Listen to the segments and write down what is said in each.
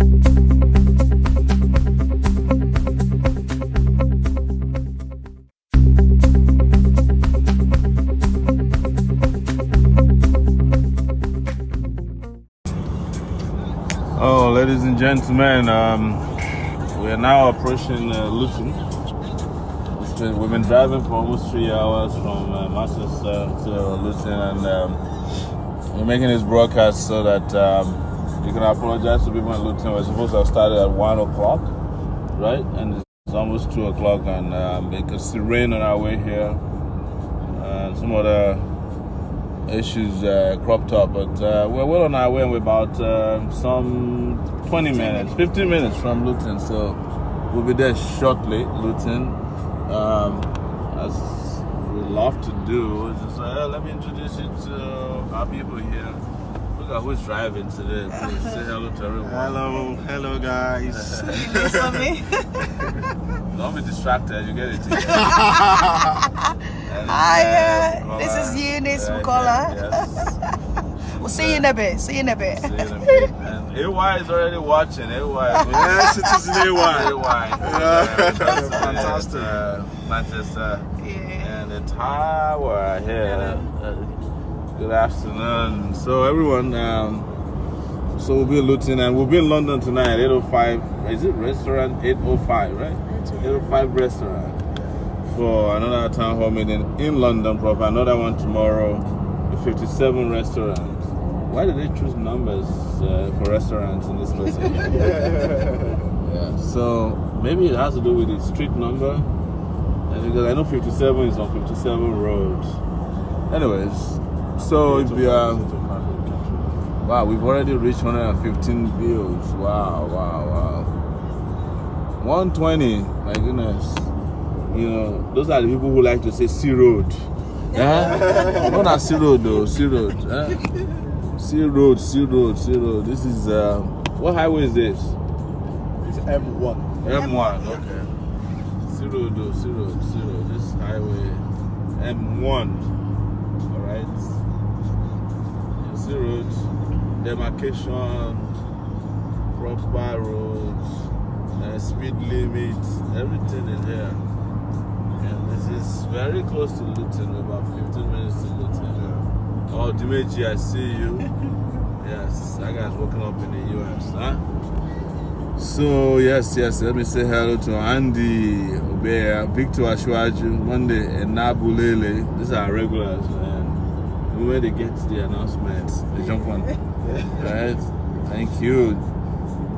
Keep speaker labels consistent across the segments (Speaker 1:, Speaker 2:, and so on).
Speaker 1: Oh, ladies and gentlemen, we are now approaching Luton. We've been driving for almost 3 hours from Manchester to Luton, and we're making this broadcast so that you can apologize to people in Luton. We're supposed to have started at 1 o'clock, right? And it's almost 2 o'clock, and because the rain on our way here, and some other issues cropped up, but we're well on our way, and we're about some 15 minutes from Luton, so we'll be there shortly. Luton, as we love to do, is just let me introduce you to our people here. Look at who's driving today. Please say hello to everyone.
Speaker 2: Hello guys.
Speaker 1: Don't be distracted, you get it.
Speaker 3: Hi, this is Eunice Mukola.
Speaker 1: Yes.
Speaker 3: We'll see you in a bit.
Speaker 1: And AY is already watching. AY.
Speaker 2: Yes, it is AY.
Speaker 1: That's
Speaker 2: fantastic.
Speaker 1: Manchester.
Speaker 3: Yeah.
Speaker 1: And the tower here. Good afternoon. So everyone, so we'll be in Luton, and we'll be in London tonight, 8:05. Is it restaurant 8:05, right? 8:05 restaurant. For another town hall meeting in London proper, another one tomorrow, the 57 restaurant. Why did they choose numbers for restaurants in this place? Yeah, so maybe it has to do with the street number, because I know 57 is on 57 Road. Anyways, so if we are, wow, we've already reached 115 views. Wow. 120, my goodness. You know, those are the people who like to say C Road. Not a C Road though, C Road. C Road. This is, what highway is this?
Speaker 2: It's M1.
Speaker 1: M1, okay. C Road. This highway, M1. Alright. C Road, demarcation, proper roads, speed limits, everything is here. This is very close to Luton, about 15 minutes to Luton. Yeah. Oh, Dimeji, I see you. Yes, that guy's working up in the US, huh? So, yes, let me say hello to Andy Obeya, Victor Ashwaju, Monday, and Nabulele. These are our regulars, man. The moment they get to the announcements, they jump on. Right? Thank you.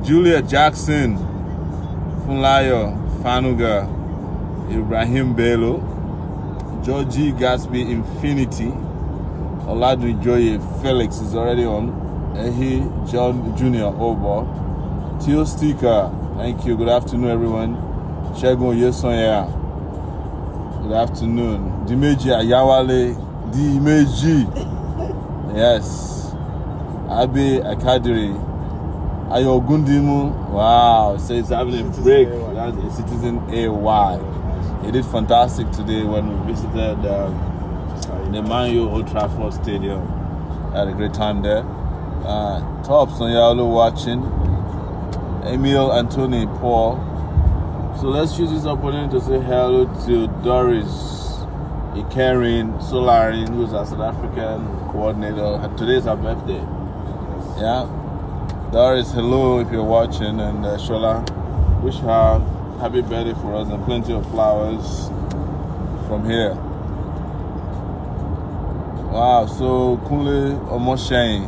Speaker 1: Julia Jackson, Funlayo, Fanuga, Ibrahim Bello, Georgie Gatsby Infinity, Oladujoye Felix is already on, Ehi John Jr. Obo, Tio Sticker, thank you, good afternoon everyone, Shegun Yesonya, good afternoon, Dimeji Ayawale, Dimeji, yes, Abe Akadiri, Ayogundimu, wow, so it's having a break, that's a Citizen AY. He did fantastic today when we visited the Man U Old Trafford Stadium. Had a great time there. Tops on Yalo watching. Emil Anthony Paul. So let's use this opportunity to say hello to Doris Ikerin Solarin, who's our South African coordinator. Today is her birthday. Yeah. Doris, hello if you're watching, and Shola, wish her happy birthday for us and plenty of flowers from here. Wow, so Kunle Omoshen.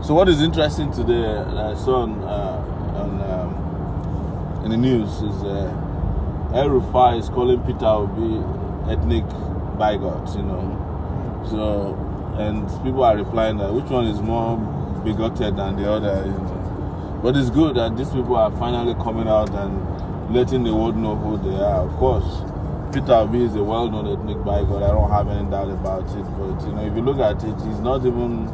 Speaker 1: So what is interesting today, I saw in the news, is El Rufai is calling Peter Obi ethnic bigot, you know. So, and people are replying that which one is more bigoted than the other, you know. But it's good that these people are finally coming out and letting the world know who they are. Of course, Peter Obi is a well-known ethnic bigot. I don't have any doubt about it. But you know, if you look at it, he's not even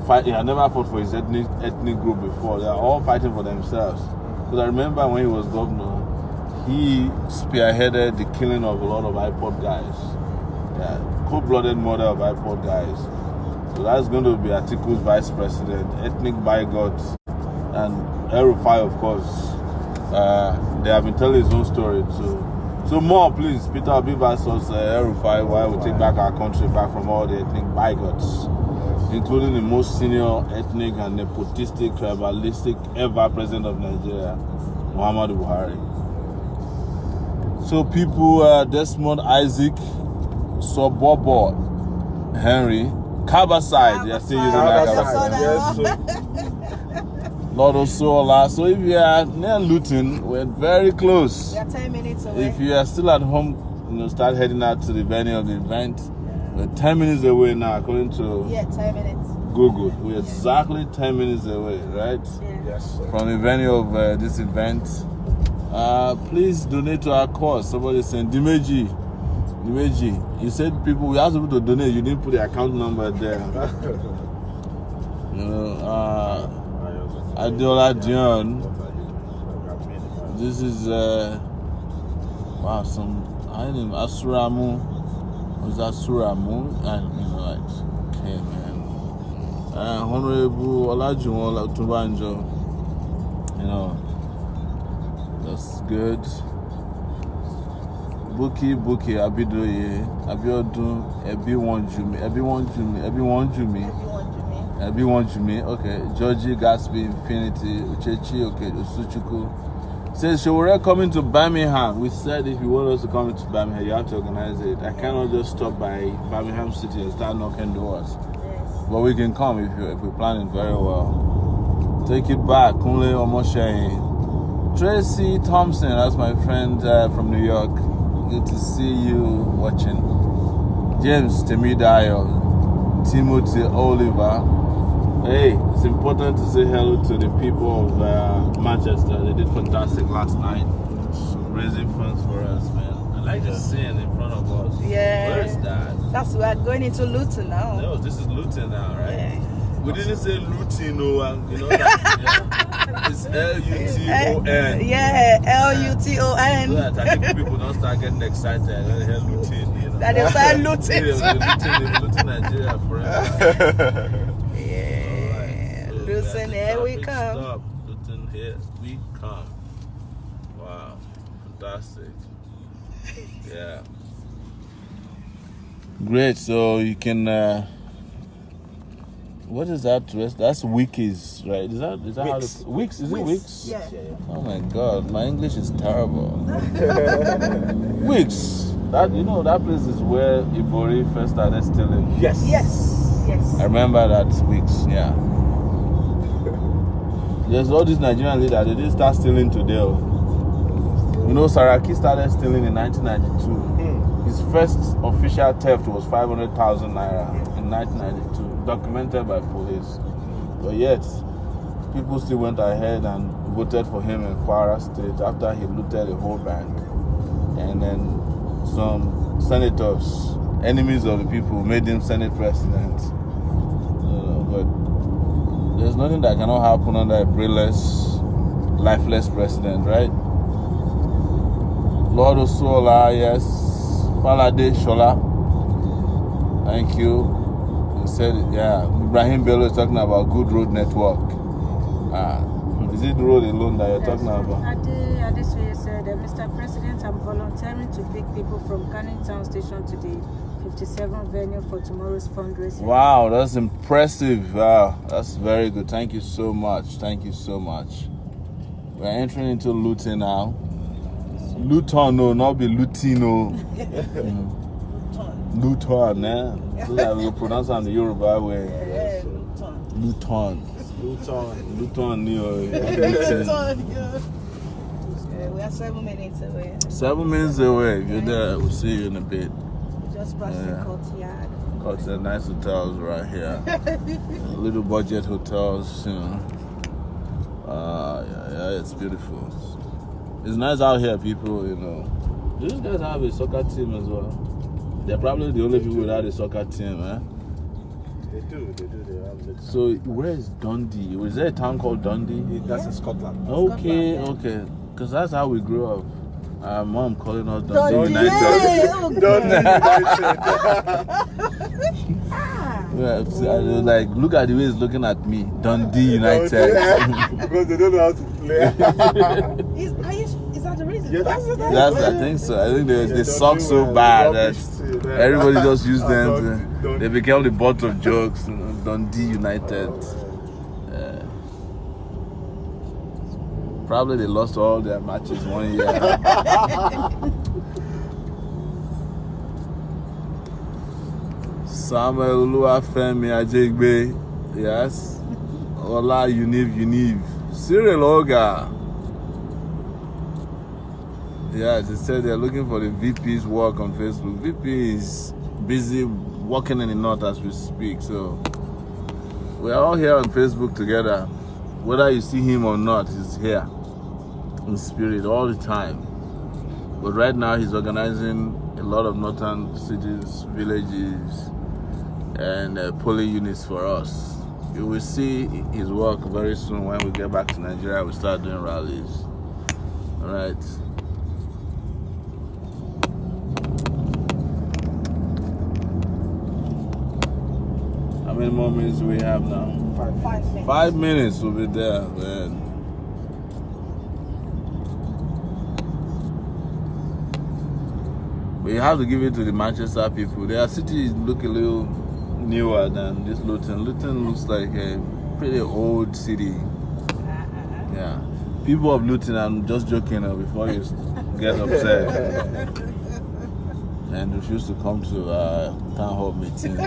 Speaker 1: fight. He had never fought for his ethnic group before. They are all fighting for themselves. Because I remember when he was governor, he spearheaded the killing of a lot of IPOD guys. Yeah, cold-blooded murder of IPOD guys. So that's going to be Atiku's vice president, ethnic bigot. and El-Rufai, of course. They have been telling his own story too. So more, please, Peter Obi versus El-Rufai, while we take back our country back from all the ethnic bigots, including the most senior ethnic and nepotistic, tribalistic ever president of Nigeria, Muhammadu Buhari. So people, Desmond Isaac, Sobobo Henry, Kabaside, they are still using that Kabaside. Yes, Lord Osola. So if you are near Luton, we're very close.
Speaker 3: We are 10 minutes away.
Speaker 1: If you are still at home, start heading out to the venue of the event. We're 10 minutes away now, according to
Speaker 3: 10 minutes.
Speaker 1: Google. We're exactly 10 minutes away, right?
Speaker 2: Yes, sir.
Speaker 1: From the venue of this event. Please donate to our cause. Somebody saying, Dimeji, you said we asked people to donate. You didn't put the account number there. Adeola Dion. This is wow, some I name Asuramu. Was Asuramu? And okay, man. Honorable Olajuwon Tubanjo. That's good. Buki Abidoye, Abiodun, Everyone to me, okay. Georgie Gatsby, Infinity, Uchechi, okay. Usuchuku says Sowore coming to Birmingham. We said if you want us to come to Birmingham, you have to organize it. I cannot just stop by Birmingham City and start knocking doors. Yes. But we can come if we plan it very well. Take it back, Kunle Omoshein. Tracy Thompson, that's my friend from New York. Good to see you watching. James Temidayo, Timothy Oliver. Hey, it's important to say hello to the people of Manchester. They did fantastic last night, raising funds for us, man. I like the scene in front of us.
Speaker 3: Yeah.
Speaker 1: Where is that?
Speaker 3: That's we're going into Luton now.
Speaker 1: No, this is Luton now, right?
Speaker 3: Yeah.
Speaker 1: We didn't say Luton, you know that. Yeah. It's Luton.
Speaker 3: Yeah, Luton.
Speaker 1: So that I think people don't start getting excited when they hear Luton,
Speaker 3: That they start Luton.
Speaker 1: Luton, Nigeria forever.
Speaker 3: Luton, here we come.
Speaker 1: Stop. Luton, here we come. Wow, fantastic. Yeah. Great. So you can. What is that? That's Wikis, right? Is that how the Wix? Is it Wix?
Speaker 3: Yeah.
Speaker 1: Oh my God, my English is terrible. Wix. That that place is where Ibori first started stealing.
Speaker 2: Yes.
Speaker 1: I remember that Wix. Yeah. There's all these Nigerian leaders. They didn't start stealing today. Saraki started stealing in 1992. His first official theft was 500,000 naira in 1992. Documented by police, but yet people still went ahead and voted for him in Kwara State after he looted a whole bank, and then some senators, enemies of the people, made him Senate president. But there's nothing that cannot happen under a brainless, lifeless president, right? Lord Osola, yes. Falade Shola, thank you. Said, yeah, Ibrahim Bello is talking about good road network. Is it the road alone that you're talking about?
Speaker 4: Adesoye said, Mr. President, I'm volunteering to pick people from Canning Town Station to the 57 venue for tomorrow's fundraising.
Speaker 1: Wow, that's impressive. Wow, that's very good. Thank you so much. Thank you so much. We're entering into Luton now. Luton, no, not be Lutino. Luton, eh? So that we pronounce it in the Yoruba way.
Speaker 3: Yeah,
Speaker 1: Luton. Luton,
Speaker 3: we are 7 minutes away.
Speaker 1: 7 minutes away. If you're there, we'll see you in a bit.
Speaker 3: Just past the courtyard.
Speaker 1: Courtyard, nice hotels right here. Little budget hotels, yeah, it's beautiful. It's nice out here, people, Do these guys have a soccer team as well? They're probably the only people without a soccer team, eh?
Speaker 2: They do. They have it.
Speaker 1: So where is Dundee? Is there a town called Dundee?
Speaker 2: That's in Scotland.
Speaker 1: Okay. Because that's how we grew up. Our mom calling us Dundee United.
Speaker 3: Dundee United.
Speaker 1: Yeah, see, I was like, look at the way he's looking at me. Dundee United.
Speaker 2: Because they don't know how to play.
Speaker 3: Is that the reason?
Speaker 2: Yeah, that's
Speaker 1: I think so. I think they suck so bad that everybody just used them. They became the butt of jokes. Dundee United. Probably they lost all their matches 1 year. Samuel Oluwafemi Ajegbe. Yes. Ola Univ. Cyril Oga. Yes, they said they're looking for the VP's work on Facebook. VP is busy working in the north as we speak, so we're all here on Facebook together. Whether you see him or not, he's here in spirit all the time. But right now he's organizing a lot of northern cities, villages, and polling units for us. You will see his work very soon. When we get back to Nigeria, we start doing rallies. All right. How many more minutes do we have now?
Speaker 3: 5 minutes.
Speaker 1: 5 minutes will be there, man. But you have to give it to the Manchester people. Their cities look a little newer than this Luton. Luton looks like a pretty old city. Yeah. People of Luton, I'm just joking before you get upset. And refuse to come to town hall meeting.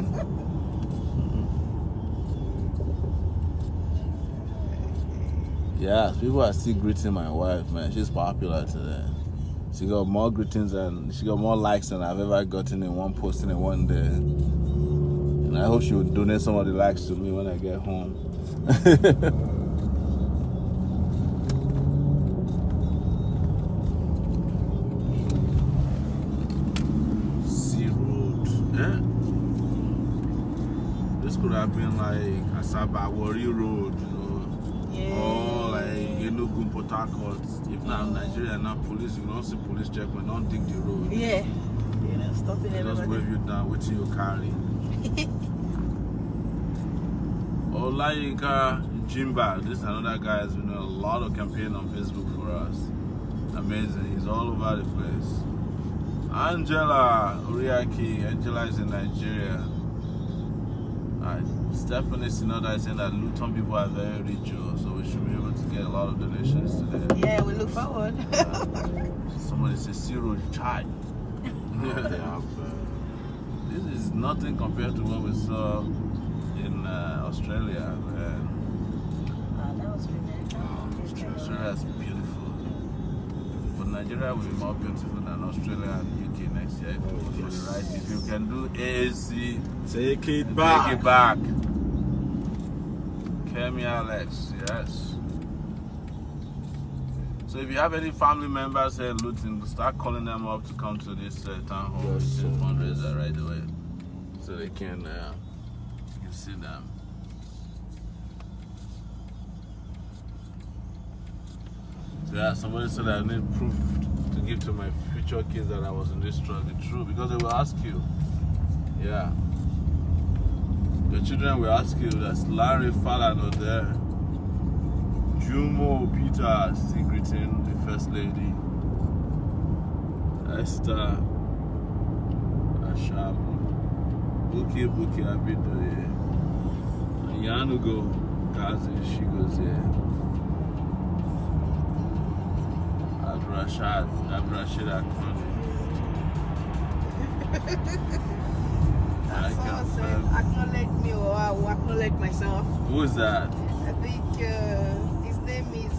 Speaker 1: Yeah, people are still greeting my wife, man. She's popular today. She got more greetings and she got more likes than I've ever gotten in one posting in one day. And I hope she will donate some of the likes to me when I get home. Sea Road. Eh? This could have been like Asaba Wari Road, you know.
Speaker 3: Yeah.
Speaker 1: Or like Enugu, Port Harcourt. If not Nigeria, not police, you don't see police checkpoint, don't dig the road.
Speaker 3: Yeah. You know, stopping
Speaker 1: They just
Speaker 3: everybody.
Speaker 1: wave you down, what you carry. Olayinka Jimba, this is another guy has been doing a lot of campaign on Facebook for us. Amazing, he's all over the place. Angela Uriaki, Angela is in Nigeria. Stephanie Sinoda is saying that Luton people are very rich, so we should be able to get a lot of donations today.
Speaker 3: Yeah, we look forward.
Speaker 1: Somebody says zero chai. This is nothing compared to what we saw in Australia.
Speaker 4: That was really
Speaker 1: Australia is beautiful. But Nigeria will be more beautiful than Australia and UK next year if you do the right. If you can do AAC,
Speaker 2: Take it back.
Speaker 1: take it back. Kemi Alex, yes. So if you have any family members here in Luton, start calling them up to come to this town hall fundraiser right away, so they can you see them. So yeah, somebody said I need proof to give to my future kids that I was in this struggle. True, because they will ask you. Yeah. Your children will ask you, that's Larry Falano there. Jumo Peter still greeting the First Lady. Esther Asham. Buki Abidoye. Yanugo Gazi, she goes here. Abdurashid Akwani.
Speaker 3: Someone said, acknowledge me or I will acknowledge myself.
Speaker 1: Who is that?
Speaker 3: I think his name is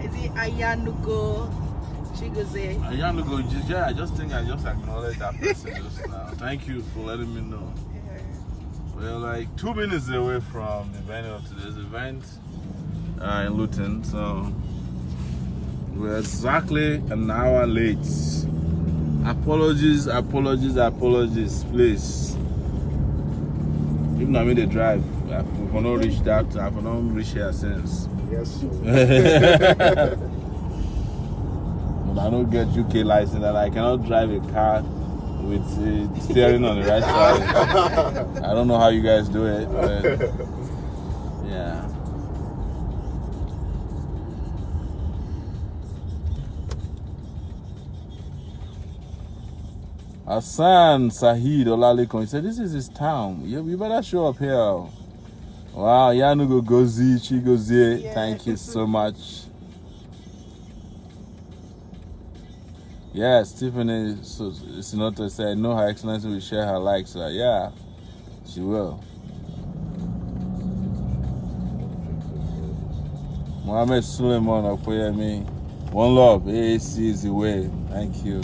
Speaker 3: it Ayanugo Chigoze.
Speaker 1: Ayanugo, yeah, I just think I just acknowledged that person just now. Thank you for letting me know. We're like 2 minutes away from the venue of today's event in Luton, so we're exactly an hour late. Apologies, please. Even I made a drive. I've not reached out. I've not reached here since.
Speaker 2: Yes, sir.
Speaker 1: But I don't get UK license and I cannot drive a car with steering on the right side. I don't know how you guys do it, but yeah. Hassan Sahid Olalekon, he said, this is his town. Yeah, we better show up here. Wow, Yanugo Gozi, Chigozie,
Speaker 3: Yeah.
Speaker 1: thank you so much. Yes, Tiffany Sinoto said, I know Her Excellency will share her likes. Yeah, she will. Mohammed Suleiman Okoyemi, one love, AAC is the way. Thank you.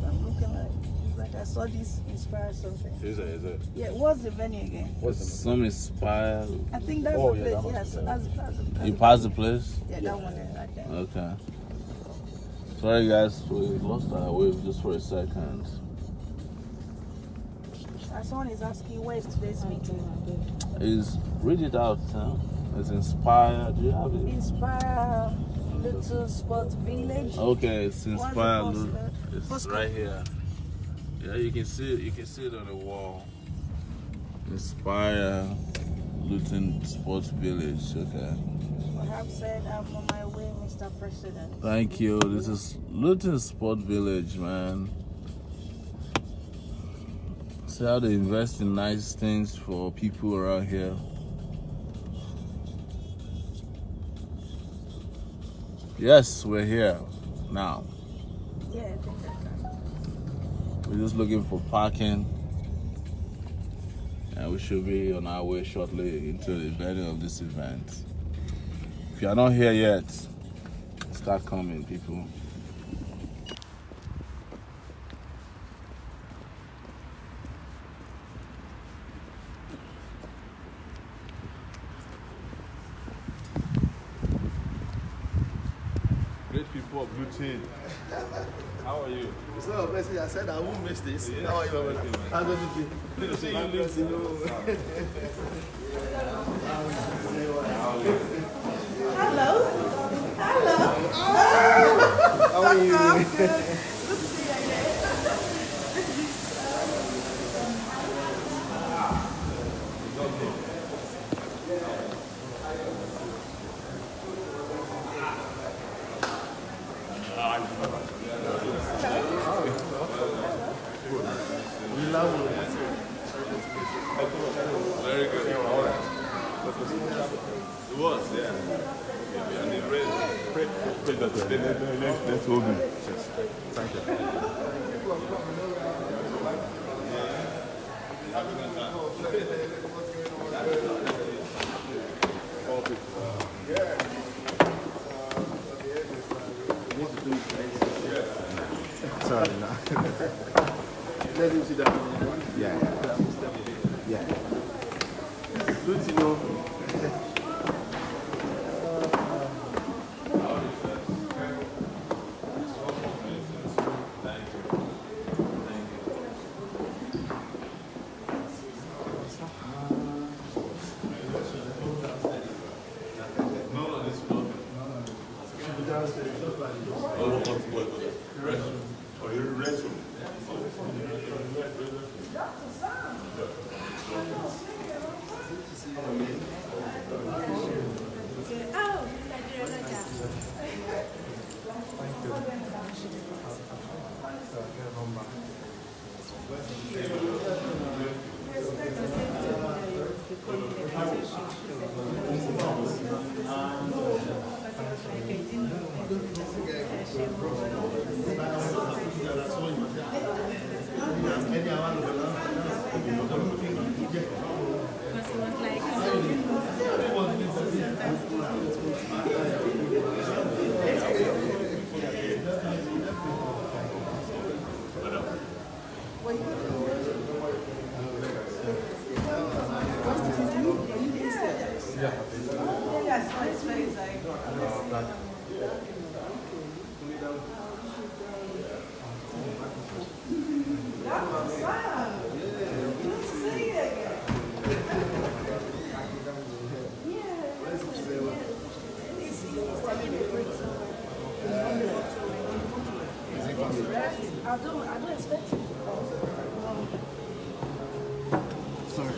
Speaker 3: I'm looking like, it's like I saw this inspire something.
Speaker 2: Is it?
Speaker 3: Yeah, what's the venue again?
Speaker 1: Some Inspire.
Speaker 3: I think that's
Speaker 2: Oh,
Speaker 3: the
Speaker 2: yeah,
Speaker 3: place.
Speaker 2: that
Speaker 3: Yes,
Speaker 2: must be
Speaker 3: that's
Speaker 1: You passed the place?
Speaker 3: yeah, that one there, right there.
Speaker 1: Okay. Sorry guys, we lost our wave just for a second.
Speaker 3: Someone is asking where is today's meeting?
Speaker 1: Read it out, huh? It's Inspire. Do you have it?
Speaker 3: Inspire Little Sports Village.
Speaker 1: Okay, it's Inspire.
Speaker 3: What's the
Speaker 1: It's
Speaker 3: postcode?
Speaker 1: right here. Yeah, you can see it. You can see it on the wall. Inspire Luton Sports Village. Okay.
Speaker 3: Perhaps said I'm on my way, Mr. President.
Speaker 1: Thank you. This is Luton Sport Village, man. See how they invest in nice things for people around here. Yes, we're here now.
Speaker 3: Yeah, I think that's that.
Speaker 1: We're just looking for parking. And we should be on our way shortly into the venue of this event. If you are not here yet, start coming, people. Great people of Luton. How are you?
Speaker 2: It's not a blessing. I said I won't miss this.
Speaker 1: Yeah.
Speaker 2: How are you, brother?
Speaker 1: Okay, man.
Speaker 2: How's everything? Good to see you, Luton.
Speaker 3: Hello. Hello.
Speaker 2: How are you?
Speaker 3: Good to see you again.
Speaker 1: Very good. It was, yeah. And it raised.
Speaker 2: Let's hold him. Thank you. Sorry, no. Let him sit down. Yeah. Good to know.
Speaker 4: don't expect it.
Speaker 2: Sorry.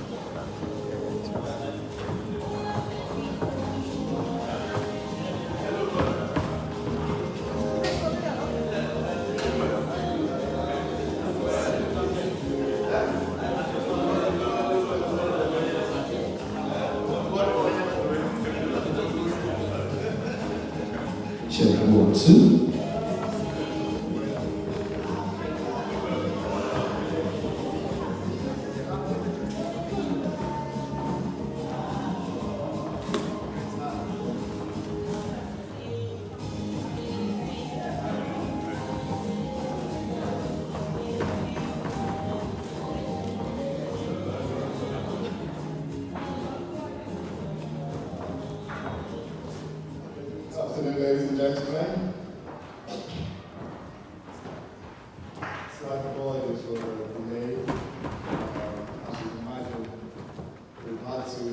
Speaker 5: Check 1, 2.
Speaker 6: Good afternoon, ladies and gentlemen. Slight apologies for the delay. As you can imagine, we've had to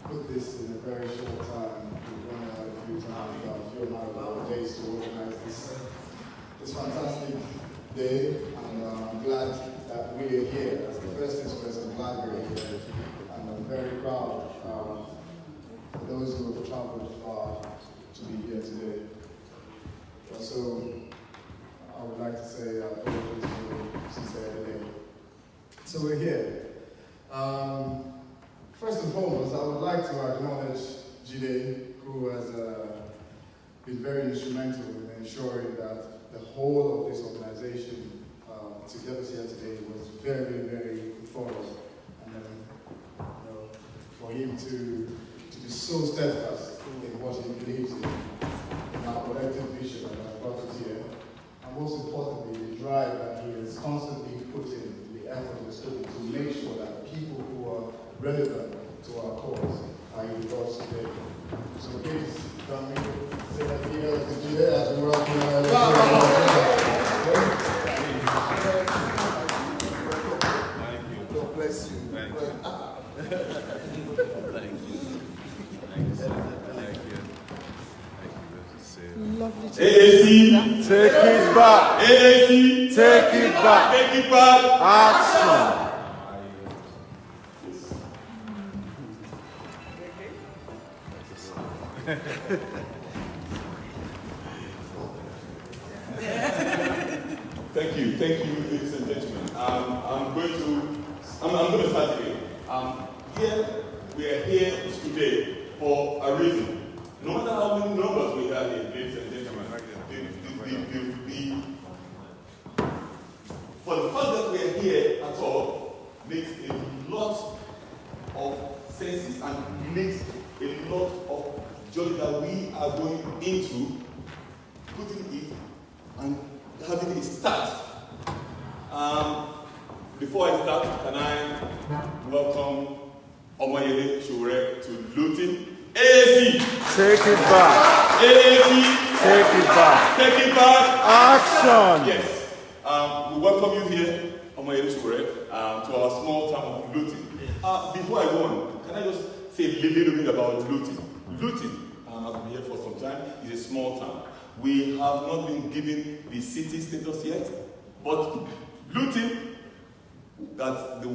Speaker 6: put this in a very short time. We've run out a few times, a few amount of days to organize this fantastic day, and I'm glad that we are here. As the first things first, I'm glad we're here, and I'm very proud for those who have traveled far to be here today. Also, I would like to say apologies for sincere delay. So we're here. First and foremost, I would like to acknowledge Jide, who has been very instrumental in ensuring that the whole of this organization to get us here today was very, very thorough. And for him to be so steadfast in what he believes in our collective vision and our brought us here. And most importantly, the drive that he has constantly put in, the effort he has put in to make sure that people who are relevant to our cause are in us today. So please, can we say that here to Jide as we welcome
Speaker 1: Thank you.
Speaker 6: God bless you.
Speaker 1: Thank you. Thank you. Thank you, sir. Thank you. Thank you.
Speaker 4: Lovely to
Speaker 2: AAC, take it back.
Speaker 1: AAC,
Speaker 2: Take it back.
Speaker 1: take it back.
Speaker 2: Action.
Speaker 7: Thank you, ladies and gentlemen. I'm going to start again. We are here today for a reason. No matter how many numbers we have here, ladies and gentlemen, for the fact that we are here at all makes a lot of sense and makes a lot of joy that we are going into putting it and having it start. Before I start, can I welcome Omoyele Sowore to Luton? AAC!
Speaker 2: Take it back.
Speaker 7: AAC!
Speaker 2: Take it back.
Speaker 7: Take it back!
Speaker 2: Action.
Speaker 7: Yes. We welcome you here, Omoyele Sowore, to our small town of Luton. Before I go on, can I just say a little bit about Luton? Luton, I've been here for some time, is a small town. We have not been given the city status yet, but Luton, that's the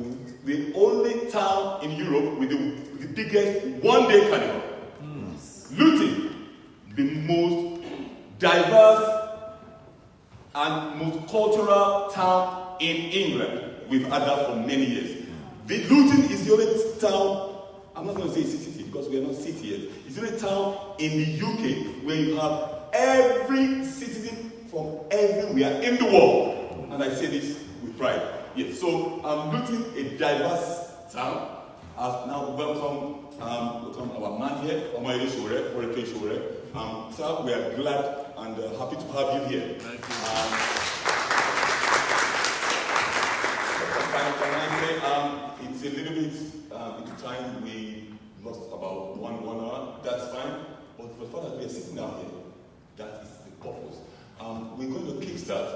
Speaker 7: only town in Europe with the biggest one-day carnival. Luton, the most diverse and most cultural town in England. We've had that for many years. Luton is the only town, I'm not going to say city because we are not city yet. It's the only town in the UK where you have every citizen from everywhere in the world. And I say this with pride. Yes, so Luton, a diverse town. I've now welcome our man here, Omoyele Sowore. Sir, we are glad and happy to have you here.
Speaker 1: Thank you.
Speaker 7: Can I say, it's a little bit into time. We lost about one hour. That's fine. But for the fact that we are sitting down here, that is the purpose. We're going to kickstart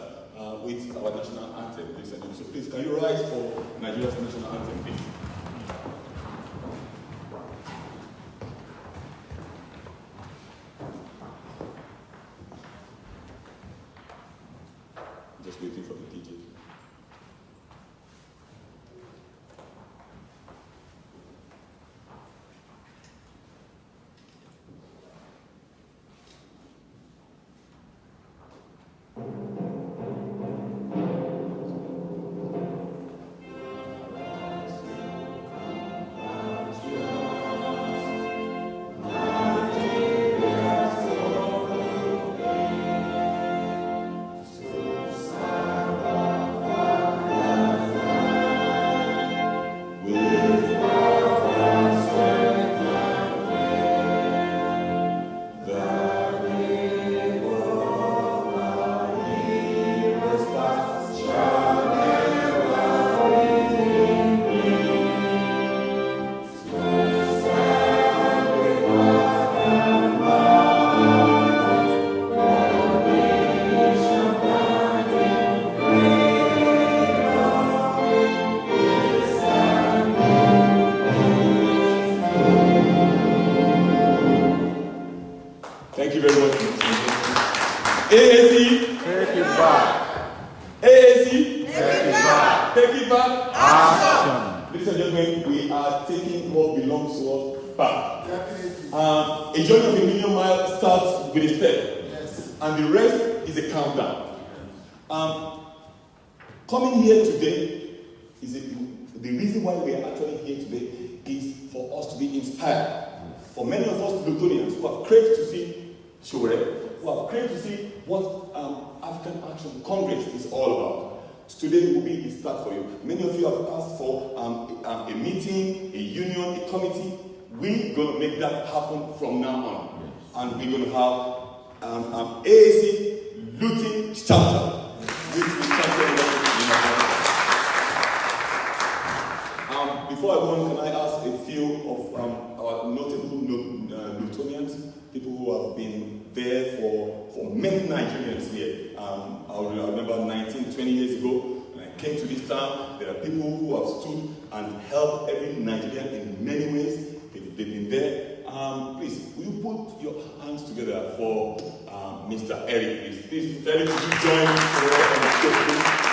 Speaker 7: with our national anthem. So please, can you rise for Nigeria's national anthem, please? Just waiting for Thank you very much. AAC.
Speaker 2: Take it back.
Speaker 7: AAC.
Speaker 2: Take it back.
Speaker 7: Take it back.
Speaker 2: Action.
Speaker 7: Ladies and gentlemen, we are taking what belongs to us back. A journey of a million miles starts with a step. Yes. And the rest is a countdown. Coming here today is the reason why we are actually here today is for us to be inspired. For many of us Lutonians who have craved to see Sowore, who have craved to see what African Action Congress is all about. Today will be the start for you. Many of you have asked for a meeting, a union, a committee. We're going to make that happen from now on. Yes. And we're going to have AAC Luton chapter. Before I go on, can I ask a few of our notable Lutonians, people who have been there for many Nigerians here. I remember 19, 20 years ago, when I came to this town, there are people who have stood and helped every Nigerian in many ways. They've been there. Please, will you put your hands together for Mr. Eric, please? Please, Eric, will you join on the stage, please?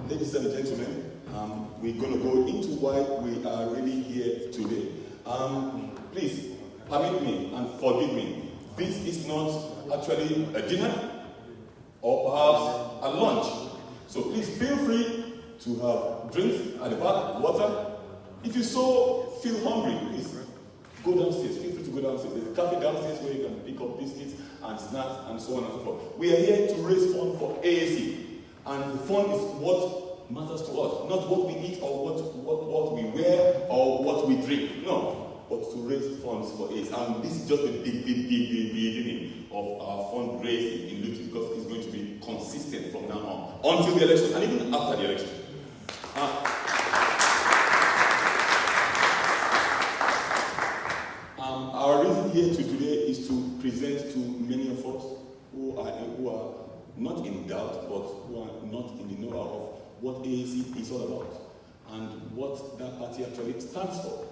Speaker 7: Ladies and gentlemen, we're going to go into why we are really here today. Please, permit me and forgive me. This is not actually a dinner or perhaps a lunch. So please feel free to have drinks at the back, water. If you so feel hungry, please go downstairs. Feel free to go downstairs. There's a cafe downstairs where you can pick up biscuits and snacks and so on and so forth. We are here to raise funds for AAC. And the fund is what matters to us, not what we eat or what we wear or what we drink. No, but to raise funds for AIDS. And this is just the beginning of our fundraising in Luton, because it's going to be consistent from now on until the election and even after the election. Our reason here today is to present to many of us who are not in doubt, but who are not in the know of what AAC is all about and what that party actually stands for.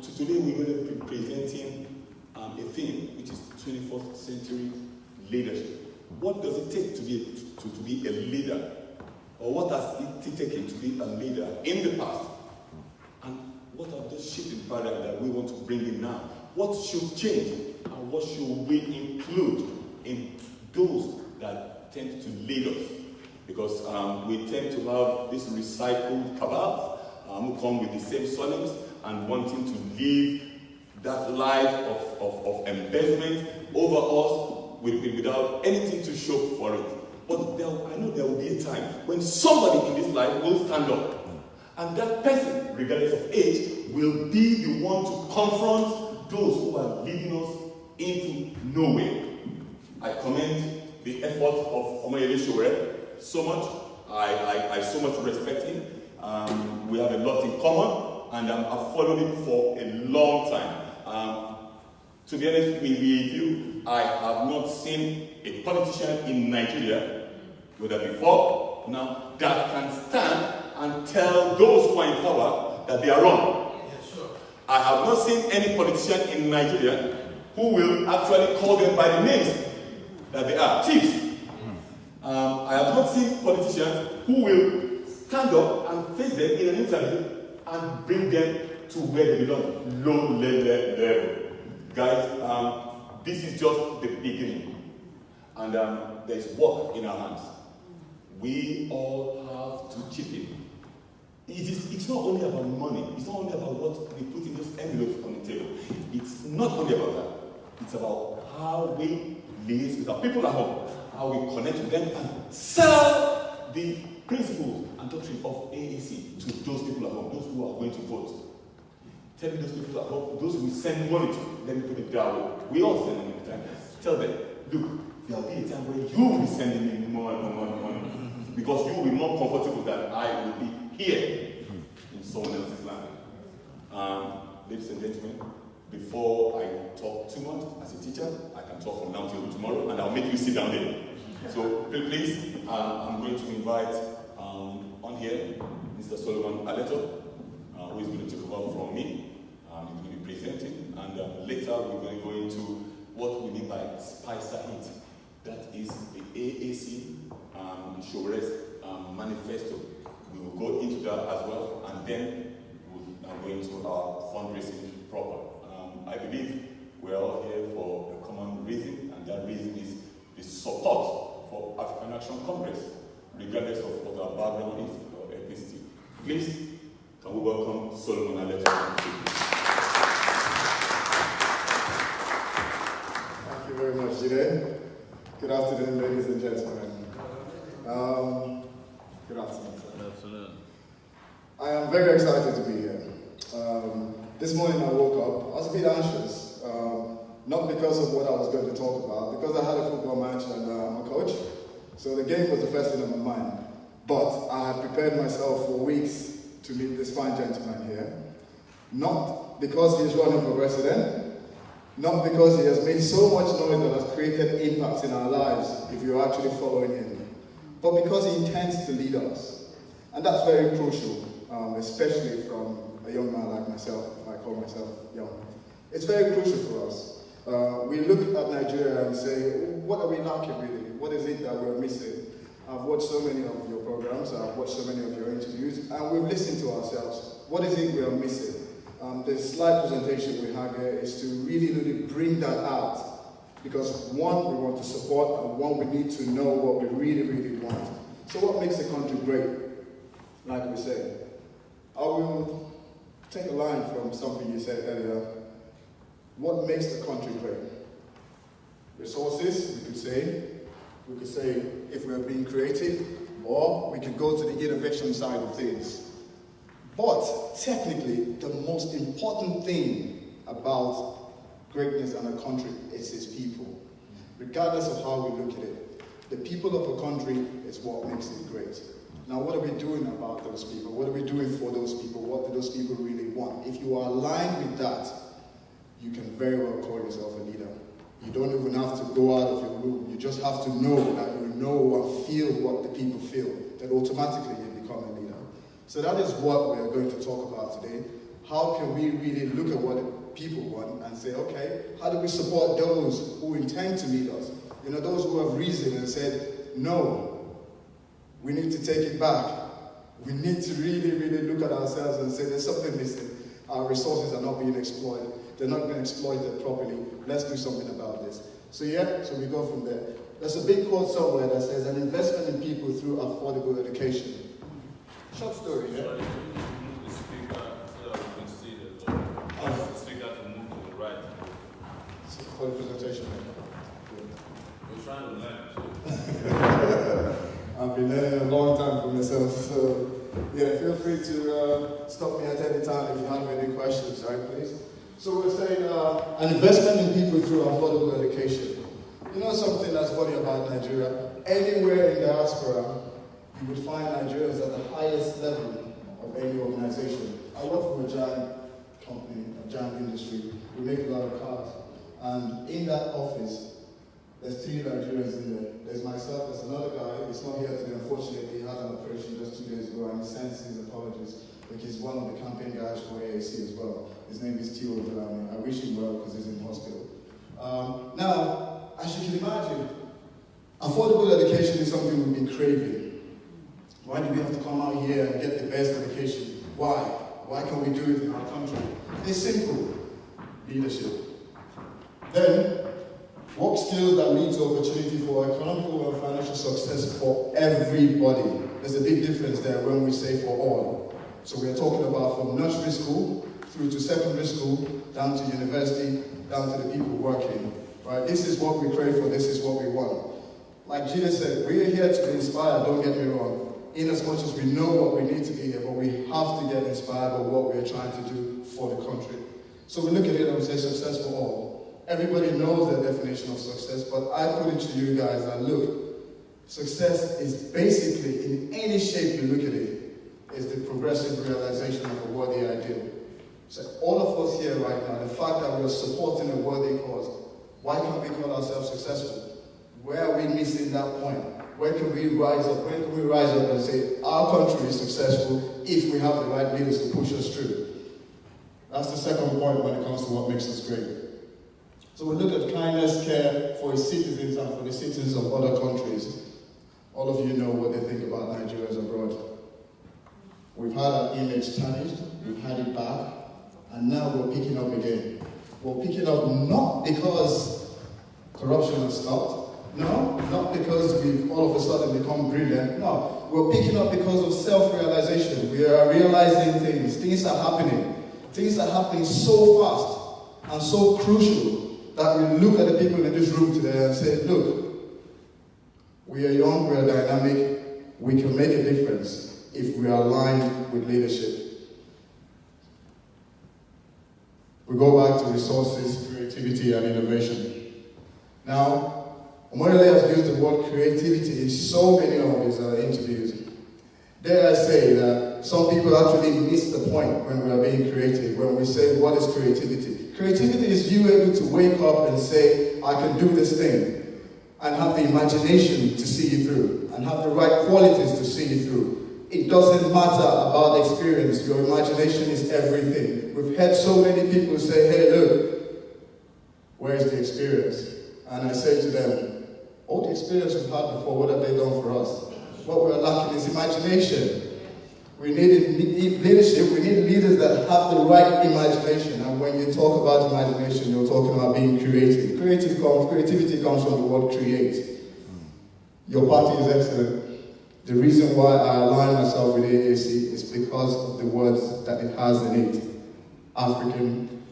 Speaker 7: Today we're going to be presenting a theme, which is 21st century leadership. What does it take to be a leader? Or what has it taken to be a leader in the past? And what are those shifting paradigms that we want to bring in now? What should change? And what should we include in those that tend to lead us? Because we tend to have this recycled cabals who come with the same surnames and wanting to live that life of embezzlement over us without anything to show for it. But I know there will be a time when somebody in this life will stand up. And that person, regardless of age, will be the one to confront those who are leading us into nowhere. I commend the effort of Omoyele Sowore so much. I so much respect him. We have a lot in common, and I've followed him for a long time. To be honest with you, I have not seen a politician in Nigeria, whether before, now, that can stand and tell those who are in power that they are wrong. Yeah, sure. I have not seen any politician in Nigeria who will actually call them by the names that they are, thieves. I have not seen politicians who will stand up and face them in an interview and bring them to where they belong, low level. Guys, this is just the beginning. And there's work in our hands. We all have to chip in. It's not only about money. It's not only about what we put in those envelopes on the table. It's not only about that. It's about how we liaise with our people at home, how we connect with them and sell the principles and doctrine of AAC to those people at home, those who are going to vote. Telling those people at home, those who send money to, let me put it that way. We all send money time. Tell them, look, there will be a time where you will be sending me more and more money. Because you will be more comfortable than I will be here in someone else's land. Ladies and gentlemen, before I talk too much as a teacher, I can talk from now till tomorrow, and I'll make you sit down there. So please, I'm going to invite on here Mr. Solomon Aleto, who is going to take over from me. He's going to be presenting, and later we're going to go into what we mean by Spicer It. That is the AAC Sowore's manifesto. We will go into that as well, and then we'll go into our fundraising proper. I believe we're all here for a common reason, and that reason is the support for African Action Congress, regardless of what our background is or ethnicity. Please, can we welcome Solomon Aleto?
Speaker 6: Thank you very much, Jide. Good afternoon, ladies and gentlemen. Good afternoon, sir.
Speaker 1: Good afternoon.
Speaker 6: I am very excited to be here. This morning I woke up, I was a bit anxious, not because of what I was going to talk about, because I had a football match and I'm a coach, so the game was the first thing on my mind. But I had prepared myself for weeks to meet this fine gentleman here, not because he is running for president, not because he has made so much noise that has created impacts in our lives, if you're actually following him, but because he intends to lead us. And that's very crucial, especially from a young man like myself, if I call myself young. It's very crucial for us. We look at Nigeria and say, what are we lacking really? What is it that we're missing? I've watched so many of your programs, I've watched so many of your interviews, and we've listened to ourselves. What is it we are missing? The slide presentation we have here is to really bring that out. Because one, we want to support, and one, we need to know what we really want. So what makes the country great? Like we said, I will take a line from something you said earlier. What makes the country great? Resources, we could say. We could say if we're being creative, or we could go to the innovation side of things. But technically, the most important thing about greatness and a country is its people. Regardless of how we look at it, the people of a country is what makes it great. Now, what are we doing about those people? What are we doing for those people? What do those people really want? If you are aligned with that, you can very well call yourself a leader. You don't even have to go out of your room. You just have to know that you know and feel what the people feel. Then automatically you become a leader. So that is what we are going to talk about today. How can we really look at what the people want and say, okay, how do we support those who intend to lead us? You know, those who have reasoned and said, no, we need to take it back. We need to really look at ourselves and say there's something missing. Our resources are not being exploited. They're not being exploited properly. Let's do something about this. So yeah, so we go from there. There's a big quote somewhere that says an investment in people through affordable education. Short story, yeah?
Speaker 1: Sorry, move the speaker so that we can see the the speaker to move to the right.
Speaker 6: For the presentation.
Speaker 1: We're trying to learn too.
Speaker 6: I've been learning a long time for myself, so yeah, feel free to stop me at any time if you have any questions, right, please? So we're saying an investment in people through affordable education. You know something that's funny about Nigeria? Anywhere in diaspora, you would find Nigerians at the highest level of any organization. I work for a giant company, a giant industry. We make a lot of cars. And in that office, there's 3 Nigerians in there. There's myself, there's another guy. He's not here today, unfortunately. He had an operation just 2 days ago, and he sends his apologies. But he's one of the campaign guys for AAC as well. His name is Tio. I wish him well because he's in hospital. Now, as you can imagine, affordable education is something we've been craving. Why do we have to come out here and get the best education? Why? Why can't we do it in our country? It's simple. Leadership. Then, work skills that lead to opportunity for economical and financial success for everybody. There's a big difference there when we say for all. So we are talking about from nursery school through to secondary school, down to university, down to the people working. Right? This is what we crave for, this is what we want. Like Gina said, we are here to be inspired, don't get me wrong. In as much as we know what we need to be here, but we have to get inspired by what we are trying to do for the country. So we look at it and we say success for all. Everybody knows the definition of success, but I put it to you guys that look, success is basically, in any shape you look at it, is the progressive realization of a worthy ideal. So all of us here right now, the fact that we're supporting a worthy cause, why can't we call ourselves successful? Where are we missing that point? When can we rise up? When can we rise up and say our country is successful if we have the right leaders to push us through? That's the second point when it comes to what makes us great. So we look at kindness, care for its citizens and for the citizens of other countries. All of you know what they think about Nigerians abroad. We've had our image tarnished, we've had it back, and now we're picking up again. We're picking up not because corruption has stopped, no, not because we've all of a sudden become brilliant, no. We're picking up because of self-realization. We are realizing things are happening. Things are happening so fast and so crucial that we look at the people in this room today and say, look, we are young, we are dynamic, we can make a difference if we are aligned with leadership. We go back to resources, creativity, and innovation. Now, Omoyele has used the word creativity in so many of his interviews. Dare I say that some people actually miss the point when we are being creative, when we say, what is creativity? Creativity is you able to wake up and say, I can do this thing, and have the imagination to see you through, and have the right qualities to see you through. It doesn't matter about experience, your imagination is everything. We've heard so many people say, hey, look, where's the experience? And I say to them, all the experience we've had before, what have they done for us? What we're lacking is imagination. We need leadership, we need leaders that have the right imagination. And when you talk about imagination, you're talking about being creative. Creativity comes from the word create. Your party is excellent. The reason why I align myself with AAC is because of the words that it has in it. African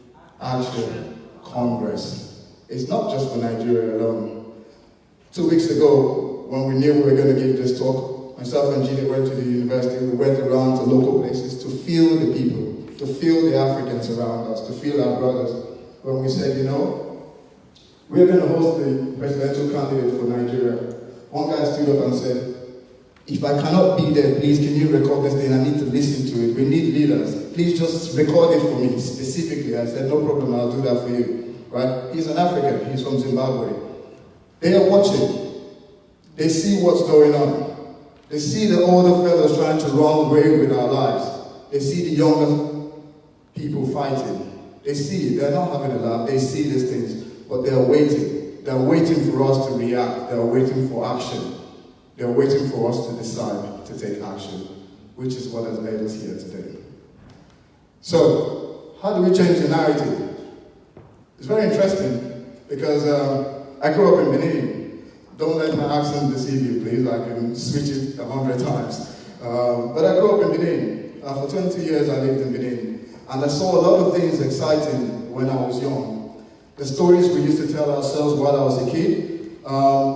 Speaker 6: Action Congress. It's not just for Nigeria alone. 2 weeks ago, when we knew we were going to give this talk, myself and Gina went to the university, we went around to local places to feel the people, to feel the Africans around us, to feel our brothers. When we said, you know, we're going to host the presidential candidate for Nigeria. One guy stood up and said, if I cannot be there, please can you record this thing? I need to listen to it. We need leaders. Please just record it for me specifically. I said, no problem, I'll do that for you. Right? He's an African, he's from Zimbabwe. They are watching. They see what's going on. They see the older fellas trying to run away with our lives. They see the younger people fighting. They see it. They're not having a laugh. They see these things, but they're waiting. They're waiting for us to react. They're waiting for action. They're waiting for us to decide to take action, which is what has made us here today. So, how do we change the narrative? It's very interesting because I grew up in Benin. Don't let my accent deceive you, please. I can switch it 100 times. But I grew up in Benin. For 20 years I lived in Benin. And I saw a lot of things exciting when I was young. The stories we used to tell ourselves while I was a kid.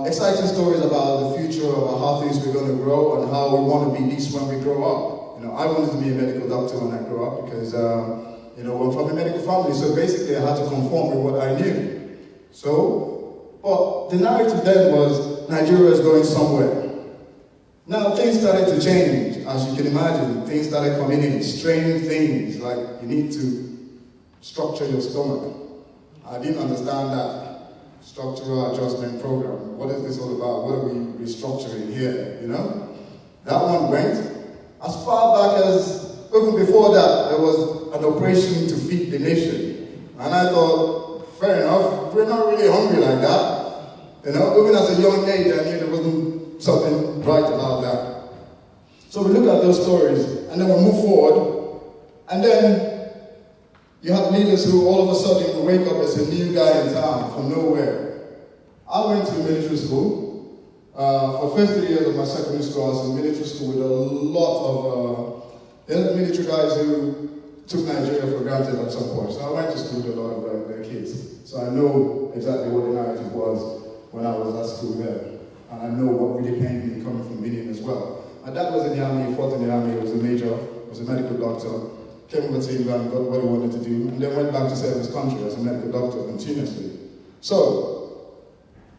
Speaker 6: Exciting stories about the future, about how things were going to grow and how we want to be this when we grow up. You know, I wanted to be a medical doctor when I grew up because, you know, I'm from a medical family. So basically I had to conform with what I knew. But the narrative then was, Nigeria is going somewhere. Now things started to change, as you can imagine. Things started coming in, strange things, like you need to structure your stomach. I didn't understand that. Structural adjustment program. What is this all about? What are we restructuring here, you know? That one went. As far back as, even before that, there was an operation to feed the nation. And I thought, fair enough, we're not really hungry like that. You know, even as a young age, I knew there wasn't something right about that. So we look at those stories, and then we move forward, and then you have leaders who all of a sudden will wake up as a new guy in town from nowhere. I went to military school. For the first 3 years of my secondary school, I was in military school with a lot of military guys who took Nigeria for granted at some point. So I went to school with a lot of their kids. So I know exactly what the narrative was when I was at school there. And I know what really pained me coming from Benin as well. My dad was in the army, he fought in the army, he was a major, was a medical doctor, came over to England, got what he wanted to do, and then went back to serve his country as a medical doctor continuously. So,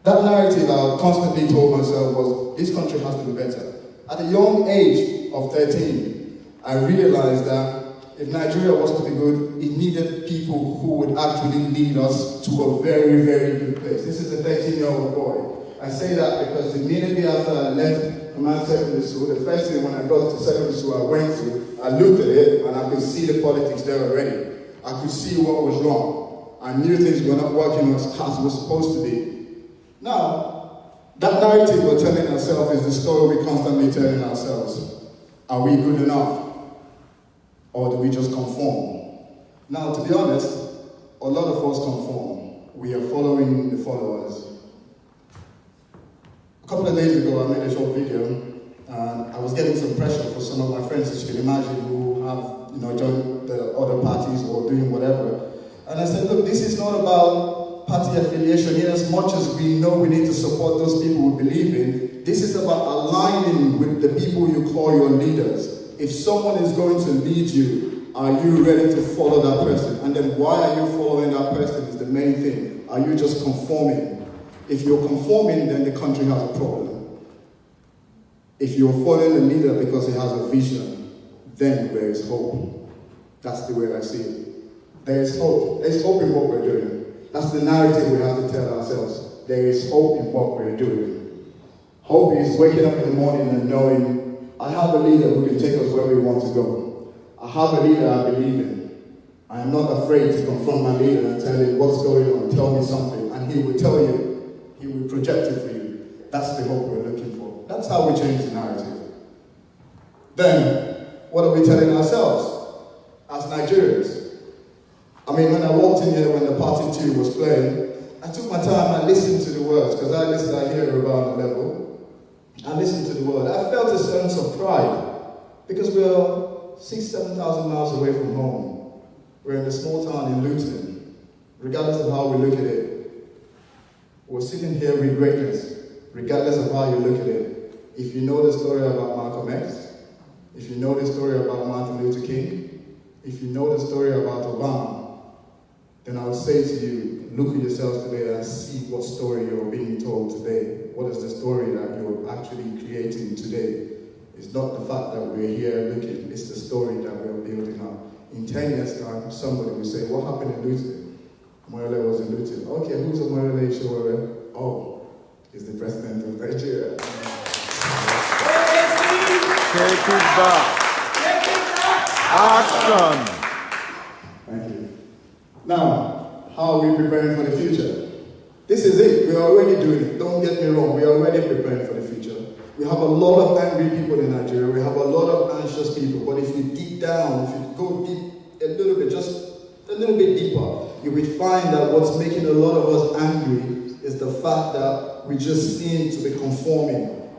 Speaker 6: that narrative I constantly told myself was, this country has to be better. At a young age of 13, I realized that if Nigeria was to be good, it needed people who would actually lead us to a very, very good place. This is a 13-year-old boy I say that because immediately after I left Command Secondary School, the first thing when I got to secondary school I went to, I looked at it and I could see the politics there already. I could see what was wrong. I knew things were not working as it was supposed to be. Now, that narrative we're telling ourselves is the story we're constantly telling ourselves. Are we good enough? Or do we just conform? Now, to be honest, a lot of us conform. We are following the followers. A couple of days ago, I made a short video, and I was getting some pressure for some of my friends, as you can imagine, who have joined the other parties or doing whatever. And I said, look, this is not about party affiliation, in as much as we know we need to support those people we believe in. This is about aligning with the people you call your leaders. If someone is going to lead you, are you ready to follow that person? And then why are you following that person is the main thing. Are you just conforming? If you're conforming, then the country has a problem. If you're following the leader because he has a vision, then there is hope. That's the way I see it. There is hope. There's hope in what we're doing. That's the narrative we have to tell ourselves. There is hope in what we're doing. Hope is waking up in the morning and knowing, I have a leader who can take us where we want to go. I have a leader I believe in. I am not afraid to confront my leader and tell him what's going on, tell me something, and he will tell you. He will project it for you. That's the hope we're looking for. That's how we change the narrative. Then, what are we telling ourselves as Nigerians? I mean, when I walked in here when the Party 2 was playing, I took my time and listened to the words, because I hear around the level. I listened to the words. I felt a sense of pride, because we're 6,000 to 7,000 miles away from home. We're in a small town in Luton. Regardless of how we look at it, we're sitting here with greatness, regardless of how you look at it. If you know the story about Malcolm X, if you know the story about Martin Luther King, if you know the story about Obama, then I would say to you, look at yourselves today and see what story you're being told today. What is the story that you're actually creating today? It's not the fact that we're here looking, it's the story that we're building up. In 10 years' time, somebody will say, what happened in Luton? Omoyele was in Luton. Okay, who's Omoyele Sowore? Oh, he's the president of Nigeria.
Speaker 2: Take it back. Action.
Speaker 6: Thank you. Now, how are we preparing for the future? This is it. We're already doing it. Don't get me wrong. We're already preparing for the future. We have a lot of angry people in Nigeria. We have a lot of anxious people. But if you dig down, if you go deep a little bit, just a little bit deeper, you will find that what's making a lot of us angry is the fact that we just seem to be conforming.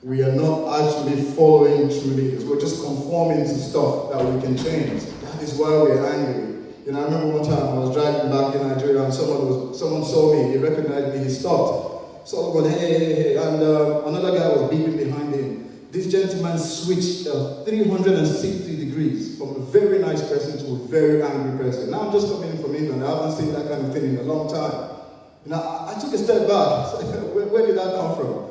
Speaker 6: We are not actually following true leaders. We're just conforming to stuff that we can change. That is why we're angry. I remember one time I was driving back in Nigeria and someone saw me, he recognized me, he stopped. Someone, hey, and another guy was beeping behind him. This gentleman switched 360 degrees from a very nice person to a very angry person. Now I'm just coming from England. I haven't seen that kind of thing in a long time. I took a step back. Where did that come from?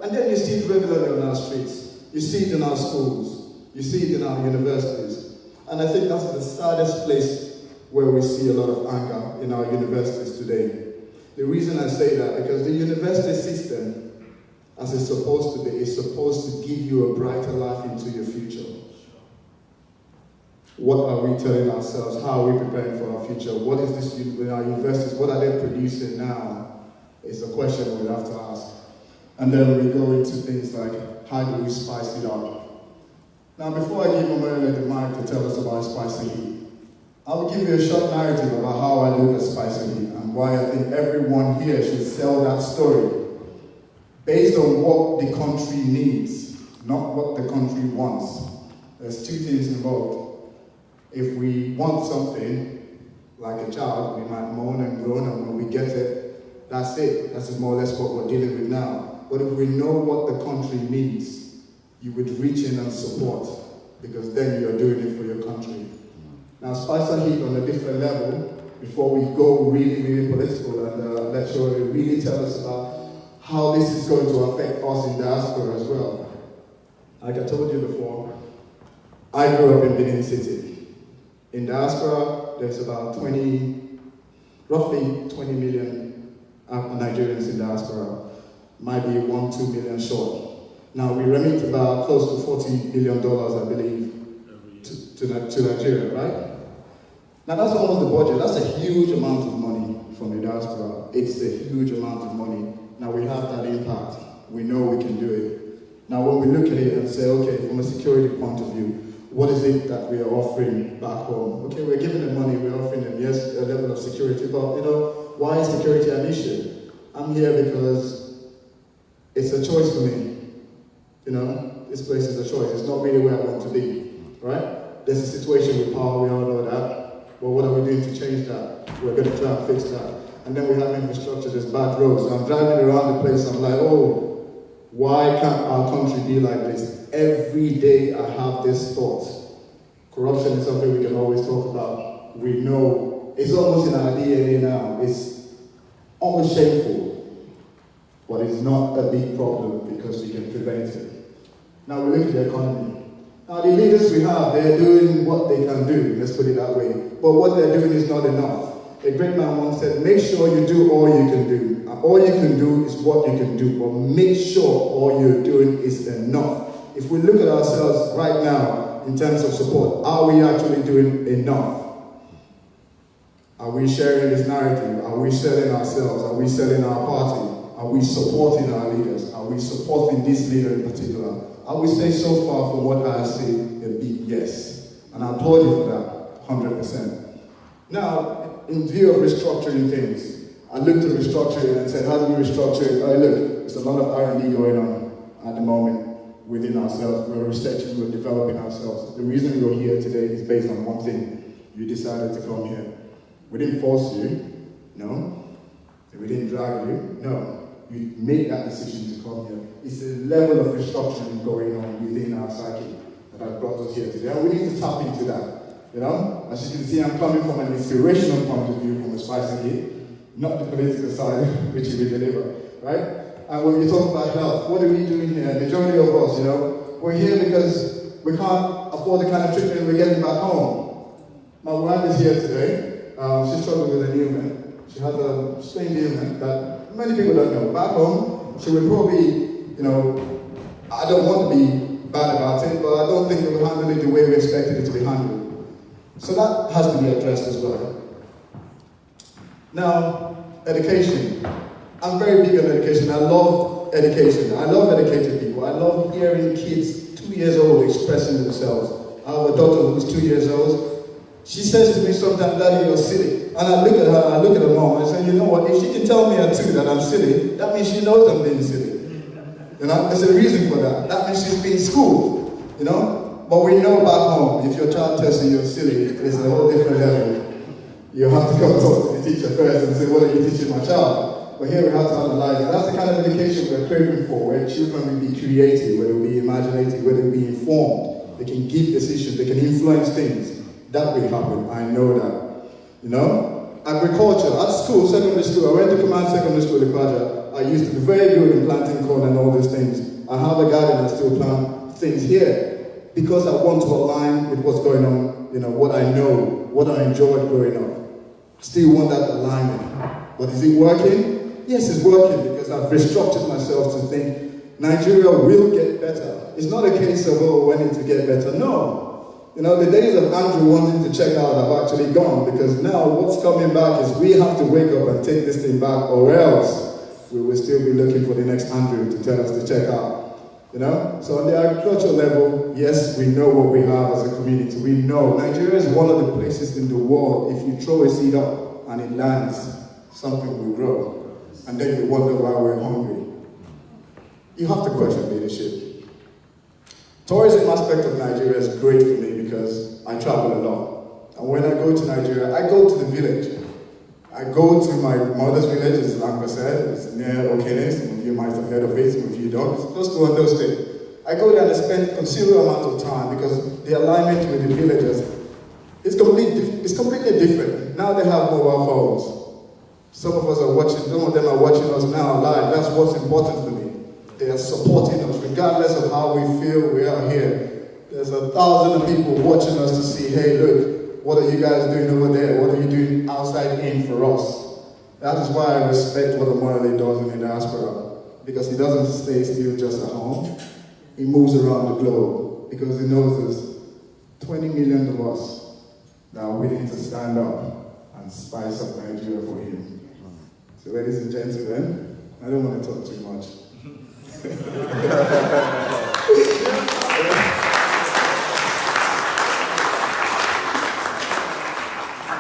Speaker 6: And then you see it regularly on our streets. You see it in our schools. You see it in our universities. And I think that's the saddest place where we see a lot of anger in our universities today. The reason I say that, because the university system, as it's supposed to be, is supposed to give you a brighter life into your future. What are we telling ourselves? How are we preparing for our future? What is this in our universities? What are they producing now? It's a question we have to ask. And then we go into things like, how do we spice it up? Now, before I give Omoyele the mic to tell us about spicy heat, I will give you a short narrative about how I look at spicy heat and why I think everyone here should sell that story based on what the country needs, not what the country wants. There's two things involved. If we want something, like a child, we might moan and groan, and when we get it, that's it. That's more or less what we're dealing with now. But if we know what the country needs, you would reach in and support, because then you're doing it for your country. Now, spicy heat on a different level, before we go really, really political, and let Sowore really tell us about how this is going to affect us in diaspora as well. Like I told you before, I grew up in Benin City. In diaspora, there's about roughly 20 million Nigerians in diaspora. might be 1-2 million short. Now we remit about close to $40 million, I believe, to Nigeria, right? Now that's almost the budget. That's a huge amount of money from the diaspora. It's a huge amount of money. Now we have that impact. We know we can do it. Now when we look at it and say, okay, from a security point of view, what is it that we are offering back home? Okay, we're giving them money, we're offering them, yes, a level of security, but why is security an issue? I'm here because it's a choice for me. This place is a choice. It's not really where I want to be, right? There's a situation with power, we all know that. But what are we doing to change that? We're going to try and fix that. And then we have infrastructure, there's bad roads. So I'm driving around the place, I'm like, oh, why can't our country be like this? Every day I have this thought. Corruption is something we can always talk about. We know, it's almost in our DNA now. It's almost shameful, but it's not a big problem because we can prevent it. Now we look at the economy. Now the leaders we have, they're doing what they can do, let's put it that way. But what they're doing is not enough. A great man once said, make sure you do all you can do. And all you can do is what you can do, but make sure all you're doing is enough. If we look at ourselves right now in terms of support, are we actually doing enough? Are we sharing this narrative? Are we selling ourselves? Are we selling our party? Are we supporting our leaders? Are we supporting this leader in particular? I would say so far from what I see, a big yes. And I applaud you for that, 100%. Now, in view of restructuring things, I looked at restructuring and said, how do we restructure it? Oh, look, there's a lot of R&D going on at the moment within ourselves. We're researching, we're developing ourselves. The reason you're here today is based on one thing. You decided to come here. We didn't force you, no. We didn't drag you, no. You made that decision to come here. It's a level of restructuring going on within our psyche that has brought us here today. And we need to tap into that. As you can see, I'm coming from an inspirational point of view from a spicy kid, not the political side, which we deliver, right? And when we talk about health, what are we doing here? Majority of us, we're here because we can't afford the kind of treatment we're getting back home. My wife is here today. She struggled with an ailment. She has a strange ailment that many people don't know. Back home, she would probably, I don't want to be bad about it, but I don't think they would handle it the way we expected it to be handled. So that has to be addressed as well. Now, education. I'm very big on education. I love education. I love educated people. I love hearing kids 2 years old expressing themselves. I have a daughter who's 2 years old. She says to me sometimes, Daddy, you're silly. And I look at her, and I look at her mom, and I say, you know what, if she can tell me at 2 that I'm silly, that means she knows I'm being silly. There's a reason for that. That means she's being schooled, But we know back home, if your child tells you you're silly, it's a whole different level. You have to come talk to the teacher first and say, what are you teaching my child? But here we have to analyze it. That's the kind of education we're craving for, where children will be creative, where they'll be imaginative, where they'll be informed. They can give decisions, they can influence things. That will happen, I know that. Agriculture, at school, secondary school, I went to Command Secondary School in Kwaja. I used to be very good in planting corn and all these things. I have a garden and still plant things here because I want to align with what's going on, what I know, what I enjoyed growing up. I still want that alignment. But is it working? Yes, it's working because I've restructured myself to think Nigeria will get better. It's not a case of, we need to get better. No. The days of Andrew wanting to check out have actually gone because now what's coming back is we have to wake up and take this thing back or else we will still be looking for the next Andrew to tell us to check out. So on the agricultural level, yes, we know what we have as a community. We know Nigeria is one of the places in the world, if you throw a seed up and it lands, something will grow. And then you wonder why we're hungry. You have to question leadership. Tourism aspect of Nigeria is great for me because I travel a lot. And when I go to Nigeria, I go to the village. I go to my mother's village, as Lanka said, it's near Okene. Some of you might have heard of it, some of you don't. It's close to Ondo State. I go there and I spend a considerable amount of time because the alignment with the villagers is completely different. Now they have mobile phones. Some of them are watching us now live. That's what's important for me. They are supporting us, regardless of how we feel we are here. There's 1,000 people watching us to see, hey, look, what are you guys doing over there? What are you doing outside in for us? That is why I respect what Omoyele does in the diaspora. because he doesn't stay still just at home. He moves around the globe because he knows there's 20 million of us that are willing to stand up and spice up Nigeria for him. So ladies and gentlemen, I don't want to talk too much.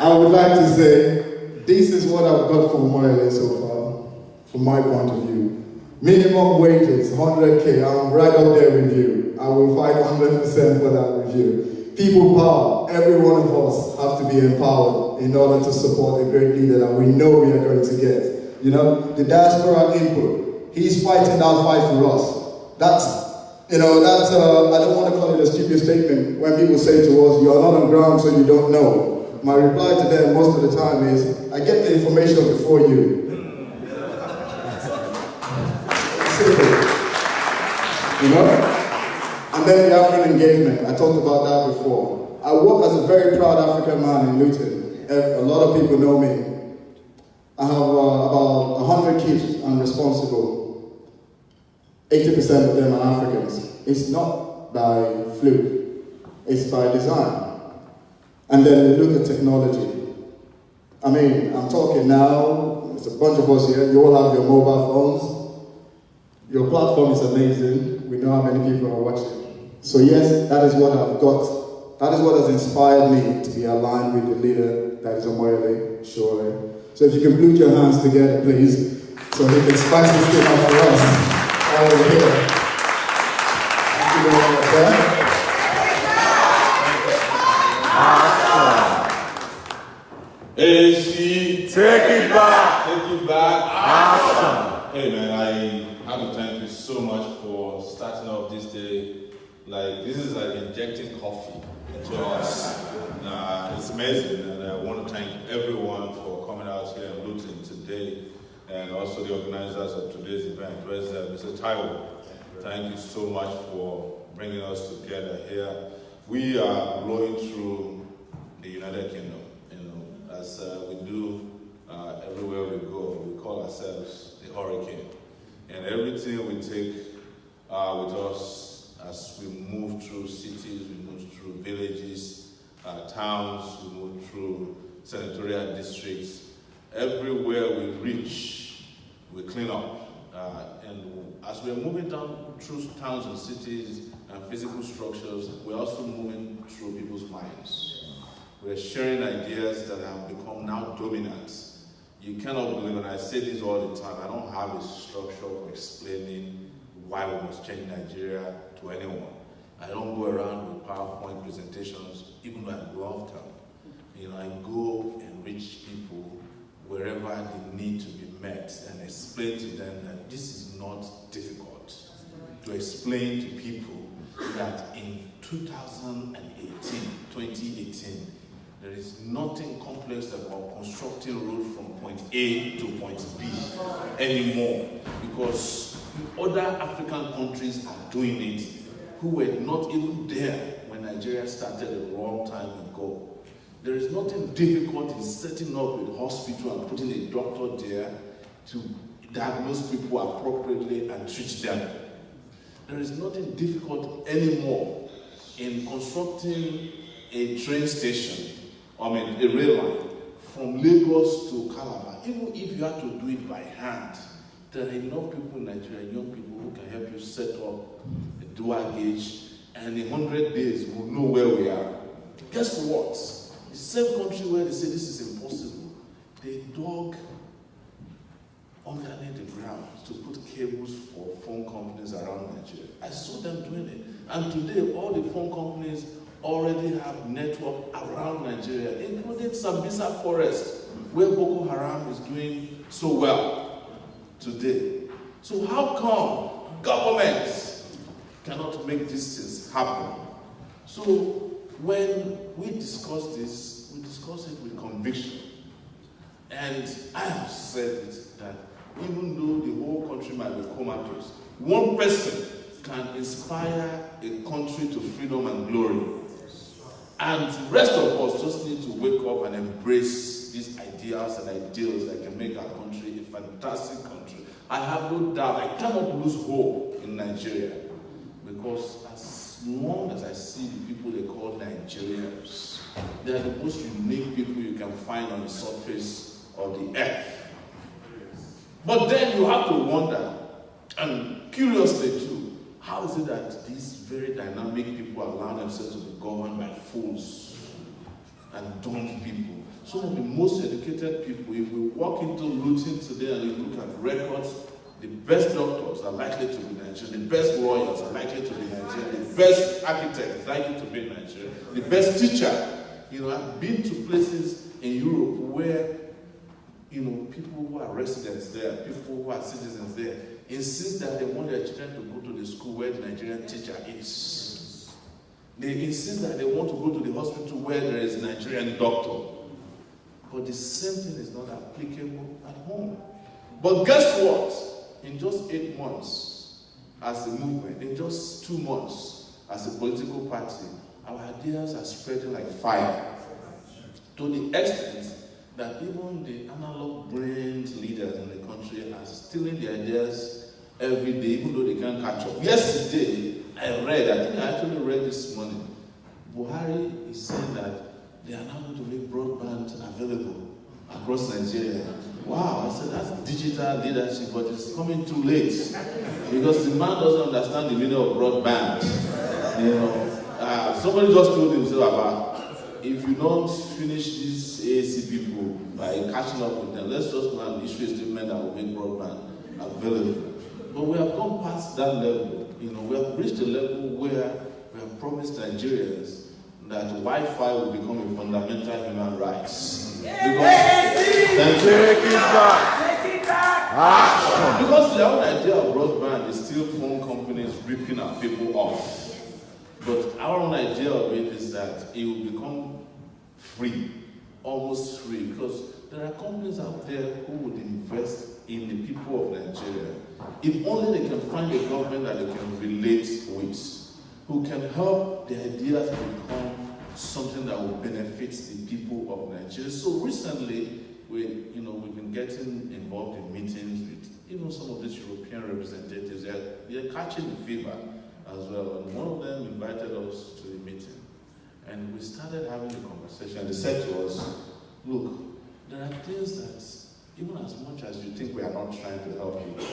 Speaker 6: I would like to say, this is what I've got from Omoyele so far, from my point of view. Minimum wages, 100K, I'm right up there with you. I will fight 100% for that with you. People power, every one of us have to be empowered in order to support a great leader that we know we are going to get. You know, the diaspora input, he's fighting that fight for us. That's, I don't want to call it a stupid statement when people say to us, you're not on ground so you don't know. My reply to them most of the time is, I get the information before you. Simple. You know? And then the African engagement, I talked about that before. I work as a very proud African man in Luton. A lot of people know me. I have about 100 kids I'm responsible. 80% of them are Africans. It's not by fluke, it's by design. And then we look at technology. I mean, I'm talking now, there's a bunch of us here, you all have your mobile phones. Your platform is amazing. We know how many people are watching. So yes, that is what I've got. That is what has inspired me to be aligned with the leader that is Omoyele Sowore. So if you can put your hands together, please, so he can spice this thing up for us. All over here. Thank you very much, sir.
Speaker 1: AC,
Speaker 2: Take it back.
Speaker 1: take it back.
Speaker 2: Action.
Speaker 1: Hey man, I have to thank you so much for starting off this day. Like, this is like injecting coffee into us. It's amazing, and I want to thank everyone for coming out here in Luton today, and also the organizers of today's event. Where's Mr. Taiwo? Thank you so much for bringing us together here. We are blowing through the United Kingdom. As we do everywhere we go, we call ourselves the hurricane. And everything we take with us as we move through cities, we move through villages, towns, we move through senatorial districts. Everywhere we reach, we clean up. And as we're moving down through towns and cities and physical structures, we're also moving through people's minds. We're sharing ideas that have become now dominant. You cannot believe, and I say this all the time, I don't have a structure for explaining why we must change Nigeria to anyone. I don't go around with PowerPoint presentations, even though I love them. You know, I go and reach people wherever they need to be met and explain to them that this is not difficult. To explain to people that in 2018, there is nothing complex about constructing a road from point A to point B anymore, because other African countries are doing it who were not even there when Nigeria started a long time ago. There is nothing difficult in setting up a hospital and putting a doctor there to diagnose people appropriately and treat them. There is nothing difficult anymore in constructing a train station, a rail line, from Lagos to Calabar. Even if you have to do it by hand, there are enough people in Nigeria, young people who can help you set up a dual gauge, and in 100 days we'll know where we are. Guess what? The same country where they say this is impossible, they dug underneath the ground to put cables for phone companies around Nigeria. I saw them doing it. And today, all the phone companies already have network around Nigeria, including Sambisa Forest, where Boko Haram is doing so well today. So how come governments cannot make these things happen? So when we discuss this, we discuss it with conviction. And I have said it, that even though the whole country might be comatose, one person can inspire a country to freedom and glory. And the rest of us just need to wake up and embrace these ideas and ideals that can make our country a fantastic country. I have no doubt, I cannot lose hope in Nigeria, because as long as I see the people they call Nigerians, they are the most unique people you can find on the surface of the earth. But then you have to wonder, and curiously too, how is it that these very dynamic people allow themselves to be governed by fools and dumb people? Some of the most educated people, if we walk into Luton today and we look at records, the best doctors are likely to be Nigerian, the best lawyers are likely to be Nigerian, the best architect is likely to be Nigerian, the best teacher. I've been to places in Europe where, people who are residents there, people who are citizens there, insist that they want their children to go to the school where the Nigerian teacher is. They insist that they want to go to the hospital where there is a Nigerian doctor. But the same thing is not applicable at home. But guess what? In just 8 months as a movement, in just 2 months as a political party, our ideas are spreading like fire. To the extent that even the analog-brained leaders in the country are stealing the ideas every day, even though they can't catch up. Yesterday, I think I actually read this morning, Buhari is saying that they are now going to make broadband available across Nigeria. Wow, I said that's digital leadership, but it's coming too late because the man doesn't understand the meaning of broadband. Somebody just told himself about, if you don't finish these AAC people by catching up with them, let's just go and issue a statement that will make broadband available. But we have gone past that level. We have reached a level where we have promised Nigerians that Wi-Fi will become a fundamental human right. Because the whole idea of broadband is still phone companies ripping our people off. But our own idea of it is that it will become free, almost free, because there are companies out there who would invest in the people of Nigeria. If only they can find a government that they can relate with, who can help the ideas become something that will benefit the people of Nigeria. So recently, we've been getting involved in meetings with even some of these European representatives. They're catching the fever as well. And one of them invited us to a meeting. And we started having a conversation. They said to us, look, there are things that, even as much as you think we are not trying to help you,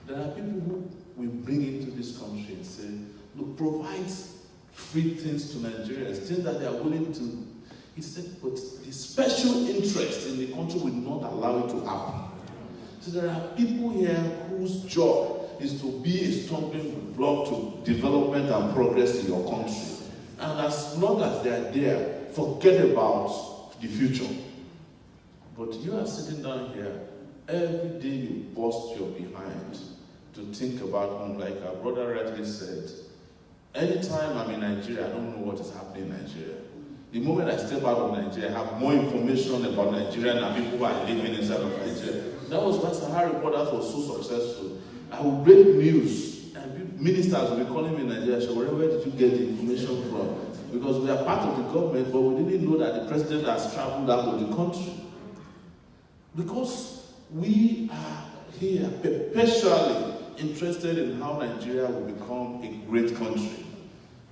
Speaker 1: there are people who we bring into this country and say, look, provide free things to Nigerians, things that they are willing to. He said, but the special interest in the country will not allow it to happen. So there are people here whose job is to be a stumbling block to development and progress in your country. And as long as they are there, forget about the future. But you are sitting down here, every day you bust your behind to think about home. Like our brother rightly said, anytime I'm in Nigeria, I don't know what is happening in Nigeria. The moment I step out of Nigeria, I have more information about Nigeria than people who are living inside of Nigeria. That was why Sahara Reporters was so successful. I will break news, and ministers will be calling me in Nigeria, Sowore, where did you get the information from? Because we are part of the government, but we didn't know that the president has traveled out of the country. Because we are here perpetually interested in how Nigeria will become a great country.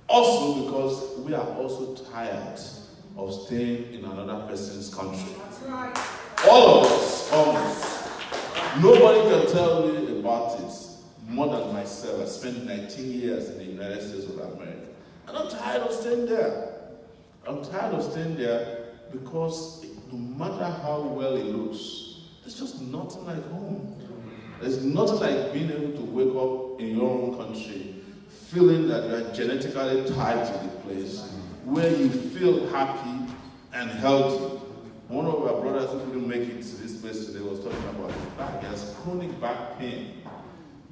Speaker 1: Also because we are also tired of staying in another person's country. That's right. All of us, almost. Nobody can tell me about it more than myself. I spent 19 years in the United States of America. And I'm tired of staying there. I'm tired of staying there because no matter how well it looks, there's just nothing like home. There's nothing like being able to wake up in your own country feeling that you are genetically tied to the place, where you feel happy and healthy. One of our brothers who couldn't make it to this place today was talking about his back. He has chronic back pain.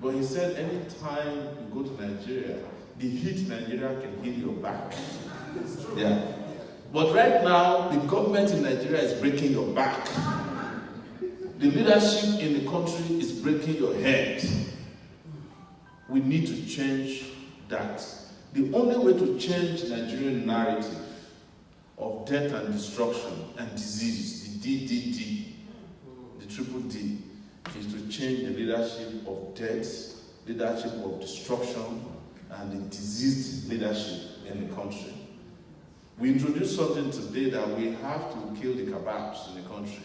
Speaker 1: But he said anytime you go to Nigeria, the heat in Nigeria can heal your back. Yeah. But right now, the government in Nigeria is breaking your back. The leadership in the country is breaking your head. We need to change that. The only way to change the Nigerian narrative of death and destruction and disease, the DDD, the triple D, is to change the leadership of death, leadership of destruction, and the diseased leadership in the country. We introduced something today that we have to kill the kebabs in the country,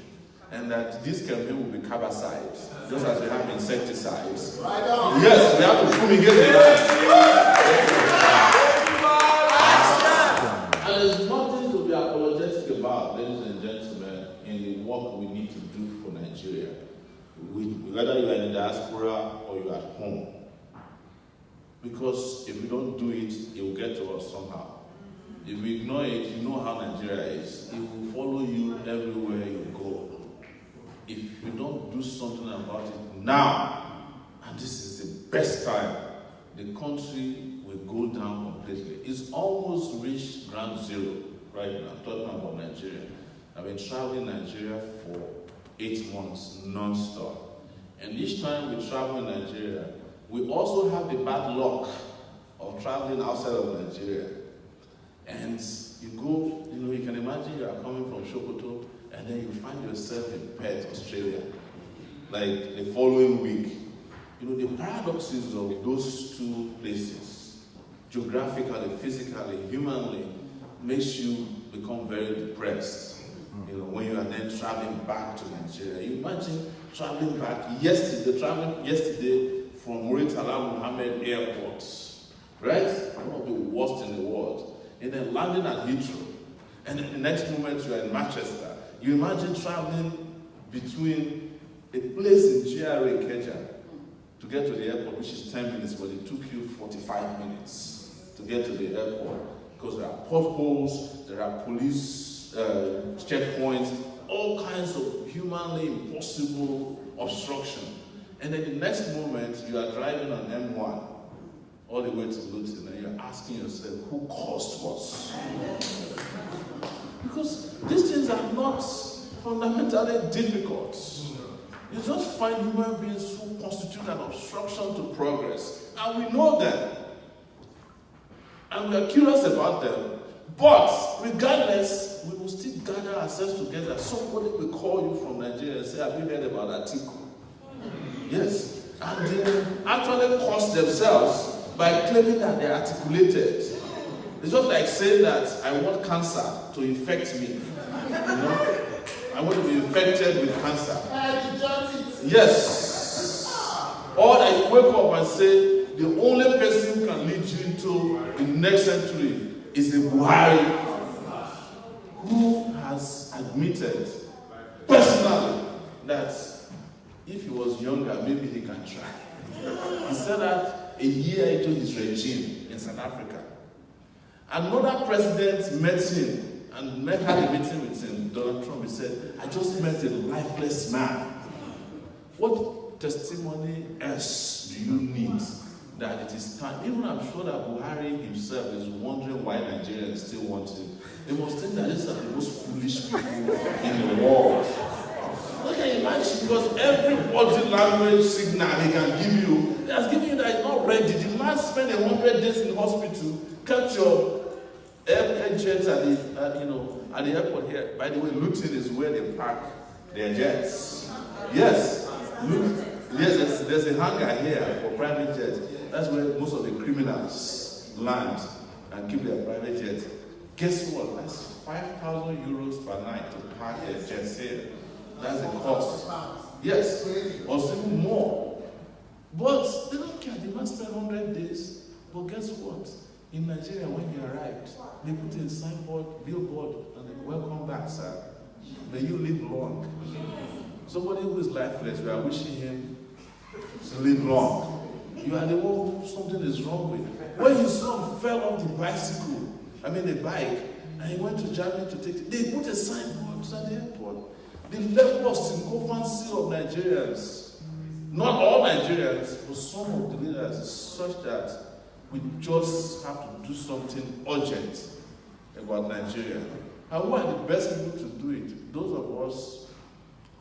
Speaker 1: and that this campaign will be carbicides, just as we have insecticides. Yes, we have to fumigate the land. And there's nothing to be apologetic about, ladies and gentlemen, in the work we need to do for Nigeria. Whether you are in the diaspora or you are at home. Because if we don't do it, it will get to us somehow. If we ignore it, you know how Nigeria is. It will follow you everywhere you go. If we don't do something about it now, and this is the best time, the country will go down completely. It's almost reached ground zero right now. I'm talking about Nigeria. I've been traveling Nigeria for 8 months non-stop. And each time we travel in Nigeria, we also have the bad luck of traveling outside of Nigeria. And you go, you can imagine you are coming from Sokoto, and then you find yourself in Perth, Australia, like the following week. The paradoxes of those two places, geographically, physically, humanly, makes you become very depressed. When you are then traveling back to Nigeria. You imagine traveling back yesterday from Muritala Mohammed Airport, right? One of the worst in the world. And then landing at Heathrow. And then the next moment you are in Manchester. You imagine traveling between a place in GRA Keja to get to the airport, which is 10 minutes, but it took you 45 minutes to get to the airport. Because there are potholes, there are police checkpoints, all kinds of humanly impossible obstruction. And then the next moment, you are driving on M1 all the way to Luton, and you're asking yourself, who caused what? Because these things are not fundamentally difficult. You just find human beings who constitute an obstruction to progress. And we know them. And we are curious about them. But regardless, we will still gather ourselves together. Somebody will call you from Nigeria and say, have you heard about Atiku? Yes. And they actually cost themselves by claiming that they are articulated. It's just like saying that I want cancer to infect me. I want to be infected with cancer. Yes. Or that you wake up and say, the only person who can lead you into the next century is the Buhari, who has admitted personally that if he was younger, maybe he can try. He said that a year into his regime in South Africa. Another president met him and had a meeting with him, Donald Trump. He said, I just met a lifeless man. What testimony else do you need that it is time? Even I'm sure that Buhari himself is wondering why Nigerians still want him. They must think that these are the most foolish people in the world. Look at imagine, because every body language signal he can give you, he has given you that it's not ready. The man spent 100 days in the hospital, kept your air jets at the airport here. By the way, Luton is where they park their jets. Yes, there's a hangar here for private jets. That's where most of the criminals land and keep their private jets. Guess what? That's 5,000 euros per night to park their jets here. That's the cost. Yes, or even more. But they don't care. They must spend 100 days. But guess what? In Nigeria, when he arrived, they put in signboard, billboard, and they welcome back, sir. May you live long. Somebody who is lifeless, we are wishing him to live long. You are the one who something is wrong with. When his son fell off the bike, and he went to Germany to take it, they put a signboard at the airport. The level of sycophancy of Nigerians, not all Nigerians, but some of the leaders, is such that we just have to do something urgent about Nigeria. And who are the best people to do it? Those of us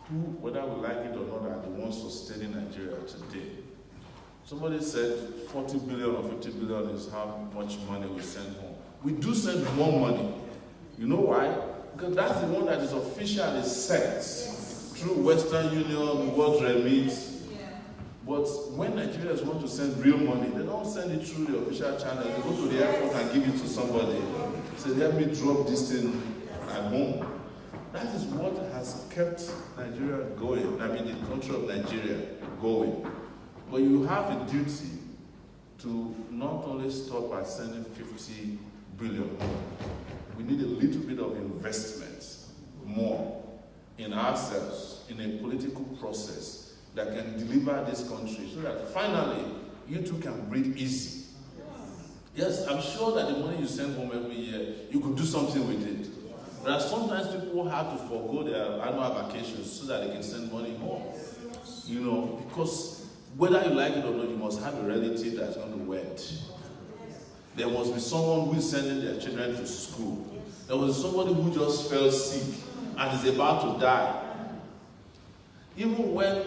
Speaker 1: who, whether we like it or not, are the ones sustaining Nigeria today. Somebody said 40 billion or 50 billion is how much money we send home. We do send more money. You know why? Because that's the one that is officially sent through Western Union, World Remit. But when Nigerians want to send real money, they don't send it through the official channel. They go to the airport and give it to somebody. Say, help me drop this thing at home. That is what has kept Nigeria going, I mean the country of Nigeria going. But you have a duty to not only stop at sending 50 billion home. We need a little bit of investment more in ourselves, in a political process that can deliver this country so that finally you too can breathe easy. Yes, I'm sure that the money you send home every year, you could do something with it. But sometimes people have to forego their annual vacations so that they can send money home. You know, because whether you like it or not, you must have a relative that's going to wed. There must be someone who is sending their children to school. There was somebody who just fell sick and is about to die. Even when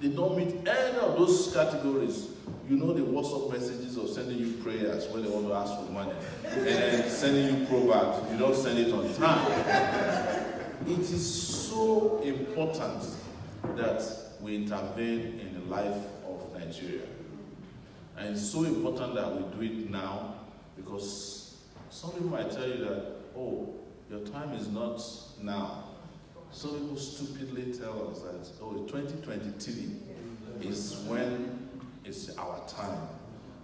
Speaker 1: they don't meet any of those categories, you know the WhatsApp messages of sending you prayers when they want to ask for money, and then sending you proverbs. You don't send it on time. It is so important that we intervene in the life of Nigeria. And it's so important that we do it now, because some people might tell you that, oh, your time is not now. Some people stupidly tell us that, oh, 2023 is when it's our time.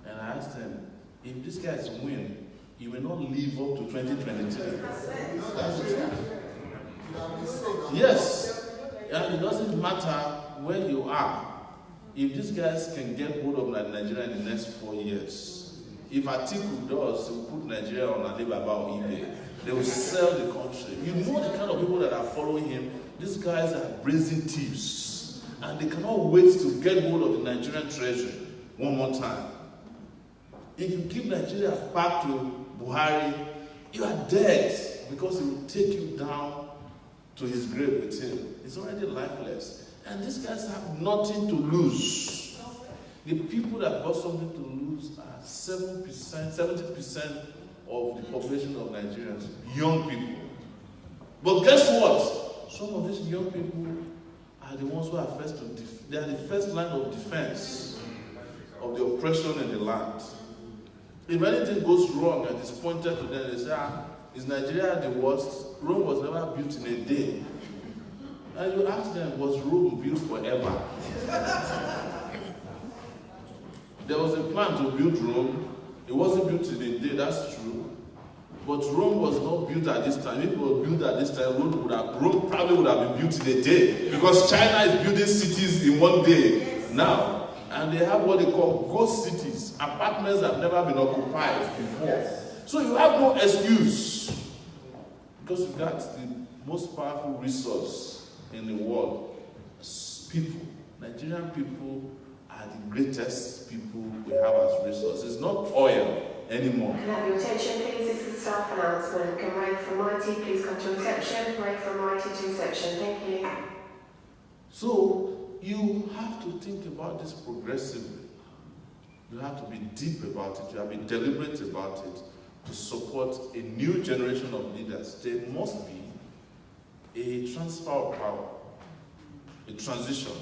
Speaker 1: And I asked them, if these guys win, you may not live up to 2023. That's the truth. Yes, and it doesn't matter where you are. If these guys can get hold of Nigeria in the next 4 years, if Atiku does, they will put Nigeria on Alibaba or eBay. They will sell the country. You know the kind of people that are following him. These guys are brazen thieves, and they cannot wait to get hold of the Nigerian treasury one more time. If you give Nigeria back to Buhari, you are dead, because he will take you down to his grave with him. It's already lifeless. And these guys have nothing to lose. The people that got something to lose are 70% of the population of Nigerians, young people. But guess what? Some of these young people are the ones who are first to they are the first line of defense of the oppression in the land. If anything goes wrong and is pointed to them, they say, is Nigeria the worst? Rome was never built in a day. And you ask them, was Rome built forever? There was a plan to build Rome. It wasn't built in a day, that's true. But Rome was not built at this time. If it was built at this time, Rome probably would have been built in a day. Because China is building cities in one day now. And they have what they call ghost cities. Apartments that have never been occupied before. So you have no excuse. Because you got the most powerful resource in the world. People. Nigerian people are the greatest people we have as resources. It's not oil anymore.
Speaker 8: Can I have your attention, please? This is a staff announcement. Can Ray from Mighty please come to reception? Ray from Mighty to reception. Thank you.
Speaker 1: So you have to think about this progressively. You have to be deep about it. You have to be deliberate about it to support a new generation of leaders. There must be a transfer of power, a transition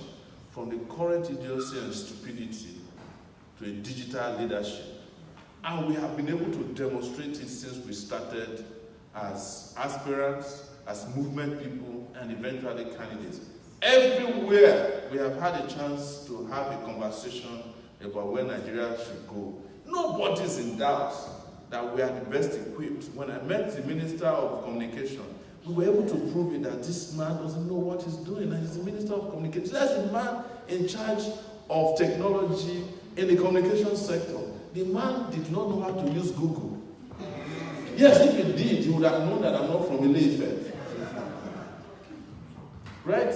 Speaker 1: from the current idiocy and stupidity to a digital leadership. And we have been able to demonstrate it since we started as aspirants, as movement people, and eventually candidates. Everywhere we have had a chance to have a conversation about where Nigeria should go. Nobody's in doubt that we are the best equipped. When I met the Minister of Communication, we were able to prove it that this man doesn't know what he's doing, and he's the Minister of Communication. That's the man in charge of technology in the communication sector. The man did not know how to use Google. Yes, if he did, he would have known that I'm not from Ile-Ife. Right?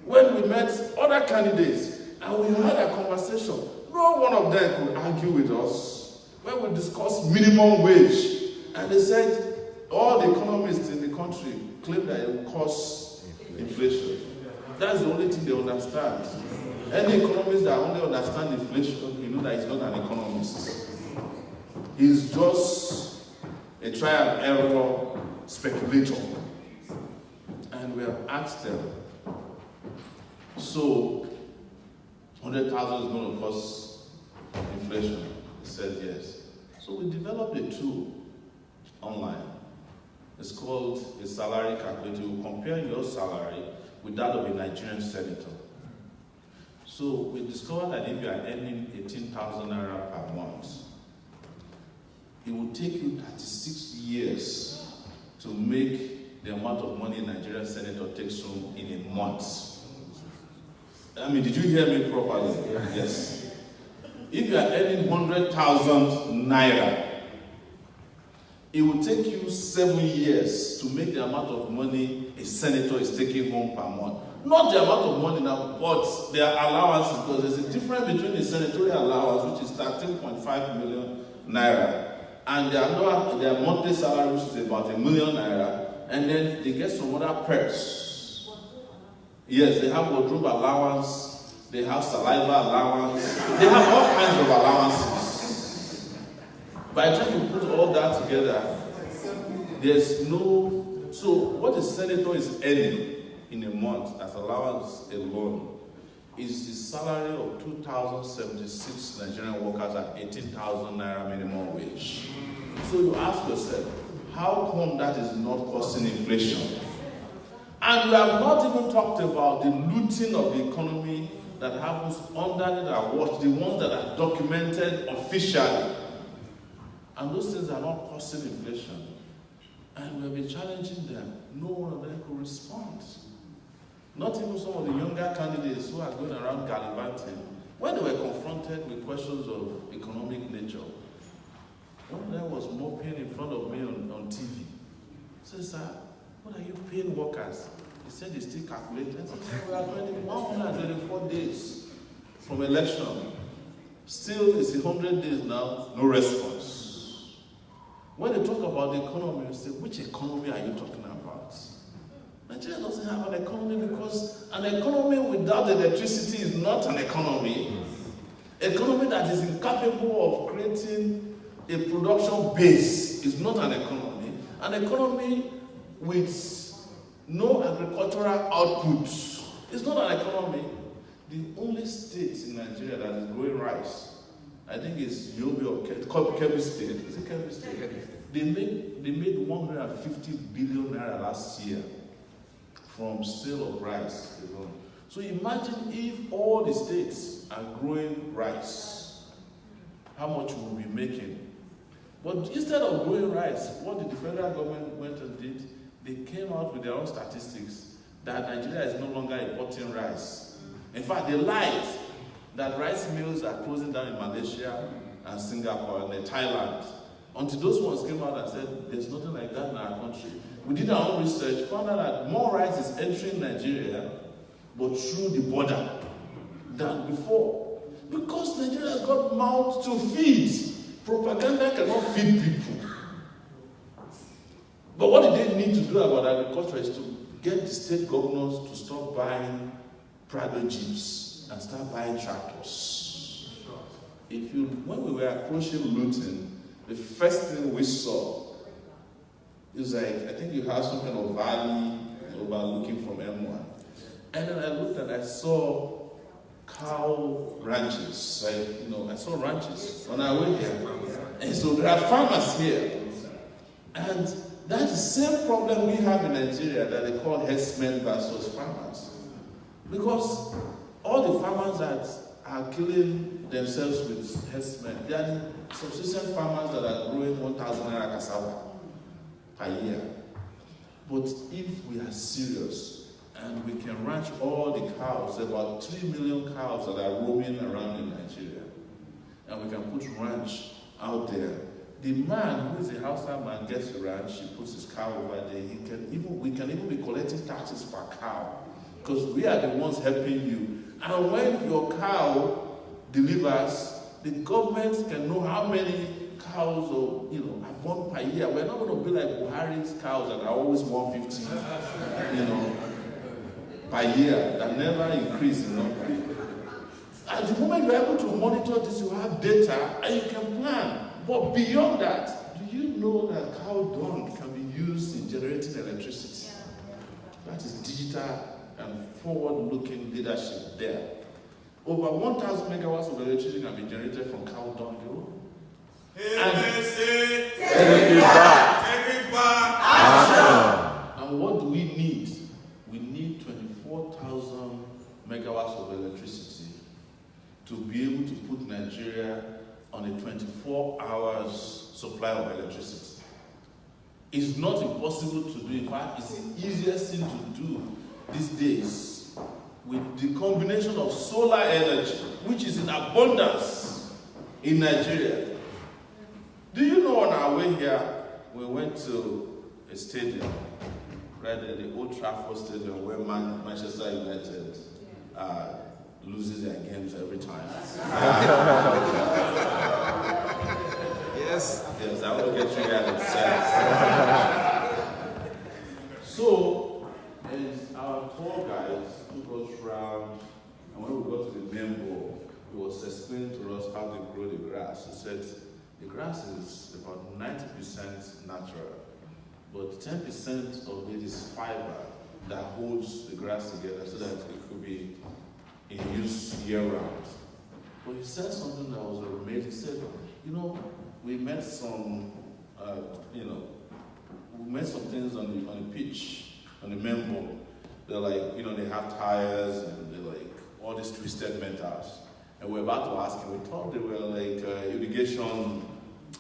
Speaker 1: When we met other candidates and we had a conversation, no one of them could argue with us. When we discussed minimum wage, and they said all the economists in the country claim that it will cause inflation. That's the only thing they understand. Any economist that only understands inflation, you know that he's not an economist. He's just a trial and error speculator. And we have asked them, So 100,000 is going to cause inflation. He said yes. So we developed a tool online. It's called a salary calculator. You compare your salary with that of a Nigerian senator. So we discovered that if you are earning 18,000 naira per month, it will take you 36 years to make the amount of money a Nigerian senator takes home in a month. I mean, did you hear me properly? Yes. If you are earning 100,000 naira, it will take you 7 years to make the amount of money a senator is taking home per month. Not the amount of money now, but their allowances, because there's a difference between the senatorial allowance, which is 13.5 million naira, and their monthly salary, which is about 1 million naira, and then they get some other perks. Yes, they have wardrobe allowance, they have saliva allowance, they have all kinds of allowances. By the time you put all that together, there's no... So what the senator is earning in a month as allowance alone is the salary of 2,076 Nigerian workers at 18,000 naira minimum wage. So you ask yourself, how come that is not causing inflation? And we have not even talked about the looting of the economy that happens underneath our watch, the ones that are documented officially. And those things are not causing inflation. And we have been challenging them. No one of them could respond. Not even some of the younger candidates who are going around gallivanting. When they were confronted with questions of economic nature, one of them was moping in front of me on TV. I said, sir, what are you paying workers? He said, they still calculated. I said, we are 124 days from election. Still, it's 100 days now, no response. When they talk about the economy, we say, which economy are you talking about? Nigeria doesn't have an economy because an economy without electricity is not an economy. Economy that is incapable of creating a production base is not an economy. An economy with no agricultural output is not an economy. The only state in Nigeria that is growing rice, I think it's Yobe or Kebbi State. Is it Kebbi State? They made 150 billion naira last year from sale of rice alone. So imagine if all the states are growing rice, how much we'll be making. But instead of growing rice, what did the federal government went and did? They came out with their own statistics that Nigeria is no longer importing rice. In fact, they lied that rice mills are closing down in Malaysia and Singapore and Thailand. Until those ones came out and said, there's nothing like that in our country. We did our own research, found out that more rice is entering Nigeria, but through the border than before. Because Nigeria has got mouths to feed. Propaganda cannot feed people. But what did they need to do about agriculture is to get the state governors to stop buying private jeeps and start buying tractors. When we were approaching Luton, the first thing we saw is like, I think you have some kind of valley overlooking from M1. And then I looked and I saw cow ranches. I saw ranches on our way here. And so there are farmers here. And that's the same problem we have in Nigeria that they call herdsmen versus farmers. Because all the farmers that are killing themselves with herdsmen, they are the subsistence farmers that are growing 1,000 naira cassava per year. But if we are serious and we can ranch all the cows, about 3 million cows that are roaming around in Nigeria, and we can put ranch out there, the man who is a Hausa man gets a ranch, he puts his cow over there, we can even be collecting taxes per cow, because we are the ones helping you. And when your cow delivers, the government can know how many cows are born per year. We're not going to be like Buhari's cows that are always 150, per year, that never increase in number. At the moment you're able to monitor this, you have data and you can plan. But beyond that, do you know that cow dung can be used in generating electricity? That is digital and forward-looking leadership there. Over 1,000 megawatts of electricity can be generated from cow dung.
Speaker 2: Take it back.
Speaker 1: And what do we need? We need 24,000 megawatts of electricity to be able to put Nigeria on a 24 hours supply of electricity. It's not impossible to do. In fact, it's the easiest thing to do these days with the combination of solar energy, which is in abundance in Nigeria. Do you know on our way here, we went to a stadium, right there, the Old Trafford Stadium, where Manchester United loses their games every time. Yes, I will get you guys upset. So, and our tour guide took us around, and when we got to the main bowl, he was explaining to us how they grow the grass. He said the grass is about 90% natural, but 10% of it is fiber that holds the grass together so that it could be in use year-round. But he said something that was amazing. He said, we met some, we met some things on the pitch, on the main board. They're like, they have tires and they're like all these twisted metals. And we're about to ask him, we thought they were like irrigation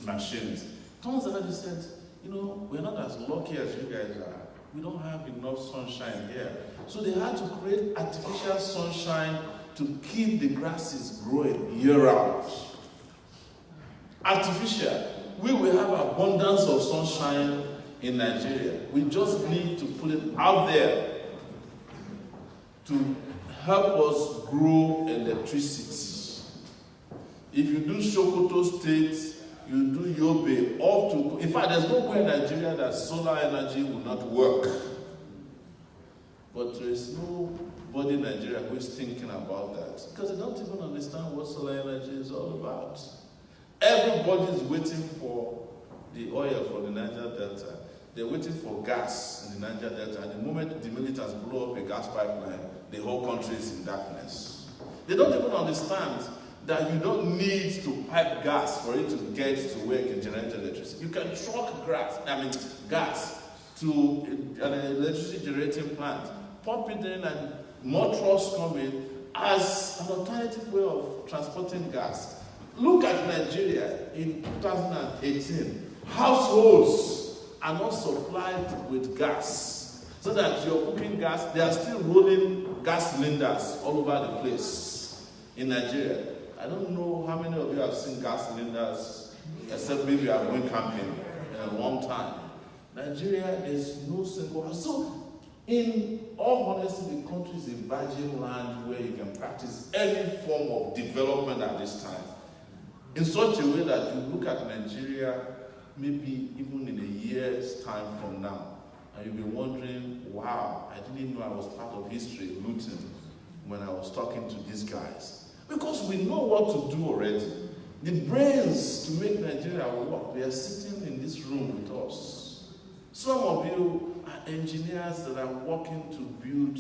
Speaker 1: machines. Turns out he said, we're not as lucky as you guys are. We don't have enough sunshine here. So they had to create artificial sunshine to keep the grasses growing year-round. Artificial. We will have abundance of sunshine in Nigeria. We just need to put it out there to help us grow electricity. If you do Sokoto State, you do Yobe, in fact, there's nowhere in Nigeria that solar energy will not work. But there is nobody in Nigeria who is thinking about that because they don't even understand what solar energy is all about. Everybody is waiting for the oil for the Niger Delta. They're waiting for gas in the Niger Delta. And the moment the militants blow up a gas pipeline, the whole country is in darkness. They don't even understand that you don't need to pipe gas for it to get to where it can generate electricity. You can truck gas to an electricity generating plant, pump it in, and more trucks come in as an alternative way of transporting gas. Look at Nigeria in 2018. Households are not supplied with gas, so that you're cooking gas. They are still rolling gas cylinders all over the place in Nigeria. I don't know how many of you have seen gas cylinders, except maybe you are going camping in a long time. Nigeria is no single house. So, in all honesty, the country is a virgin land where you can practice any form of development at this time. In such a way that you look at Nigeria, maybe even in a year's time from now, and you'll be wondering, wow, I didn't know I was part of history in Luton when I was talking to these guys. Because we know what to do already. The brains to make Nigeria work, they are sitting in this room with us. Some of you are engineers that are working to build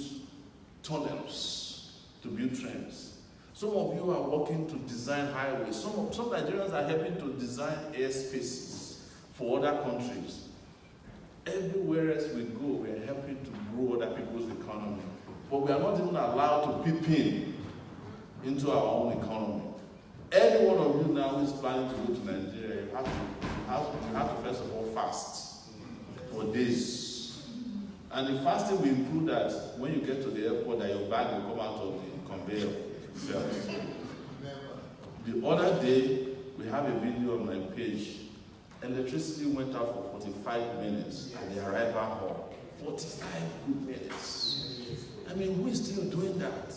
Speaker 1: tunnels, to build trains. Some of you are working to design highways. Some Nigerians are helping to design airspaces for other countries. Everywhere else we go, we are helping to grow other people's economy. But we are not even allowed to peep into our own economy. Any one of you now who is planning to go to Nigeria, you have to first of all fast for days. And the fasting will include that when you get to the airport, that your bag will come out of the conveyor belt. The other day, we have a video on my page. Electricity went out for 45 minutes at the arrival hall. 45 good minutes. I mean, who is still doing that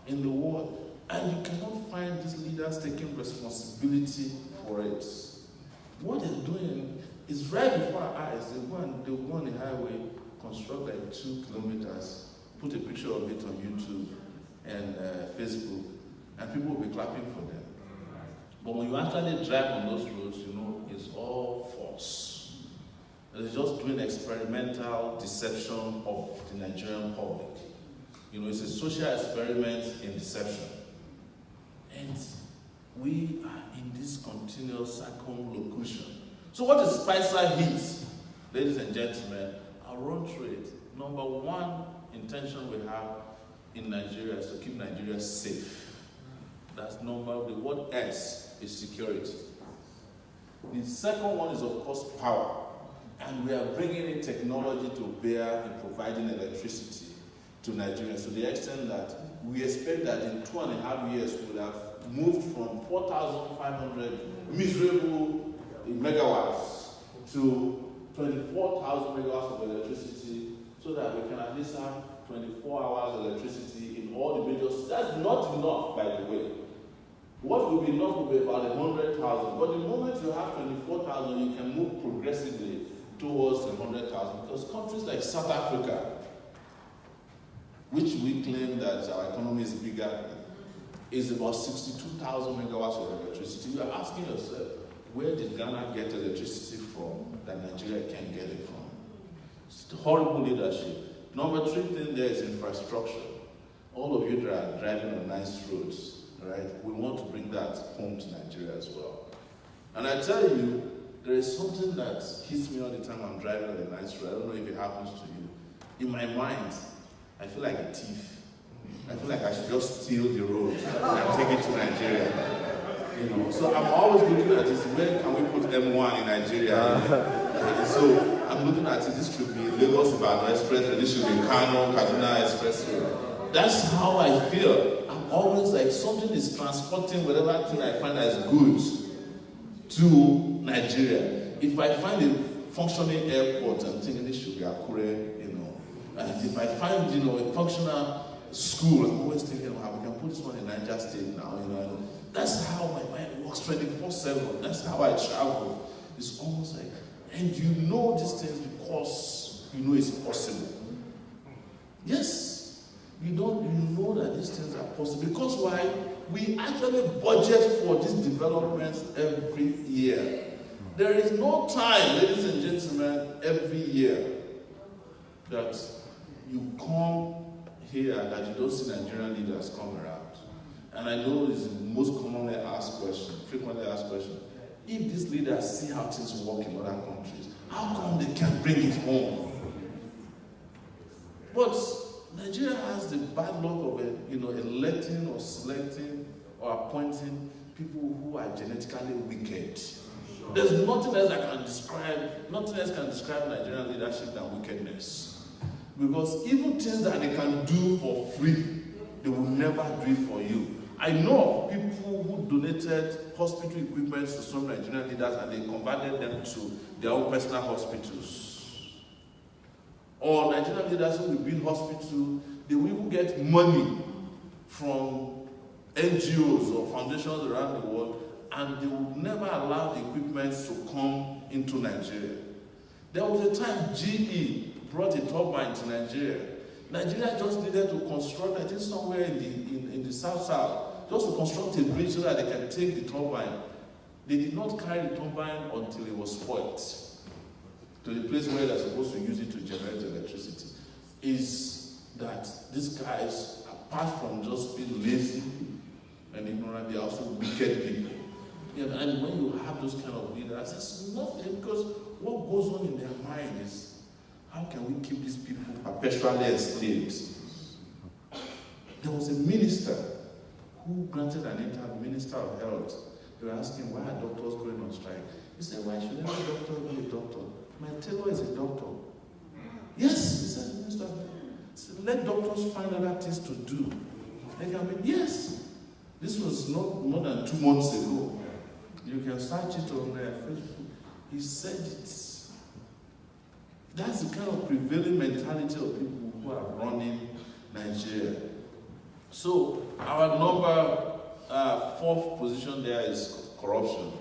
Speaker 1: in the world? And you cannot find these leaders taking responsibility for it. What they're doing is right before our eyes. They go on the highway, construct like 2 kilometers, put a picture of it on YouTube and Facebook, and people will be clapping for them. But when you actually drive on those roads, it's all false. It's just doing experimental deception of the Nigerian public. it's a social experiment in deception. And we are in this continuous circumlocution. So what is Spicer Heat? Ladies and gentlemen, I'll run through it. Number one intention we have in Nigeria is to keep Nigeria safe. That's the word S is security. The second one is, of course, power. And we are bringing in technology to bear in providing electricity to Nigerians to the extent that we expect that in 2.5 years we will have moved from 4,500 miserable megawatts to 24,000 megawatts of electricity, so that we can at least have 24 hours electricity in all the major cities. That's not enough, by the way. What will be enough will be about 100,000. But the moment you have 24,000, you can move progressively towards 100,000. Because countries like South Africa, which we claim that our economy is bigger, is about 62,000 megawatts of electricity. You are asking yourself, where did Ghana get electricity from that Nigeria can't get it from? It's horrible leadership. Number 3 thing there is infrastructure. All of you that are driving on nice roads, right? We want to bring that home to Nigeria as well. And I tell you, there is something that hits me all the time I'm driving on a nice road. I don't know if it happens to you. In my mind, I feel like a thief. I feel like I should just steal the road and take it to Nigeria. So I'm always looking at this, where can we put M1 in Nigeria? So I'm looking at it, this should be Lagos-Ibadan Expressway, this should be Kano-Kaduna Expressway. That's how I feel. I'm always like, something is transporting whatever thing I find as goods to Nigeria. If I find a functioning airport, I'm thinking this should be Akure, And if I find, a functional school, I'm always thinking, we can put this one in Niger State now, That's how my mind works 24/7. That's how I travel. It's almost like, and these things because it's possible. Yes, you know that these things are possible. Because why? We actually budget for these developments every year. There is no time, ladies and gentlemen, every year that you come here that you don't see Nigerian leaders come around. And I know it's the most commonly asked question, frequently asked question. If these leaders see how things work in other countries, how come they can't bring it home? But Nigeria has the bad luck of electing or selecting or appointing people who are genetically wicked. There's nothing else can describe Nigerian leadership than wickedness. Because even things that they can do for free, they will never do it for you. I know of people who donated hospital equipment to some Nigerian leaders and they converted them to their own personal hospitals. Or Nigerian leaders who will build hospitals, they will even get money from NGOs or foundations around the world, and they will never allow the equipment to come into Nigeria. There was a time GE brought a turbine to Nigeria. Nigeria just needed to construct, I think somewhere in the south, just to construct a bridge so that they can take the turbine. They did not carry the turbine until it was spoiled to the place where they're supposed to use it to generate electricity. Is that these guys, apart from just being lazy and ignorant, they are also wicked people. And when you have those kind of leaders, it's nothing, because what goes on in their mind is, how can we keep these people perpetually enslaved? There was a minister who granted an interview, Minister of Health. They were asking, why are doctors going on strike? He said, why should every doctor be a doctor? My tailor is a doctor. Yes, he said, Minister of Health. He said, let doctors find other things to do. They can be, yes. This was not more than 2 months ago. You can search it on Facebook. He said it. That's the kind of prevailing mentality of people who are running Nigeria. So our number 4th position there is corruption.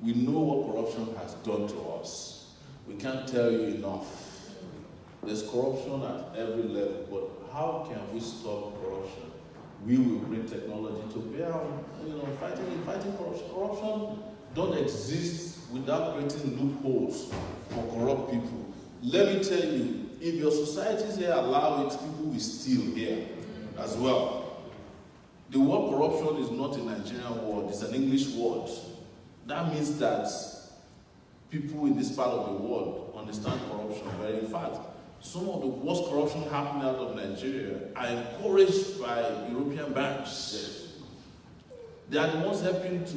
Speaker 1: We know what corruption has done to us. We can't tell you enough. There's corruption at every level, but how can we stop corruption? We will bring technology to bear on, fighting corruption. Corruption don't exist without creating loopholes for corrupt people. Let me tell you, if your societies here allow it, people will steal here. as well. The word corruption is not a Nigerian word, it's an English word. That means that people in this part of the world understand corruption. But in fact, some of the worst corruption happening out of Nigeria are encouraged by European banks. They are the ones helping to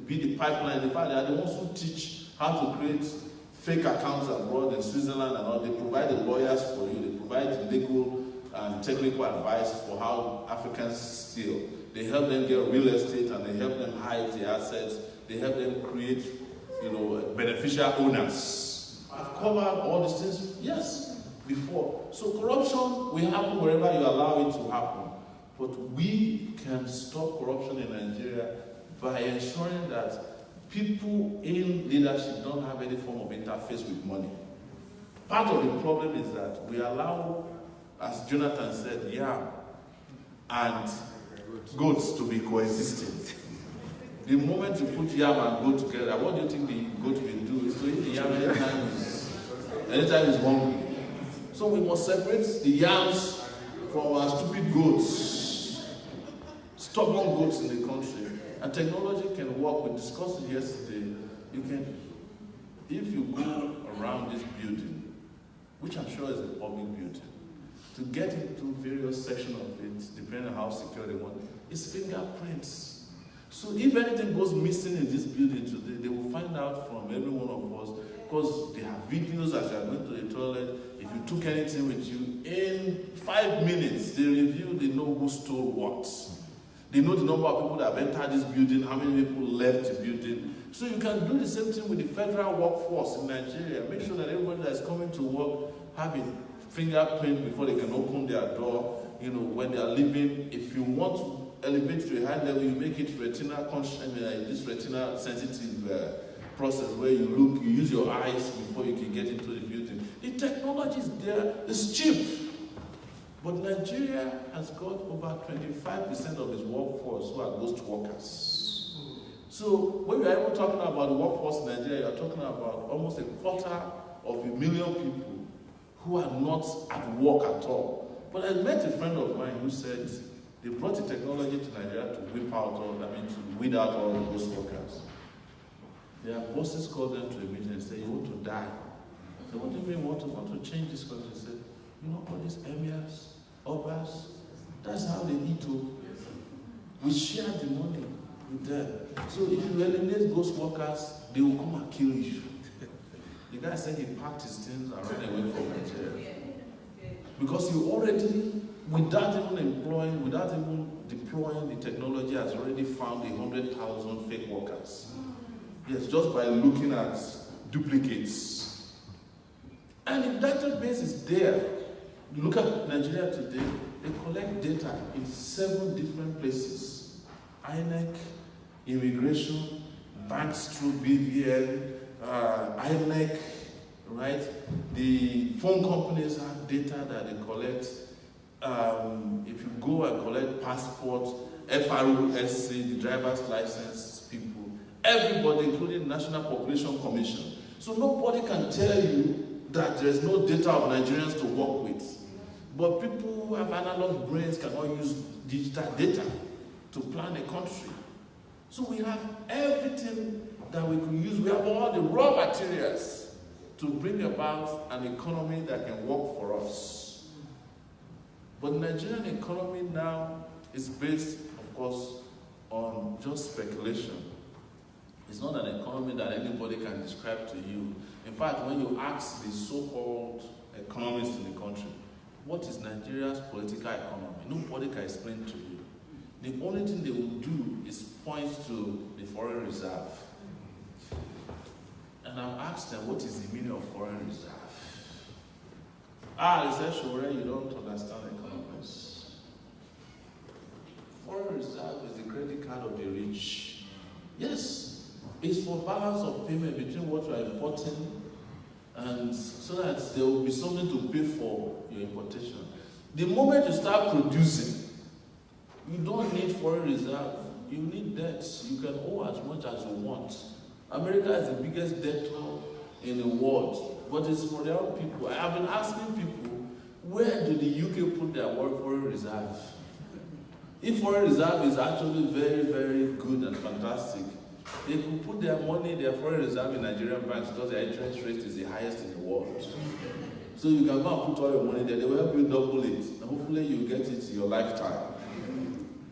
Speaker 1: be the pipeline. In fact, they are the ones who teach how to create fake accounts abroad in Switzerland and all. They provide the lawyers for you. They provide the legal and technical advice for how Africans steal. They help them get real estate and they help them hide the assets. They help them create, beneficial owners. I've covered all these things, yes, before. So corruption will happen wherever you allow it to happen. But we can stop corruption in Nigeria by ensuring that people in leadership don't have any form of interface with money. Part of the problem is that we allow, as Jonathan said, yam and goats to be coexisting. The moment you put yam and goat together, what do you think the goat will do? Is to eat the yam anytime it's hungry. So we must separate the yams from our stupid goats, stubborn goats in the country. And technology can work. We discussed it yesterday. You can, if you go around this building, which I'm sure is a public building, to get into various sections of it, depending on how secure they want, it's fingerprints. So if anything goes missing in this building today, they will find out from every one of us, because they have videos as you are going to the toilet. If you took anything with you, in 5 minutes, they review, they know who stole what. They know the number of people that have entered this building, how many people left the building. So you can do the same thing with the federal workforce in Nigeria. Make sure that everybody that is coming to work have a fingerprint before they can open their door. When they are leaving, if you want to elevate to a high level, you make it retina conscious, this retina sensitive process where you use your eyes before you can get into the building. The technology is there, it's cheap. But Nigeria has got over 25% of its workforce who are ghost workers. So when we are even talking about the workforce in Nigeria, you are talking about almost 250,000 people who are not at work at all. But I met a friend of mine who said they brought the technology to Nigeria to to weed out all the ghost workers. Their bosses called them to a meeting and said, "You want to die?" I said, "What do you mean want to change this country?" They said, all these emirs, obas, that's how they eat too. We share the money with them. So if you eliminate ghost workers, they will come and kill you. The guy said he packed his things and ran away from Nigeria. Because you already, without even deploying the technology, has already found 100,000 fake workers. Yes, just by looking at duplicates. And the database is there. You look at Nigeria today, they collect data in 7 different places. INEC, immigration, banks through BVN, INEC, right? The phone companies have data that they collect. If you go and collect passport, FROSC, the driver's license people, everybody, including National Population Commission. So nobody can tell you that there's no data of Nigerians to work with. But people who have analog brains cannot use digital data to plan a country. So we have everything that we can use. We have all the raw materials to bring about an economy that can work for us. But the Nigerian economy now is based, of course, on just speculation. It's not an economy that anybody can describe to you. In fact, when you ask the so-called economists in the country, what is Nigeria's political economy? Nobody can explain to you. The only thing they will do is point to the foreign reserve. And I'll ask them, what is the meaning of foreign reserve? They said, Sowore, you don't understand economics. Foreign reserve is the credit card of the rich. Yes, it's for balance of payment between what you are importing and so that there will be something to pay for your importation. The moment you start producing, you don't need foreign reserve. You need debt. You can owe as much as you want. America is the biggest debtor in the world, but it's for their own people. I have been asking people, where do the UK put their foreign reserve? If foreign reserve is actually very, very good and fantastic, they could put their money, their foreign reserve in Nigerian banks because their interest rate is the highest in the world. So you can go and put all your money there, they will help you double it, and hopefully you get it in your lifetime.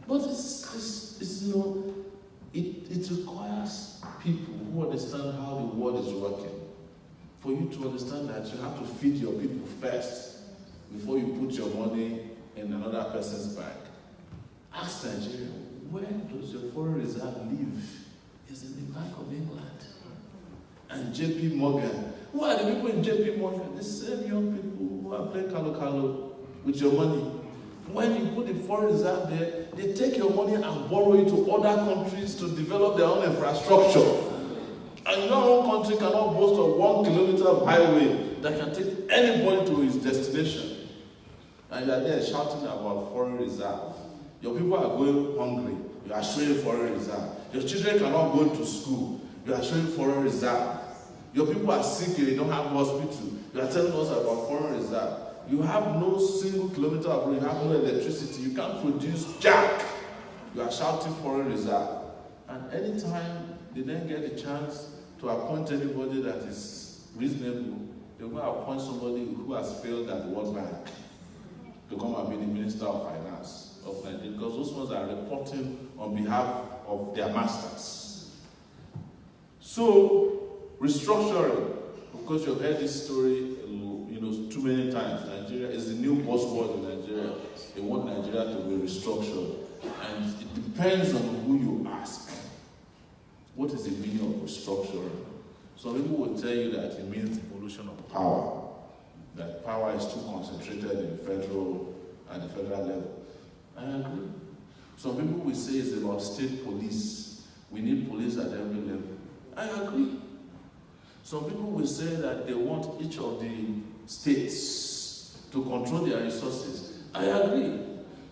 Speaker 1: But it's you know, it requires people who understand how the world is working. For you to understand that you have to feed your people first before you put your money in another person's bank. Ask Nigeria, where does your foreign reserve live? It's in the Bank of England. And JP Morgan. Who are the people in JP Morgan? The same young people who are playing kalo with your money. When you put the foreign reserve there, they take your money and borrow it to other countries to develop their own infrastructure. And your own country cannot boast of 1 kilometer of highway that can take anybody to his destination. And you are there shouting about foreign reserve. Your people are going hungry. You are showing foreign reserve. Your children cannot go to school. You are showing foreign reserve. Your people are sick and you don't have hospital. You are telling us about foreign reserve. You have no single kilometer of road. You have no electricity. You can't produce jack. You are shouting foreign reserve. And anytime they then get a chance to appoint anybody that is reasonable, they will appoint somebody who has failed at the World Bank to come and be the Minister of Finance of Nigeria, because those ones are reporting on behalf of their masters. So, restructuring, of course you've heard this story too many times. Nigeria is the new buzzword in Nigeria. They want Nigeria to be restructured. And it depends on who you ask. What is the meaning of restructuring? Some people will tell you that it means devolution of power. That power is too concentrated at the federal level. I agree. Some people will say it's about state police. We need police at every level. I agree. Some people will say that they want each of the states to control their resources. I agree.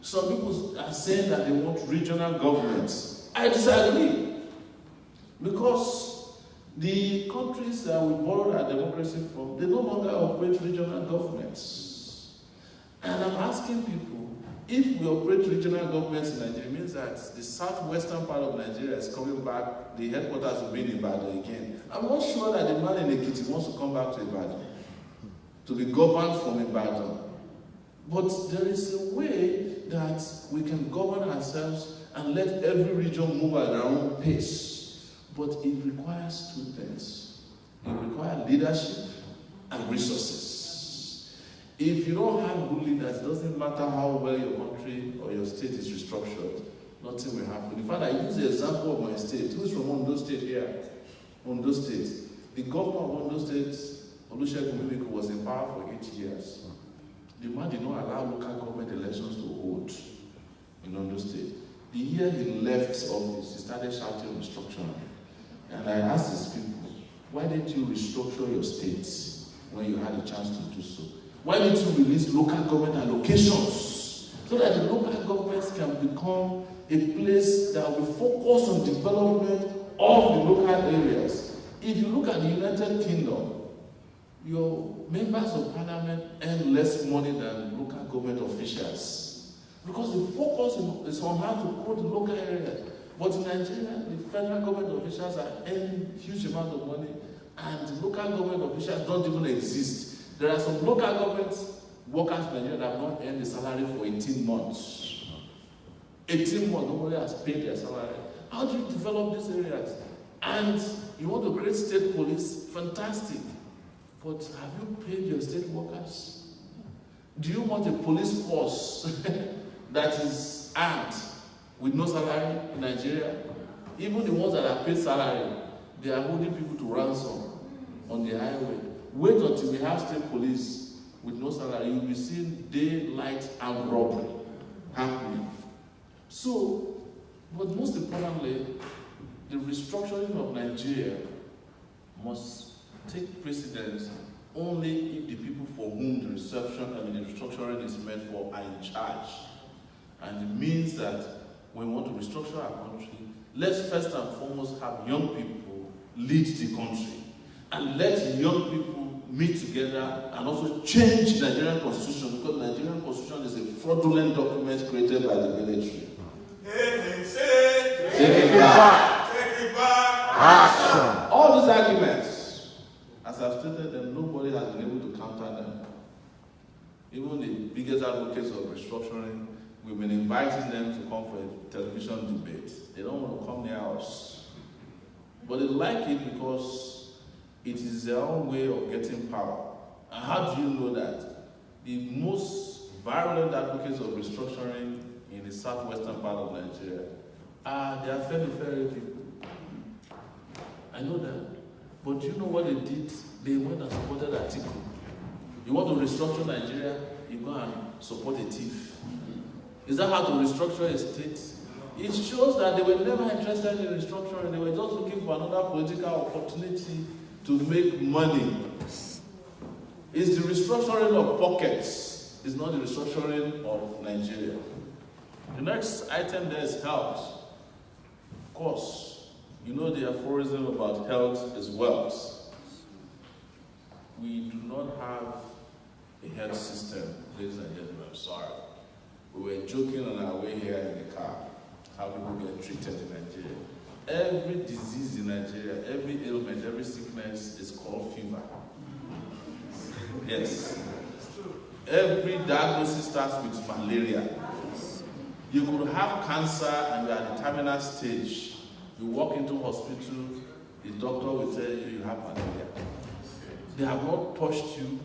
Speaker 1: Some people are saying that they want regional governments. I disagree. Because the countries that we borrowed our democracy from, they no longer operate regional governments. And I'm asking people, if we operate regional governments in Nigeria, it means that the southwestern part of Nigeria is coming back, the headquarters will be in Ibadan again. I'm not sure that the man in Ekiti wants to come back to Ibadan, to be governed from Ibadan. But there is a way that we can govern ourselves and let every region move at their own pace. But it requires two things. It requires leadership and resources. If you don't have good leaders, it doesn't matter how well your country or your state is restructured, nothing will happen. In fact, I use the example of my state. Who's from Ondo State here? Ondo State. The governor of Ondo State, Olusegun, was in power for 8 years. The man did not allow local government elections to hold in Ondo State. The year he left office, he started shouting restructuring. And I asked his people, why didn't you restructure your states when you had a chance to do so? Why didn't you release local government allocations so that the local governments can become a place that will focus on development of the local areas? If you look at the United Kingdom, your members of parliament earn less money than local government officials because the focus is on how to grow the local areas. But in Nigeria, the federal government officials are earning huge amount of money and the local government officials don't even exist. There are some local government workers in Nigeria that have not earned the salary for 18 months. 18 months, nobody has paid their salary. How do you develop these areas? And you want to create state police? Fantastic. But have you paid your state workers? Do you want a police force that is armed with no salary in Nigeria? Even the ones that are paid salary, they are holding people to ransom on the highway. Wait until we have state police with no salary, you'll be seeing daylight armed robbery happening. So, but most importantly, the restructuring of Nigeria must take precedence only if the people for whom the restructuring is meant for are in charge. And it means that when we want to restructure our country, let's first and foremost have young people lead the country. And let young people meet together and also change the Nigerian constitution, because the Nigerian constitution is a fraudulent document created by the military.
Speaker 2: Take it back. Action.
Speaker 1: All these arguments, as I've stated them, nobody has been able to counter them. Even the biggest advocates of restructuring, we've been inviting them to come for a television debate. They don't want to come near us. But they like it because it is their own way of getting power. And how do you know that? The most virulent advocates of restructuring in the southwestern part of Nigeria they are very people. I know that. But do you know what they did? They went and supported Atiku. You want to restructure Nigeria, you go and support a thief. Is that how to restructure a state? It shows that they were never interested in restructuring. They were just looking for another political opportunity to make money. It's the restructuring of pockets. It's not the restructuring of Nigeria. The next item there is health. Of course, you know the aphorism about health is wealth. We do not have a health system, ladies and gentlemen, I'm sorry. We were joking on our way here in the car, how people get treated in Nigeria. Every disease in Nigeria, every ailment, every sickness is called fever. Yes. Every diagnosis starts with malaria. You could have cancer and you are at the terminal stage. You walk into hospital, the doctor will tell you you have malaria. They have not touched you,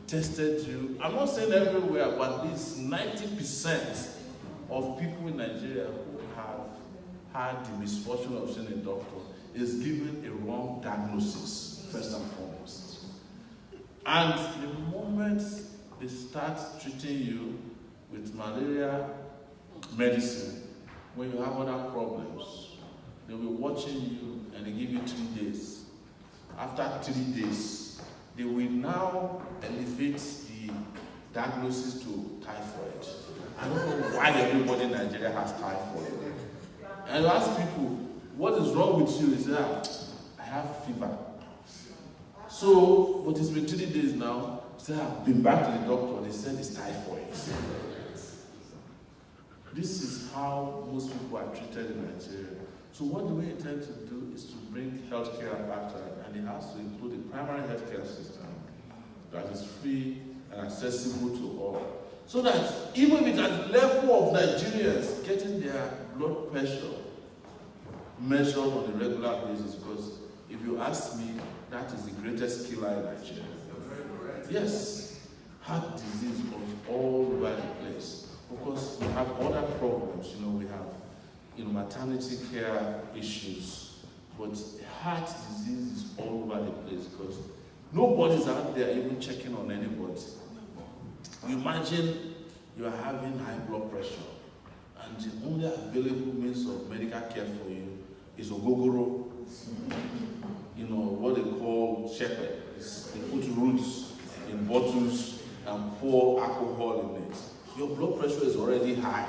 Speaker 1: tested you. I'm not saying everywhere, but at least 90% of people in Nigeria who have had the misfortune of seeing a doctor is given a wrong diagnosis, first and foremost. And the moment they start treating you with malaria medicine, when you have other problems, they'll be watching you and they give you 3 days. After 3 days, they will now elevate the diagnosis to typhoid. I don't know why everybody in Nigeria has typhoid. And you ask people, what is wrong with you? They say, I have fever. So, but it's been 3 days now. Say, I've been back to the doctor. They said it's typhoid. This is how most people are treated in Nigeria. So what do we intend to do is to bring healthcare back to it, and it has to include a primary healthcare system that is free and accessible to all. So that even with that level of Nigerians getting their blood pressure measured on a regular basis, because if you ask me, that is the greatest killer in Nigeria. Yes, heart disease goes all over the place. Because we have other problems, we have maternity care issues, but heart disease is all over the place because nobody's out there even checking on anybody. Imagine you are having high blood pressure and the only available means of medical care for you is ogogoro, what they call shepherd. They put roots in bottles and pour alcohol in it. Your blood pressure is already high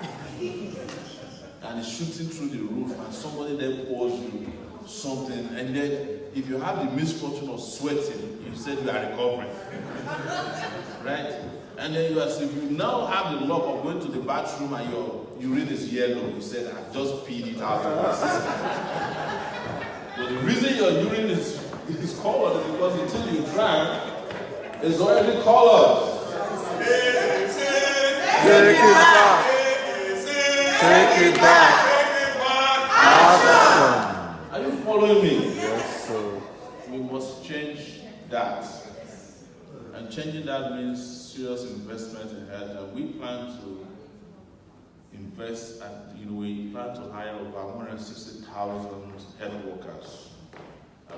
Speaker 1: and it's shooting through the roof, and somebody then pours you something, and then if you have the misfortune of sweating, you said you are recovering. Right? And then if you now have the luck of going to the bathroom and your urine is yellow, you said, I've just peed it out of my system. But the reason your urine is colored is because until you drank, it's already colored.
Speaker 2: Take it back. Take it back. Action.
Speaker 1: Are you following me?
Speaker 2: Yes, sir.
Speaker 1: We must change that. And changing that means serious investment in health. And we plan to invest we plan to hire over 160,000 health workers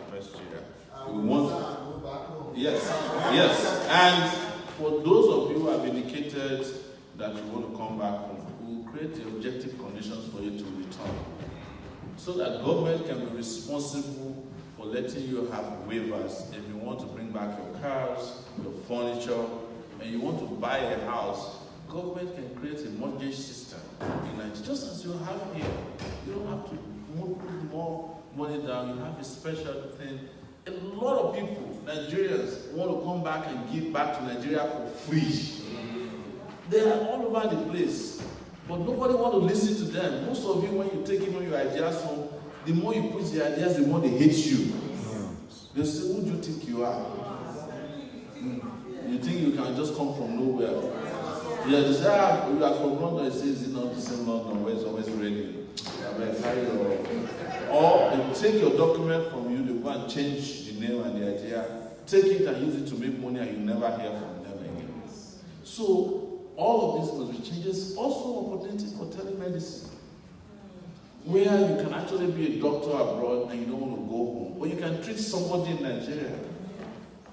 Speaker 1: first year. We want yes. And for those of you who have indicated that you want to come back home, we will create the objective conditions for you to return, so that government can be responsible for letting you have waivers if you want to bring back your cars, your furniture, and you want to buy a house. Government can create a mortgage system in Nigeria, just as you have here. You don't have to put more money down. You have a special thing. A lot of people, Nigerians, want to come back and give back to Nigeria for free. They are all over the place. But nobody want to listen to them. Most of you, when you take even your ideas home, the more you push the ideas, the more they hate you. They say, who do you think you are? You think you can just come from nowhere? Yeah, they say, you are from London. It says, it's not the same London where it's always raining. Or they take your document from you, they go and change the name and the idea, take it and use it to make money, and you never hear from them again. So all of this must be changes. Also opportunity for telemedicine, where you can actually be a doctor abroad and you don't want to go home, or you can treat somebody in Nigeria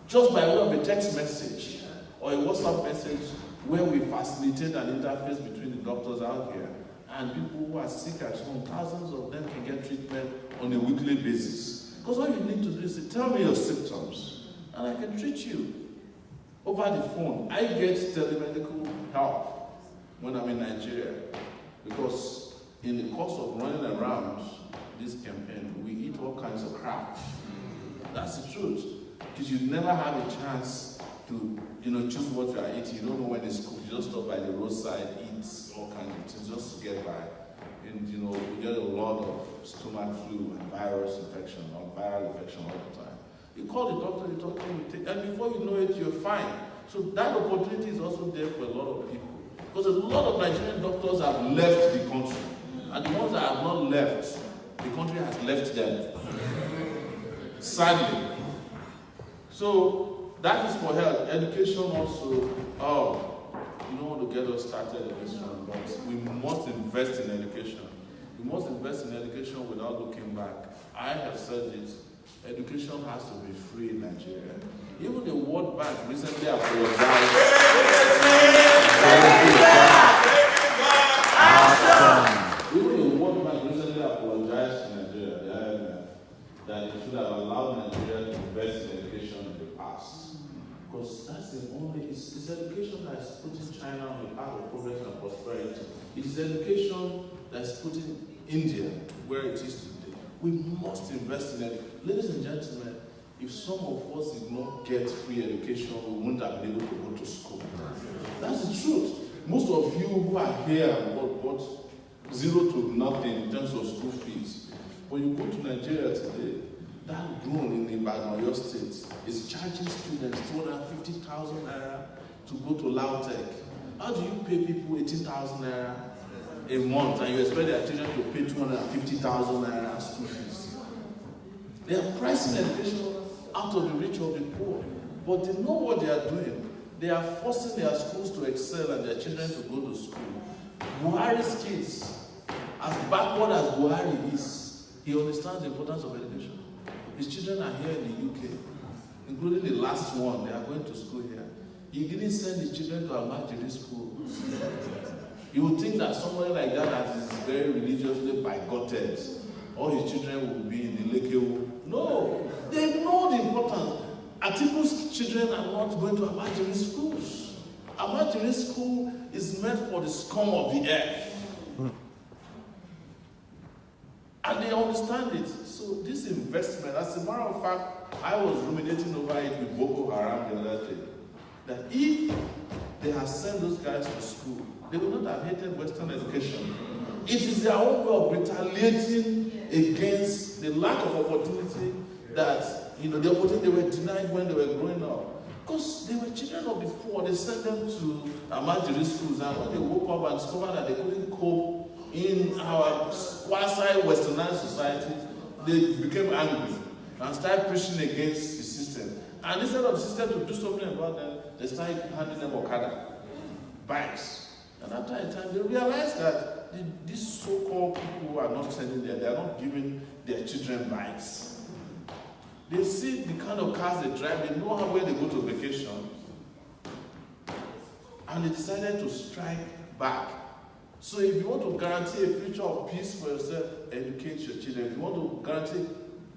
Speaker 1: just by way of a text message or a WhatsApp message, where we facilitate an interface between the doctors out here and people who are sick at home. Thousands of them can get treatment on a weekly basis. Because all you need to do is say, tell me your symptoms, and I can treat you over the phone. I get telemedical help when I'm in Nigeria, because in the course of running around this campaign, we eat all kinds of crap. That's the truth. Because you never have a chance to, choose what you are eating. You don't know when it's cooked. You just stop by the roadside, eat all kinds of things just to get by. And we get a lot of stomach flu and virus infection or viral infection all the time. You call the doctor, and before you know it, you're fine. So that opportunity is also there for a lot of people. Because a lot of Nigerian doctors have left the country. And the ones that have not left, the country has left them. Sadly. So that is for health. Education also, you don't want to get us started in this one, but we must invest in education. We must invest in education without looking back. I have said it, education has to be free in Nigeria. Even the World Bank recently apologized. Even the World Bank recently apologized to Nigeria, the IMF, that it should have allowed Nigeria to invest in education in the past. Because that's the only, it's education that is putting China on the path of progress and prosperity. It is education that is putting India where it is today. We must invest in it. Ladies and gentlemen, if some of us did not get free education, we wouldn't have been able to go to school. That's the truth. Most of you who are here got zero to nothing in terms of school fees. When you go to Nigeria today, that drone in Ibadan, your state, is charging students 250,000 naira to go to Lautech. How do you pay people 18,000 naira a month and you expect their children to pay 250,000 naira school fees? They are pricing education out of the reach of the poor, but they know what they are doing. They are forcing their schools to excel and their children to go to school. Buhari's kids, as backward as Buhari is, he understands the importance of education. His children are here in the UK, including the last one. They are going to school here. He didn't send his children to a Almajiri school. You would think that somebody like that is very religiously bigoted. All his children will be in the Lekewu. No, they know the importance. Atiku's children are not going to Almajiri schools. Almajiri school is meant for the scum of the earth. And they understand it. So this investment, as a matter of fact, I was ruminating over it with Boko Haram the other day, that if they had sent those guys to school, they would not have hated Western education. It is their own way of retaliating against the lack of opportunity that, the opportunity they were denied when they were growing up. Because they were children of the poor, they sent them to Almajiri schools, and when they woke up and discovered that they couldn't cope in our quasi-westernized society, they became angry and started preaching against the system. And instead of the system to do something about them, they started handing them Okada, bikes. And after a time, they realized that these so-called people who are not sending there, they are not giving their children bikes. They see the kind of cars they drive, they know where they go to vacation, and they decided to strike back. So if you want to guarantee a future of peace for yourself, educate your children. If you want to guarantee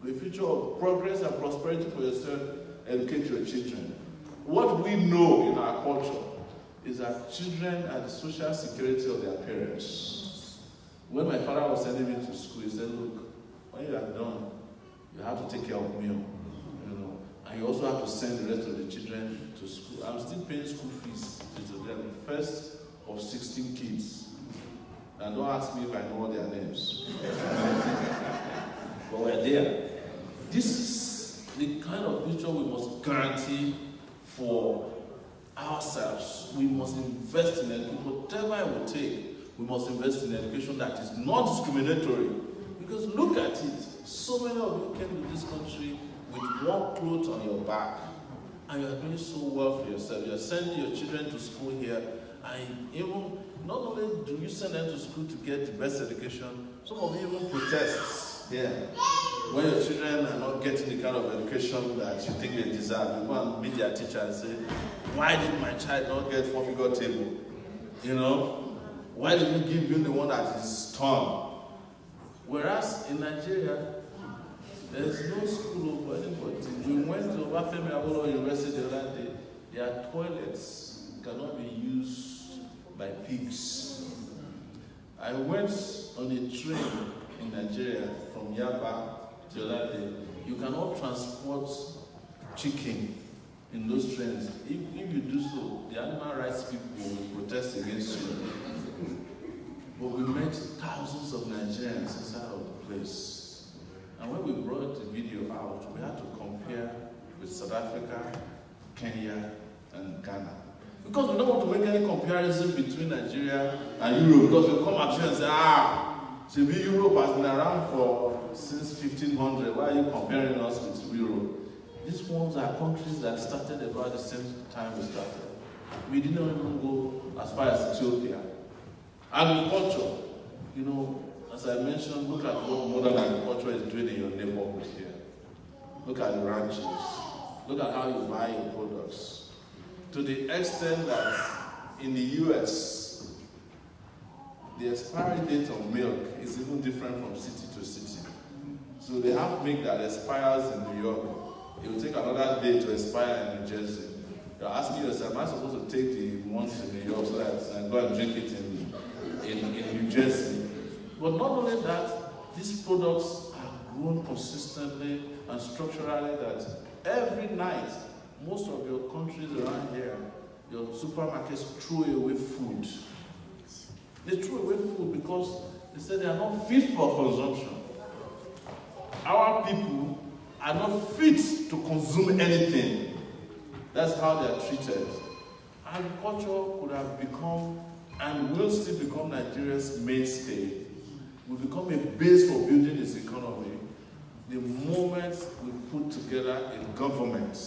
Speaker 1: a future of progress and prosperity for yourself, educate your children. What we know in our culture is that children are the social security of their parents. When my father was sending me to school, he said, look, when you are done, you have to take care of me, and you also have to send the rest of the children to school. I'm still paying school fees to them, first of 16 kids. And don't ask me if I know all their names. But we're there. This is the kind of future we must guarantee for ourselves. We must invest in education, whatever it will take. We must invest in education that is not discriminatory. Because look at it, so many of you came to this country with one cloth on your back, and you are doing so well for yourself. You are sending your children to school here, and even not only do you send them to school to get the best education, some of you even protest here. When your children are not getting the kind of education that you think they deserve, you go and meet their teacher and say, why did my child not get 4-figure table? You know? Why did you give him the one that is torn? Whereas in Nigeria, there is no school for anybody. We went to Obafemi Awolowo University the other day. Their toilets cannot be used by pigs. I went on a train in Nigeria from Yaba the other day. You cannot transport chicken in those trains. If you do so, the animal rights people will protest against you. But we met thousands of Nigerians inside of the place. And when we brought the video out, we had to compare with South Africa, Kenya, and Ghana. Because we don't want to make any comparison between Nigeria and Europe, because we come at you and say, maybe Europe has been around since 1500. Why are you comparing us with Europe? These ones are countries that started about the same time we started. We didn't even go as far as Ethiopia. Agriculture, you know, as I mentioned, look at what modern agriculture is doing in your neighborhood here. Look at the ranches. Look at how you buy your products. To the extent that in the US, the expiry date of milk is even different from city to city. So they have milk that expires in New York. It will take another day to expire in New Jersey. You're asking yourself, am I supposed to take the ones in New York so that I go and drink it in New Jersey? But not only that, these products are grown consistently and structurally that every night, most of your countries around here, your supermarkets throw away food. They throw away food because they say they are not fit for consumption. Our people are not fit to consume anything. That's how they are treated. Agriculture could have become and will still become Nigeria's mainstay. Will become a base for building this economy the moment we put together a government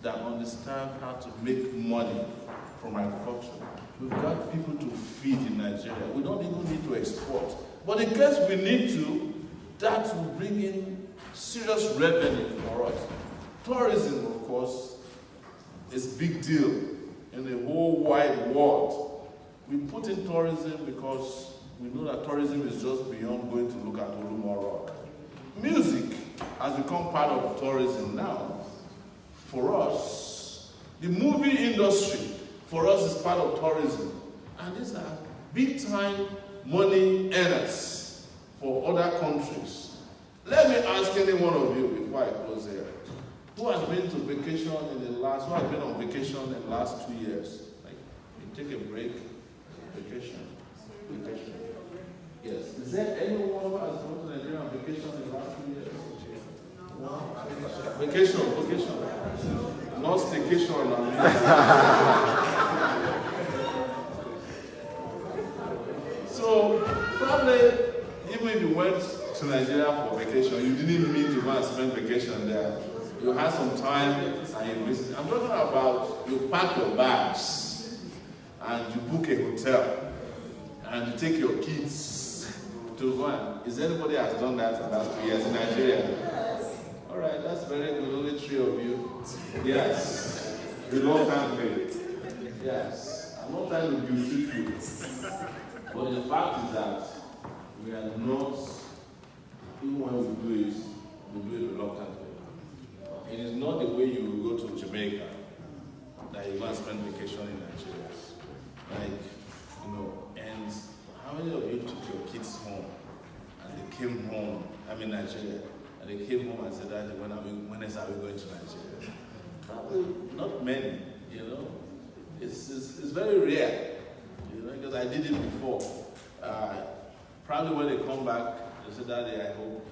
Speaker 1: that understands how to make money from agriculture. We've got people to feed in Nigeria. We don't even need to export. But in case we need to, that will bring in serious revenue for us. Tourism, of course, is a big deal in the whole wide world. We put in tourism because we know that tourism is just beyond going to look at Olumo Rock. Music has become part of tourism now. For us, the movie industry, for us, is part of tourism. And these are big-time money earners for other countries. Let me ask any one of you before I close here. Who has been to vacation who has been on vacation in the last 2 years? Like, you take a break, vacation. Yes. Is there anyone who has gone to Nigeria on vacation in the last 2 years? Vacation. Not staycation. So, probably, even if you went to Nigeria for vacation, you didn't mean to go and spend vacation there. You had some time and you visited. I'm talking about you pack your bags and you book a hotel and you take your kids to go and. Is anybody has done that in the last 2 years in Nigeria? Yes. All right, that's very good. Only 3 of you. Yes. Reluctantly. Yes. I'm not trying to guilt you. But the fact is that we are not, even when we do it reluctantly. It is not the way you go to Jamaica that you go and spend vacation in Nigeria. Like, you know, and how many of you took your kids home and they came home, Nigeria, and they came home and said, Daddy, when are we going to Nigeria? Probably not many, you know. It's very rare, you know, because I did it before. Probably when they come back, they say, Daddy, I hope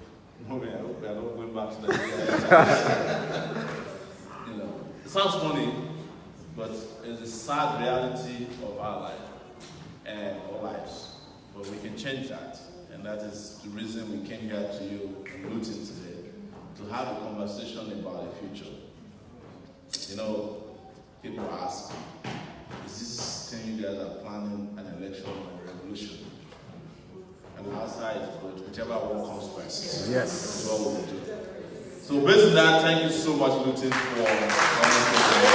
Speaker 1: we are not going back to Nigeria. It sounds funny, but it's a sad reality of our life and our lives. But we can change that. And that is the reason we came here to you in Luton today, to have a conversation about the future. People ask, is this thing you guys are planning an election or a revolution? And our side, whichever one comes first.
Speaker 2: Yes.
Speaker 1: That's what we will do. So based on that, thank you so much, Luton, for coming today.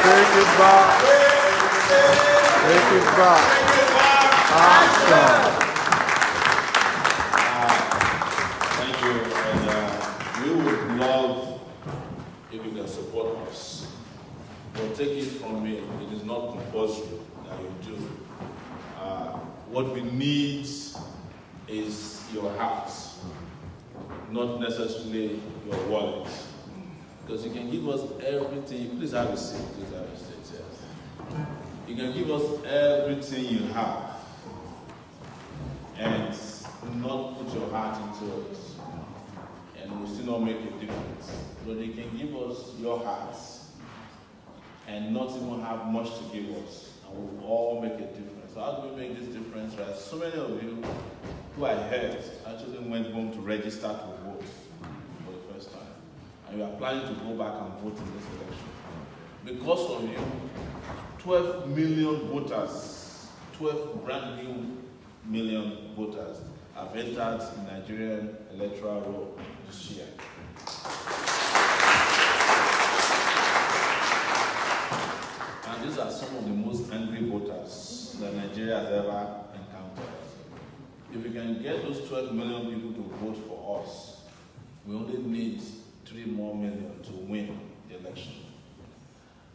Speaker 2: Take it back. Take it back. Awesome.
Speaker 1: Thank you. And we would love if you can support us. But take it from me, it is not compulsory that you do. What we need is your heart, not necessarily your wallet. Because you can give us everything. Please have a seat. Please have a seat. Yes. You can give us everything you have and not put your heart into it, and will still not make a difference. But you can give us your heart and not even have much to give us, and we'll all make a difference. So how do we make this difference? Right? So many of you who I heard actually went home to register to vote for the first time, and you are planning to go back and vote in this election. Because of you, 12 million voters, 12 brand new million voters have entered the Nigerian electoral roll this year. And these are some of the most angry voters that Nigeria has ever encountered. If we can get those 12 million people to vote for us, we only need 3 more million to win the election.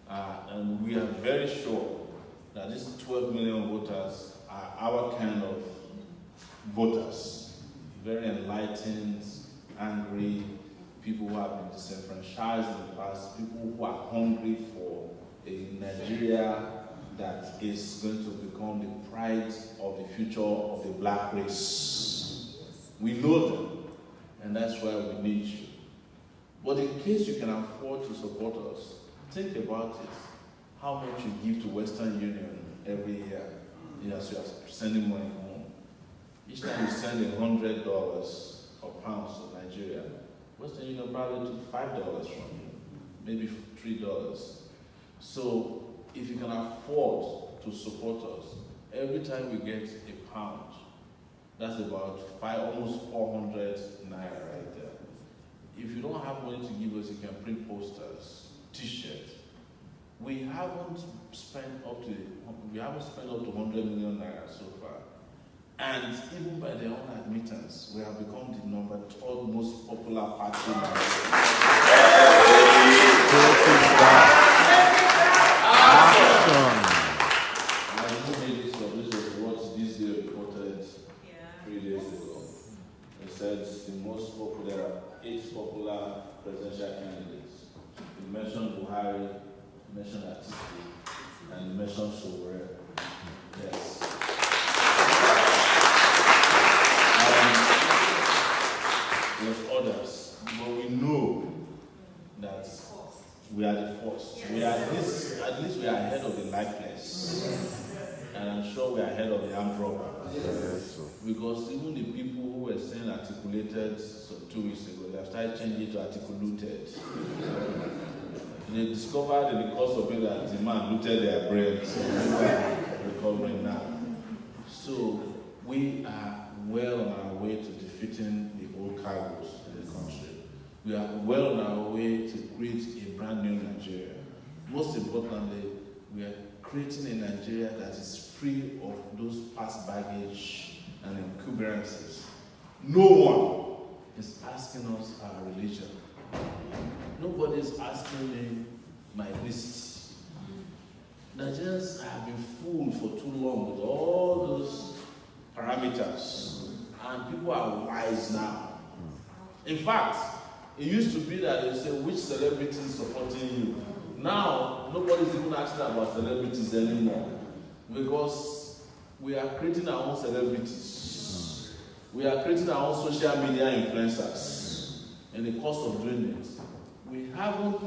Speaker 1: And we are very sure that these 12 million voters are our kind of voters. Very enlightened, angry, people who have been disenfranchised in the past, people who are hungry for a Nigeria that is going to become the pride of the future of the black race. We know them, and that's why we need you. But in case you can afford to support us, think about it. How much you give to Western Union every year as you are sending money home. Each time you send $100 or pounds to Nigeria, Western Union probably took $5 from you, maybe $3. So if you can afford to support us, every time we get a pound, that's about almost 400 naira right there. If you don't have money to give us, you can print posters, t-shirts. We haven't spent up to 100 million naira so far. And even by their own admittance, we have become the #3 most popular party in Nigeria. This was what this day reported 3 days ago. It said the most popular, 8 popular presidential candidates. It mentioned Buhari, mentioned Atiku, and mentioned Sowore. Yes. There's others, but we know that we are the force. We are at least we are ahead of the lifeless. And I'm sure we are ahead of the armed robber. Yes. Because even the people who were saying articulated 2 weeks ago, they have started changing it to articulated. They discovered in the course of it that the man looted their brains. Recovering now. So we are well on our way to defeating the old cargos in the country. We are well on our way to create a brand new Nigeria. Most importantly, we are creating a Nigeria that is free of those past baggage and encumbrances. No one is asking us our religion. Nobody is asking me my ethnicity. Nigerians have been fooled for too long with all those parameters, and people are wise now. In fact, it used to be that they say, which celebrity is supporting you? Now, nobody's even asking about celebrities anymore, because we are creating our own celebrities. We are creating our own social media influencers. In the course of doing it, we haven't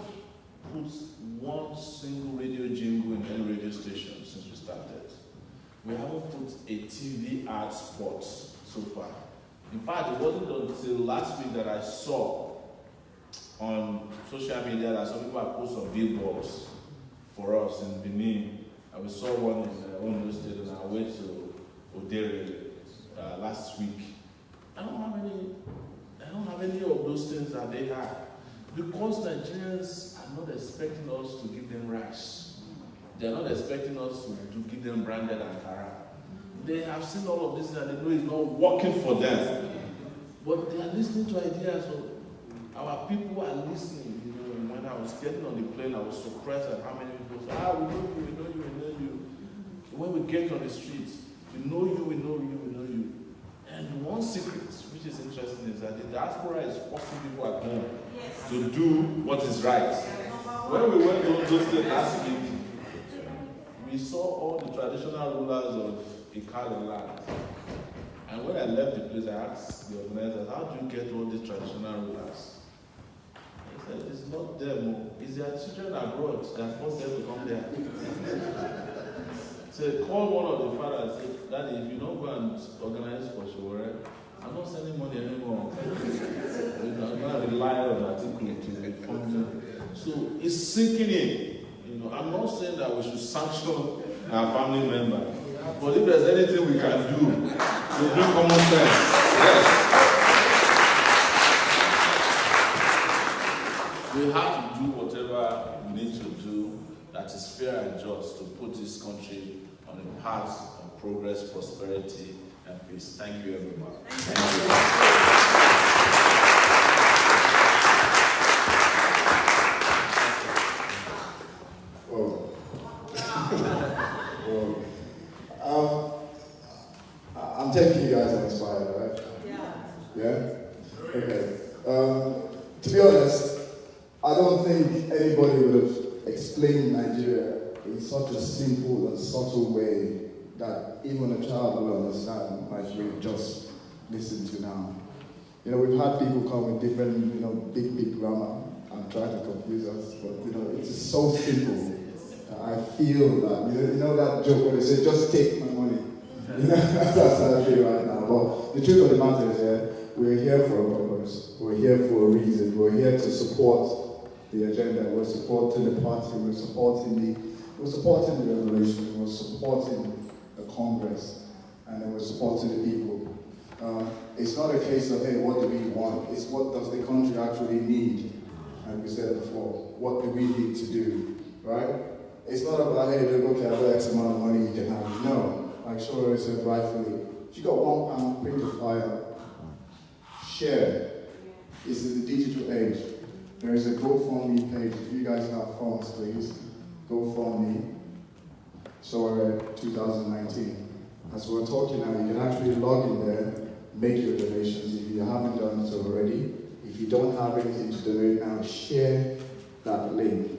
Speaker 1: put one single radio jingle in any radio station since we started. We haven't put a TV ad spot so far. In fact, it wasn't until last week that I saw on social media that some people have posted some billboards for us in Benin. And we saw one in Ondo State on our way to Odere last week. I don't have any of those things that they have. Because Nigerians are not expecting us to give them rice. They are not expecting us to give them branded Ankara. They have seen all of this and they know it's not working for them. But they are listening to ideas. So our people are listening. You know, when I was getting on the plane, I was surprised at how many people said, we know you, we know you, we know you. When we get on the streets, we know you, we know you, we know you. And one secret, which is interesting, is that the diaspora is forcing people at home to do what is right. When we went to those states last week, we saw all the traditional rulers of Ikale land. And when I left the place, I asked the organizers, how do you get all these traditional rulers? They said, it's not them, it's their children abroad that forced them to come there. So they called one of the fathers and said, Daddy, if you don't go and organize for Sowore, I'm not sending money anymore. I'm going to rely on article to be funded. So it's sinking in. You know, I'm not saying that we should sanction our family member, but if there's anything we can do to bring common sense, yes. We have to do whatever we need to do that is fair and just to put this country on a path of progress, prosperity, and peace. Thank you, everyone. Thank you.
Speaker 6: I'm taking you guys are inspired, right? Yeah? Okay. To be honest, I don't think anybody would have explained Nigeria in such a simple and subtle way that even a child will understand, like we've just listened to now. You know, we've had people come with different, big grammar and try to confuse us, but, it's just so simple. I feel that, you know that joke where they say, just take my money. That's how I feel right now. But the truth of the matter is, we're here for a purpose. We're here for a reason. We're here to support the agenda. We're supporting the party. We're supporting the revolution. We're supporting the Congress. And then we're supporting the people. It's not a case of, hey, what do we want? It's what does the country actually need? Like we said before, what do we need to do, right? It's not about, hey, look, okay, I've got X amount of money you can have. No, like Sowore said rightfully, if you got £1, bring the flyer, share. This is the digital age. There is a GoFundMe page. If you guys have phones, please, GoFundMe, Sowore2019. As we're talking now, you can actually log in there, make your donations if you haven't done so already. If you don't have anything to donate now, share that link.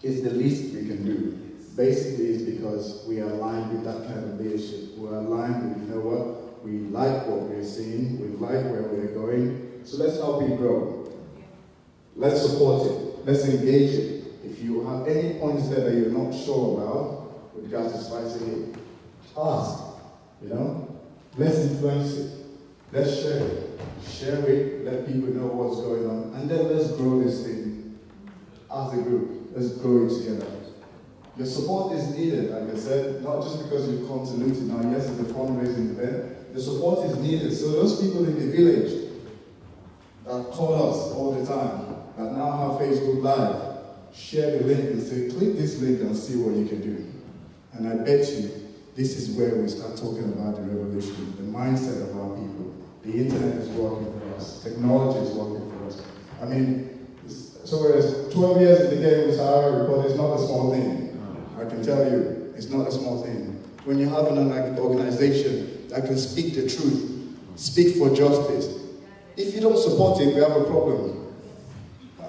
Speaker 6: It's the least we can do. Basically, it's because we are aligned with that kind of leadership. We're aligned with, you know what, we like what we're seeing, we like where we're going, so let's help it grow. Let's support it, let's engage it. If you have any points there that you're not sure about, with regards to spicy, ask, let's influence it, let's share it, let people know what's going on, and then let's grow this thing as a group. Let's grow it together. Your support is needed, like I said, not just because you've come to Luton now. Yes, it's a fundraising event. The support is needed. So those people in the village that call us all the time, that now have Facebook Live, share the link and say, click this link and see what you can do. And I bet you, this is where we start talking about the revolution, the mindset of our people. The internet is working for us. Technology is working for us. I mean, so whereas 12 years in the game with Sahara Report is not a small thing. I can tell you, it's not a small thing. When you have an organization that can speak the truth, speak for justice, if you don't support it, we have a problem.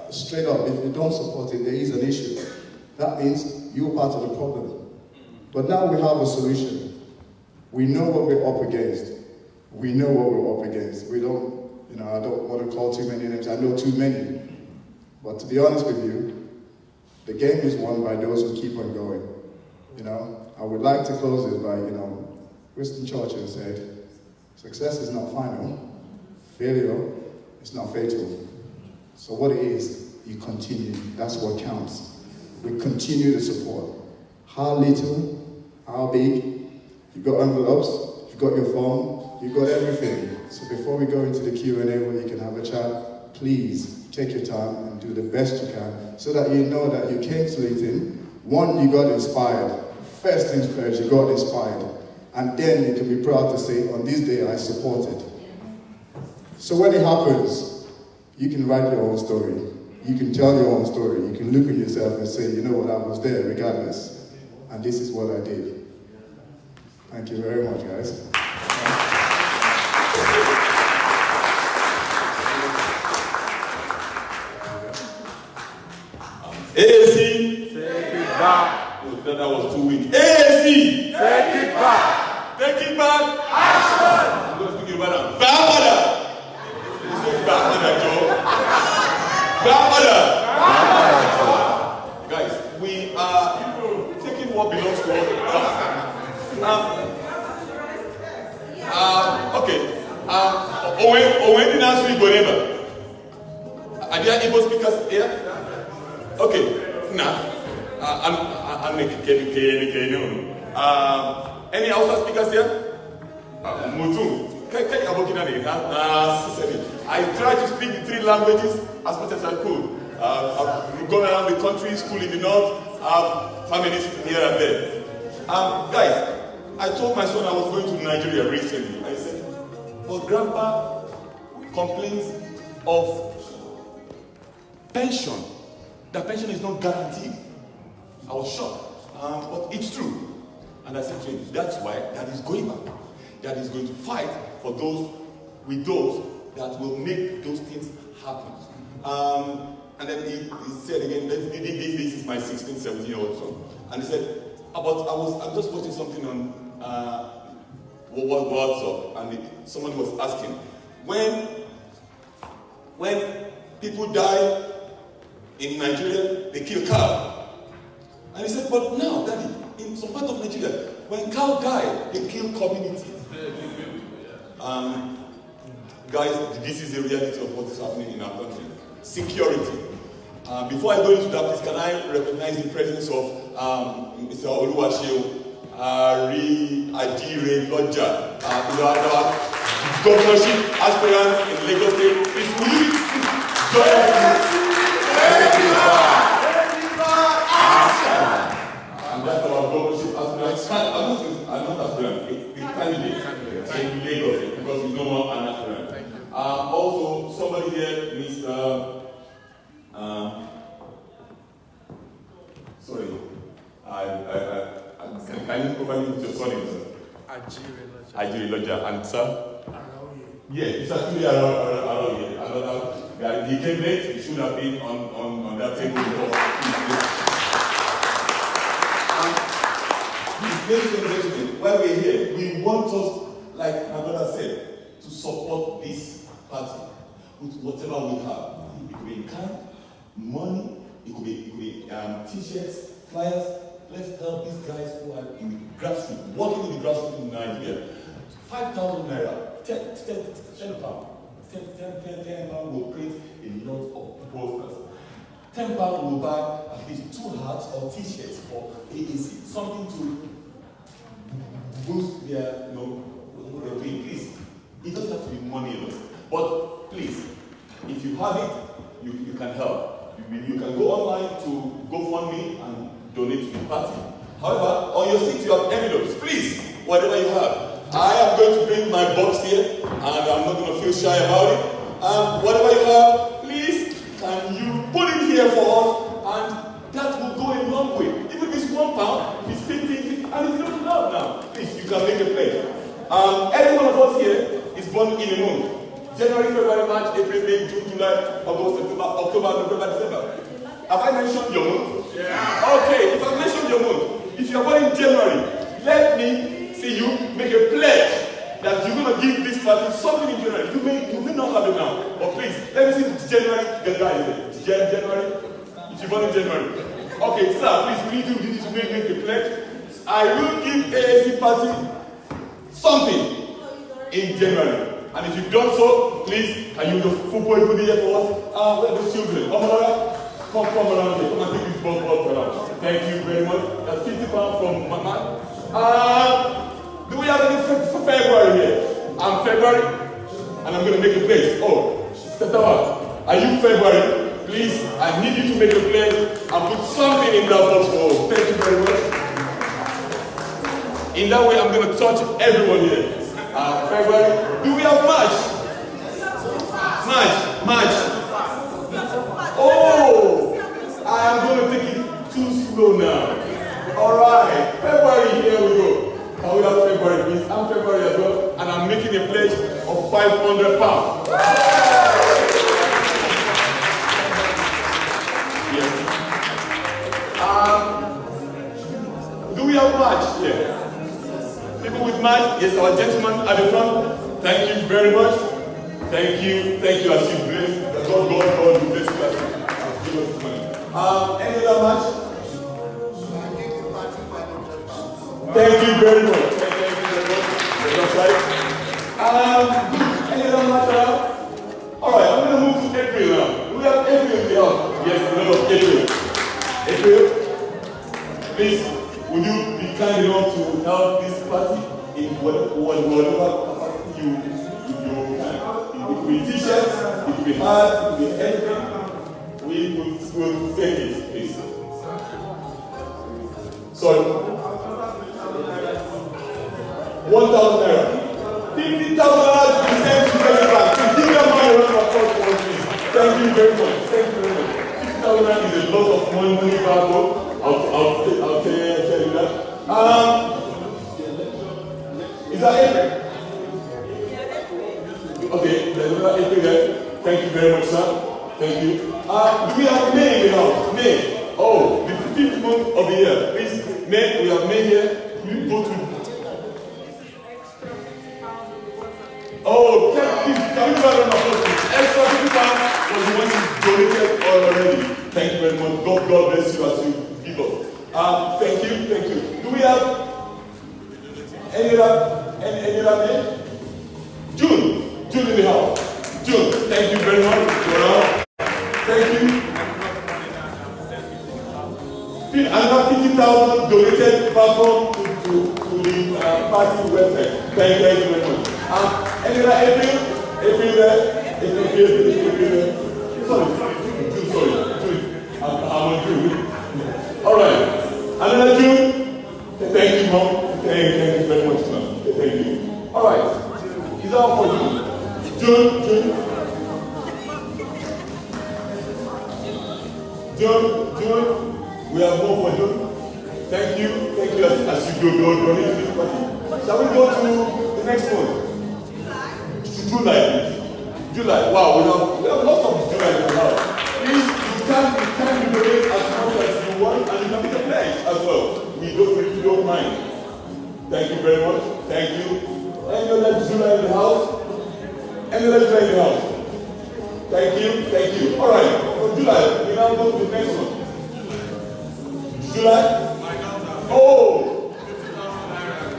Speaker 6: Straight up, if you don't support it, there is an issue. That means you're part of the problem. But now we have a solution. We know what we're up against. we know what we're up against. We don't, I don't want to call too many names. I know too many. But to be honest with you, the game is won by those who keep on going. I would like to close it by, Winston Churchill said, success is not final, failure is not fatal. So what it is, you continue. That's what counts. We continue to support. How little, how big, you've got envelopes, you've got your phone, you've got everything. So before we go into the Q&A where you can have a chat, please take your time and do the best you can so that you know that you came to Luton. One, you got inspired. First things first, you got inspired. And then you can be proud to say, on this day I supported. So when it happens, you can write your own story. You can tell your own story. You can look at yourself and say, you know what, I was there regardless. And this is what I did. Thank you very much, guys.
Speaker 7: AAC.
Speaker 2: Take it back.
Speaker 7: That was too weak. AAC.
Speaker 2: Take it back.
Speaker 7: Take it back. Action. I'm going to speak about that. Grandmother. Grandmother, Joe. Grandmother. Guys, we are taking what belongs to us back. Okay. Owen Nasri Goreba. Are there Igbo speakers here? Okay. Nah. Any Hausa speakers here? Mutu. I try to speak the 3 languages as much as I could. I've gone around the country, school in the north, have families here and there. Guys, I told my son I was going to Nigeria recently. I said, but Grandpa complains of pension. The pension is not guaranteed. I was shocked, but it's true. And I said to him, that's why Dad is going back. Dad is going to fight for those that will make those things happen. And then he said again, this is my 16, 17-year-old son. And he said, I'm just watching something on WhatsApp, and someone was asking, when people die in Nigeria, they kill cow. And he said, but now, Daddy, in some part of Nigeria, when cow die, they kill communities. Guys, this is the reality of what is happening in our country. Security. Before I go into that, please, can I recognize the presence of Mr. Oluwaseun Ajire Lodja, governorship aspirant in Lagos State. Please, will you join us? And that's our governorship aspirant. I'm not aspirant, the candidate in Lagos, because he's no more an aspirant. Also, somebody here, Mr. Sorry, can you provide me with your surname, sir? Ajire Lodja. And sir? Yeah, it's actually around here. Another guy. He came late. He should have been on that table with us. Ladies and gentlemen, while we're here, we want us, like my brother said, to support this party with whatever we have. It could be in kind, money, it could be t-shirts, flyers. Let's help these guys who are in the grassroots, working in the grassroots in Nigeria. 5,000 naira, 10 pounds. 10 pounds will print a lot of posters. 10 pounds will buy at least 2 hats or t-shirts for AAC, something to boost their, what they're doing. Please, it doesn't have to be money alone. But please, if you have it, you can help. You can go online to GoFundMe and donate to the party. However, on your seat you have envelopes. Please, whatever you have. I am going to bring my box here, and I'm not going to feel shy about it. Whatever you have, please, can you put it here for us, and that will go a long way. Even if it's £1, if it's 50, and it's not enough now. Please, you can make a pledge. Every one of us here is born in a month. January, February, March, April, May, June, July, August, September, October, November, December. Have I mentioned your month? Yeah. Okay, if I mentioned your month, if you are born in January, let me see you make a pledge that you're going to give this party something in January. You may not have it now, but please, let me see January. The guy is there. January? If you born in January. Okay, sir, please, we need to make a pledge. I will give AAC party something in January. And if you've done so, please, can you just football put here for us? Where are the children? Come around here. Come and take this ball around. Thank you very much. That's 50 pounds from Mama. Do we have any for February here? I'm February, and I'm going to make a pledge. Oh, Tatawa, are you February? Please, I need you to make a pledge and put something in that box for us. Thank you very much. In that way, I'm going to touch everyone here. February. Do we have March? March. Oh, I am going to take it too slow now. All right, February, here we go. Can we have February, please? I'm February as well, and I'm making a pledge of 500 pounds. Yes. Do we have March here? People with March? Yes, our gentleman at the front. Thank you very much. Thank you as you bless. God will bless you as you give us money. Any other match? Thank you very much. That's right. Any other match now? Alright, I'm going to move to April now. We have April in the house. Yes, a lot of April. April, please, would you be kind enough to help this party in whatever capacity you can? It will be t-shirts, it will be hats, it will be anything. We will take it, please. Sorry. 1,000 naira. 50,000 naira to be sent to the back. Give them money around our first one, please. Thank you very much. 50,000 naira is a lot of money back home. I'll tell you that. Is that it? Okay, there's another April there. Thank you very much, sir. Thank you. Do we have May in the house? May. Oh, the 5th month of the year. Please, May, we have May here. We go to. Oh, can you extra 50 pounds was the one you donated already. Thank you very much. God bless you as you give us. Thank you. Do we have any other name? June in the house. June, thank you very much. Thank you. Another 50,000 donated back home to the party website. Thank you very much. Any other April there? Sorry. I'm on June. All right. Another June. Thank you, Mom. Thank you very much, ma'am. Thank you. All right. Is that all for June? June. We have more for June. Thank you as you go donate to this party. Shall we go to the next one? July. Wow, we have lots of July in the house. Please, you can donate as much as you want, and you can make a pledge as well. We don't mind. Thank you very much. Thank you. Any other July in the house? Thank you. All right. For July, we now go to the next one. July. Oh,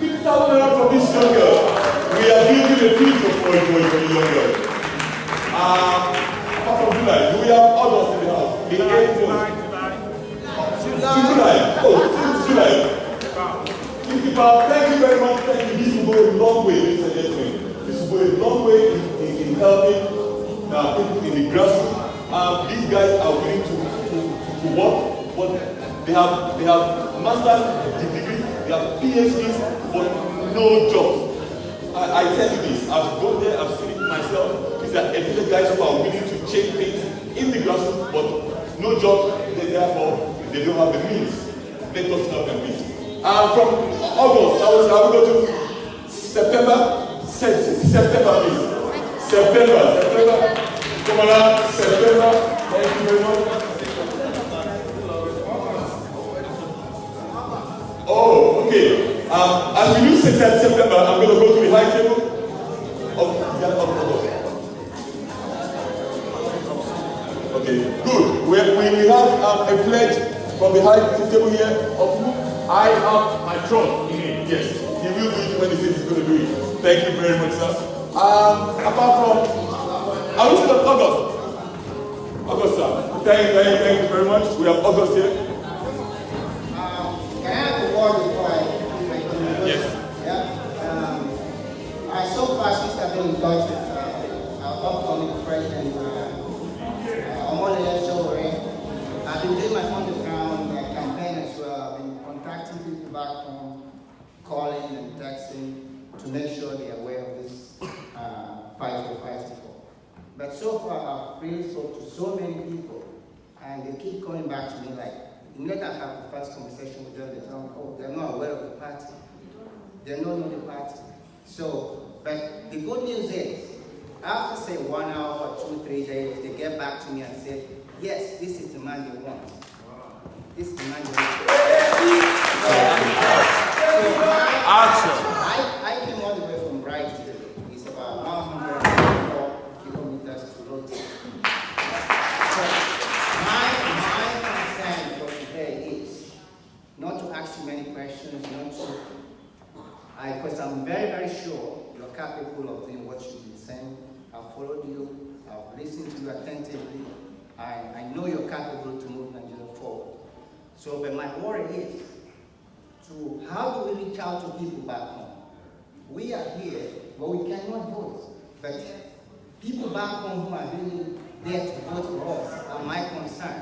Speaker 7: 50,000 naira for this young girl. We are building a future for the young girl. Apart from July, do we have others in the house? The 8th month. July. Oh, July. 50 pounds. Thank you very much. Thank you. This will go a long way, ladies and gentlemen. This will go a long way in helping people in the grassroots. These guys are willing to work, but they have master's degrees, they have PhDs, but no jobs. I tell you this, I've gone there, I've seen it myself. These are educated guys who are willing to change things in the grassroots, but no jobs, therefore they don't have the means. Let us help them, please. From August, I will go to September, please. September. Come on, September. Thank you very much. Oh, okay. As we use September, I'm going to go to the high table. a pledge from behind the table here of who I have my trust in him. Yes, he will do it when he says he's going to do it. Thank you very much, sir. Apart from, I will say August. August, sir. Thank you very much. We have August here.
Speaker 9: Can I have the word before I do my comment?
Speaker 7: Yes.
Speaker 9: Yeah. So far, since I've been in touch with our upcoming president, Omoyele Sowore, I've been doing my on-the-ground campaign as well. I've been contacting people back home, calling and texting to make sure they're aware of this fight we're fighting for. But so far, I've really spoken to so many people, and they keep coming back to me like, immediately I have the first conversation with them, they tell me, oh, they're not aware of the party. They don't know the party. So, but the good news is, after say 1 hour or 2, 3 days, they get back to me and say, yes, this is the man they want. This is the man they want. I came all the way from Brighton. It's about 104 kilometers to Luton. So my concern for today is not to ask you many questions, because I'm very, very sure you're capable of doing what you've been saying. I've followed you, I've listened to you attentively, I know you're capable to move Nigeria forward. So, but my worry is, to how do we reach out to people back home? We are here, but we cannot vote. But people back home who are really there to vote for us are my concern.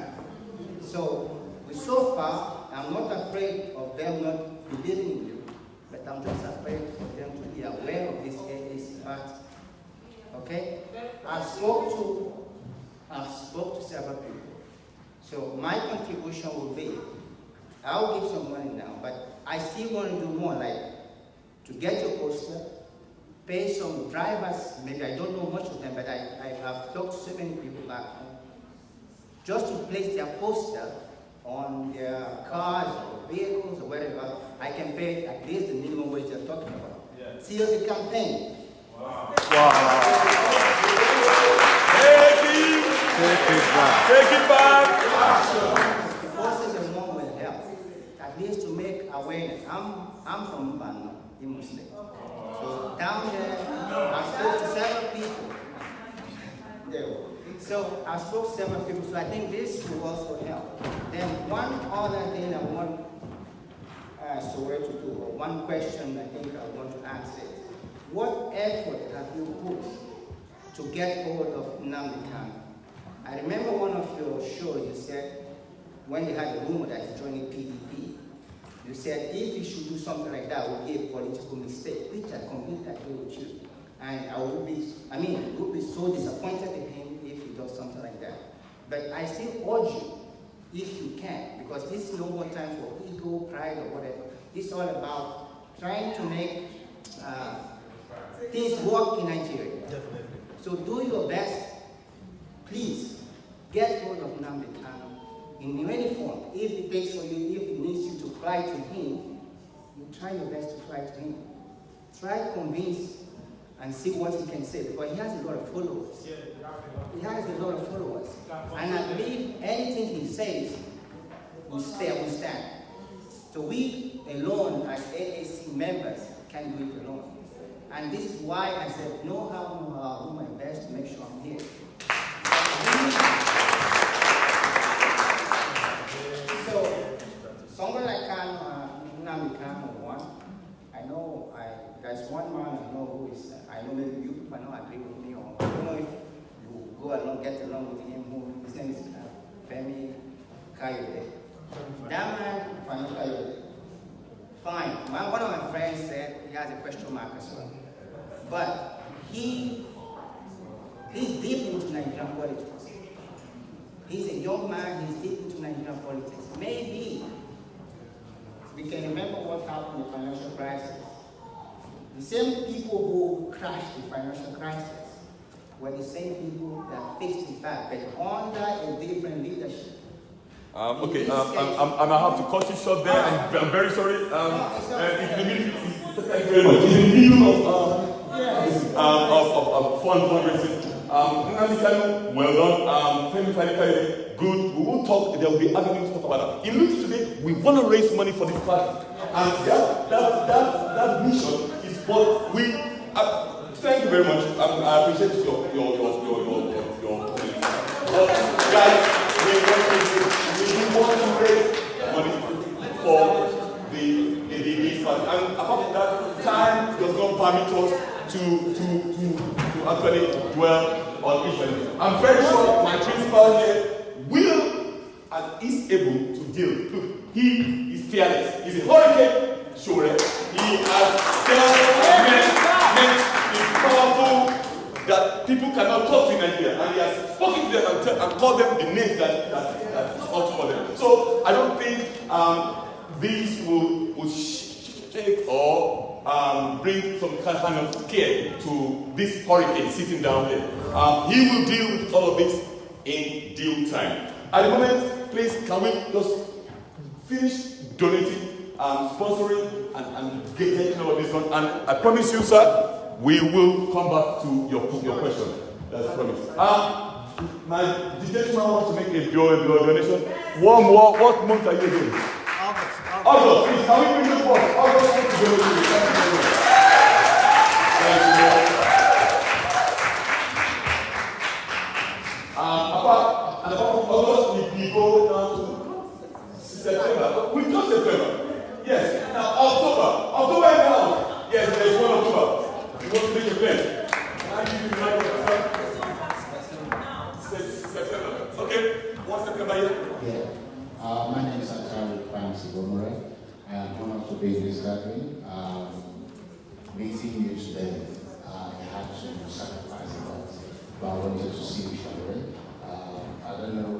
Speaker 9: So far, I'm not afraid of them not believing in you, but I'm just afraid for them to be aware of this AAC party. Okay? I've spoke to several people. So my contribution will be, I'll give some money now, but I still want to do more, like to get your poster, pay some drivers, maybe I don't know much of them, but I have talked to so many people back home, just to place their poster on their cars or vehicles or whatever. I can pay at least the minimum wage they're talking about. Yeah. Seal the campaign. Wow.
Speaker 7: Take it back.
Speaker 9: The forces alone will help, at least to make awareness. I'm from Mbano, Imo State. So down there, I spoke to several people. So I spoke to several people, so I think this will also help. Then one other thing I want Sowore to do, or one question I think I want to ask is, what effort have you put to get hold of Nnamdi Kanu? I remember one of your shows, you said, when you had the rumor that he's joining PDP, you said if he should do something like that, it would be a political mistake, which I completely agree with you. And I would be so disappointed in him if he does something like that. But I still urge you, if you can, because this is no more time for ego, pride, or whatever. It's all about trying to make things work in Nigeria. Definitely. So do your best. Please, get hold of Nnamdi Kanu in any form. If it takes for you, if it needs you to fly to him, you try your best to fly to him. Try to convince and see what he can say, because he has a lot of followers. He has a lot of followers. And I believe anything he says will stand. So we alone, as AAC members, can do it alone. And this is why I said, no harm, no harm, I'll do my best to make sure I'm here. So, someone like Nnamdi Kanu, I know there's one man I know who is, I know maybe you people don't agree with me, or I don't know if you go along, get along with him, his name is Femi Kayode. That man, Femi Kayode, fine. One of my friends said he has a question mark as well. But he's deep into Nigerian politics. He's a young man, he's deep into Nigerian politics. Maybe we can remember what happened in the financial crisis. The same people who crashed the financial crisis were the same people that fixed it back, but under a different leadership.
Speaker 7: Okay, I have to cut you short there. I'm very sorry. Thank you very much. It's in the middle of fundraising. Nnamdi Kanu, well done. Femi Kayode, good. We will talk. There will be avenues to talk about that. In Luton today, we want to raise money for this party, and that mission is what we. Thank you very much. I appreciate your guys. We want to raise money for the party, and apart from that, time does not permit us to actually dwell on each one. I'm very sure my principal here will and is able to deal. Look, he is fearless. He's a hurricane, Sowore. He has is powerful that people cannot talk to in Nigeria, and he has spoken to them and called them the names that ought for them. So I don't think this will shake or bring some kind of scare to this hurricane sitting down there. He will deal with all of this in due time. At the moment, please, can we just finish donating, sponsoring, and getting all of this done? And I promise you, sir, we will come back to your question. That's a promise. The gentleman wants to make a blood donation. One more. What month are you doing? August. Please, can we bring the box? August. Thank you very much. Apart from August, we go down to September. We just September. Yes. Now October. October in the house. Yes, there's one October. You want to make a plan? September. Okay. 1 September here.
Speaker 10: Yeah. My name is Sowore. I am honored to be in this gathering. Meeting you today, I had to sacrifice a lot, but I wanted to see you, Sowore. I don't know.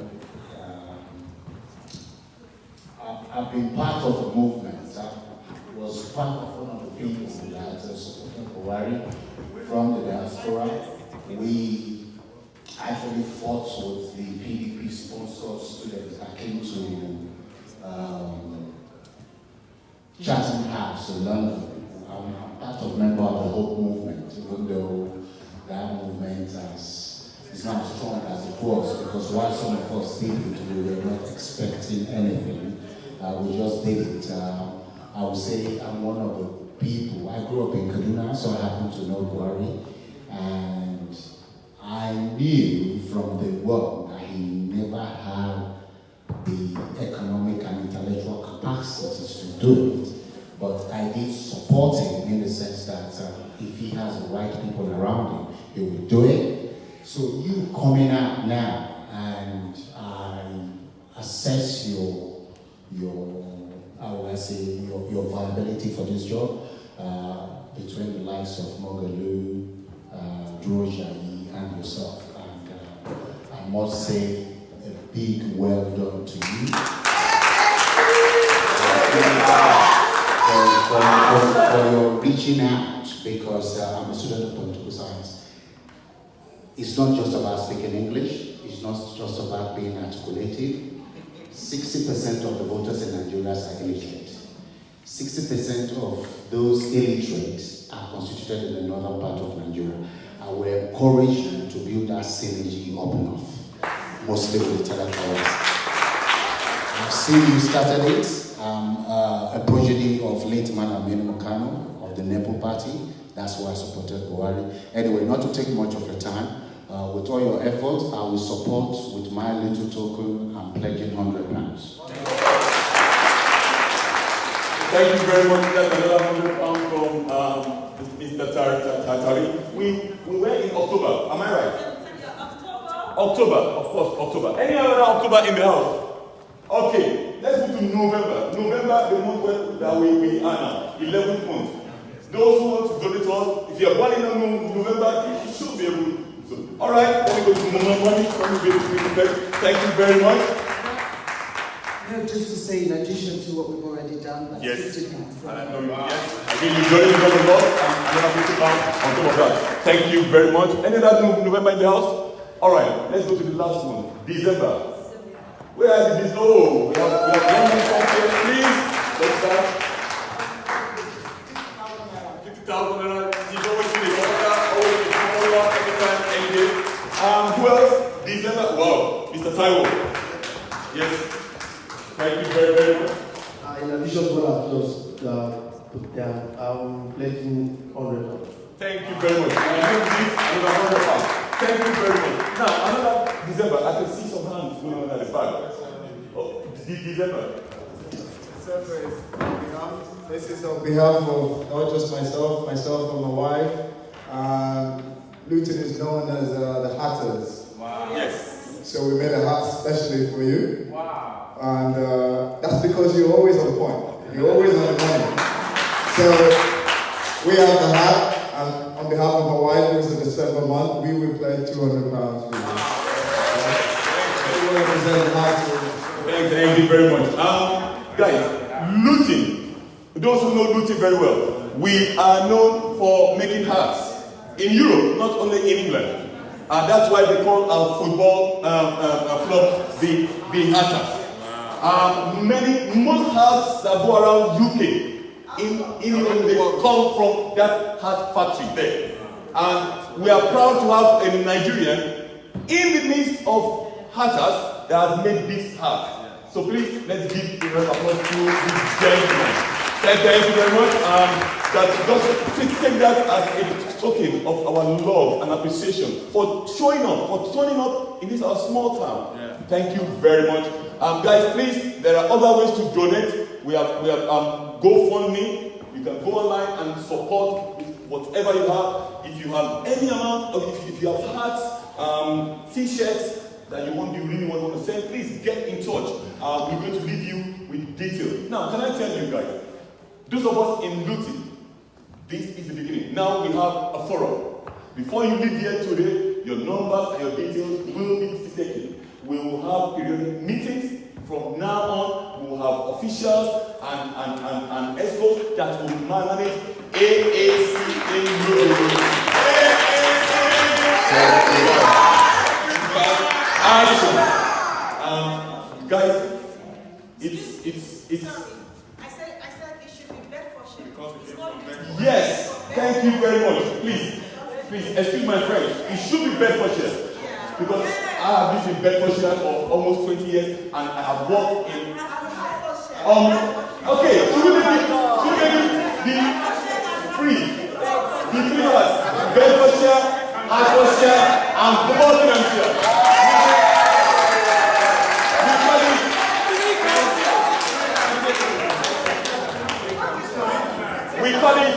Speaker 10: I've been part of the movement. I was part of one of the people that supported Buhari from the diaspora. We actually fought with the PDP sponsored students that came to Chatham House in London. I'm part of member of the Hope movement, even though that movement is not as strong as it was, because while some of us did it, we were not expecting anything. We just did it. I would say I'm one of the people. I grew up in Kaduna, so I happen to know Buhari, and I knew from the work that he never had the economic and intellectual capacities to do it. But I did support him in the sense that if he has the right people around him, he will do it. So you coming out now, and I assess your viability for this job between the likes of Mogalu, Drojayi, and yourself. And I must say a big well done to you. For your reaching out, because I'm a student of political science. It's not just about speaking English, it's not just about being articulative. 60% of the voters in Nigeria are illiterate. 60% of those illiterate are constituted in the northern part of Nigeria. I will encourage you to build that synergy up enough, mostly with the territories. I've seen you started it. A progeny of late man Aminu Kano of the NEPO party. That's why I supported Buhari. Anyway, not to take much of your time, with all your efforts, I will support with my little token. I'm pledging £100.
Speaker 7: Thank you very much. That's another £100 from Mr. Tatari. We were in October, am I right? October, of course, October. Any other October in the house? Okay, let's move to November. November, the month that we are now, 11th month. Those who want to donate to us, if you are born in November, you should be able to. So, all right, let me go to money. Thank you very much.
Speaker 3: No, just to say, in addition to what we've already done, that's
Speaker 7: yes.
Speaker 3: £50.
Speaker 7: I know, yes. I mean, you joined us a lot, and another £50 on top of that. Thank you very much. Any other November in the house? All right, let's go to the last one, December. Where are the December? Oh, we have one more here, please. Let's start. 50,000. He's always in the order, always in the order, anytime, any day. Who else? December. Wow, Mr. Taiwo. Thank you very, very much.
Speaker 11: In addition to what I've just put down, I'm pledging $100.
Speaker 7: Thank you very much. I know this another £100. Thank you very much. Now, another December, I can see some hands going on at the back. Oh, December.
Speaker 6: This is on behalf of not just myself and my wife. Luton is known as the Hatters.
Speaker 7: Wow. Yes.
Speaker 6: So we made a hat specially for you.
Speaker 7: Wow.
Speaker 6: And that's because you're always on point. You're always on the money. So we have the hat, and on behalf of my wife, it was a December month, we will pledge £200 for you. We will represent the hat.
Speaker 7: Thank you very much. Guys, Luton. Those who know Luton very well, we are known for making hats in Europe, not only in England. And that's why they call our football club the Hatters. Most hats that go around UK, in England, they come from that hat factory there. And we are proud to have a Nigerian in the midst of hatters that has made this hat. So please, let's give a round of applause to this gentleman. Thank you very much. Please take that as a token of our love and appreciation for showing up, for turning up in this our small town. Yeah. Thank you very much. Guys, please, there are other ways to donate. We have GoFundMe. You can go online and support whatever you have. If you have any amount, or if you have hats, t-shirts that you really want to send, please get in touch. We're going to leave you with details. Now, can I tell you guys, those of us in Luton, this is the beginning. Now we have a forum. Before you leave here today, your numbers and your details will be taken. We will have periodic meetings. From now on, we will have officials and escorts that will manage AAC in Luton. Guys, it's.
Speaker 12: I said it should be Bedfordshire.
Speaker 7: Yes, thank you very much. Please, excuse my French. It should be Bedfordshire. Because I have lived in Bedfordshire for almost 20 years and I have worked in. Okay, should we make the three words? Bedfordshire, Hertfordshire, and Buckinghamshire. We call it,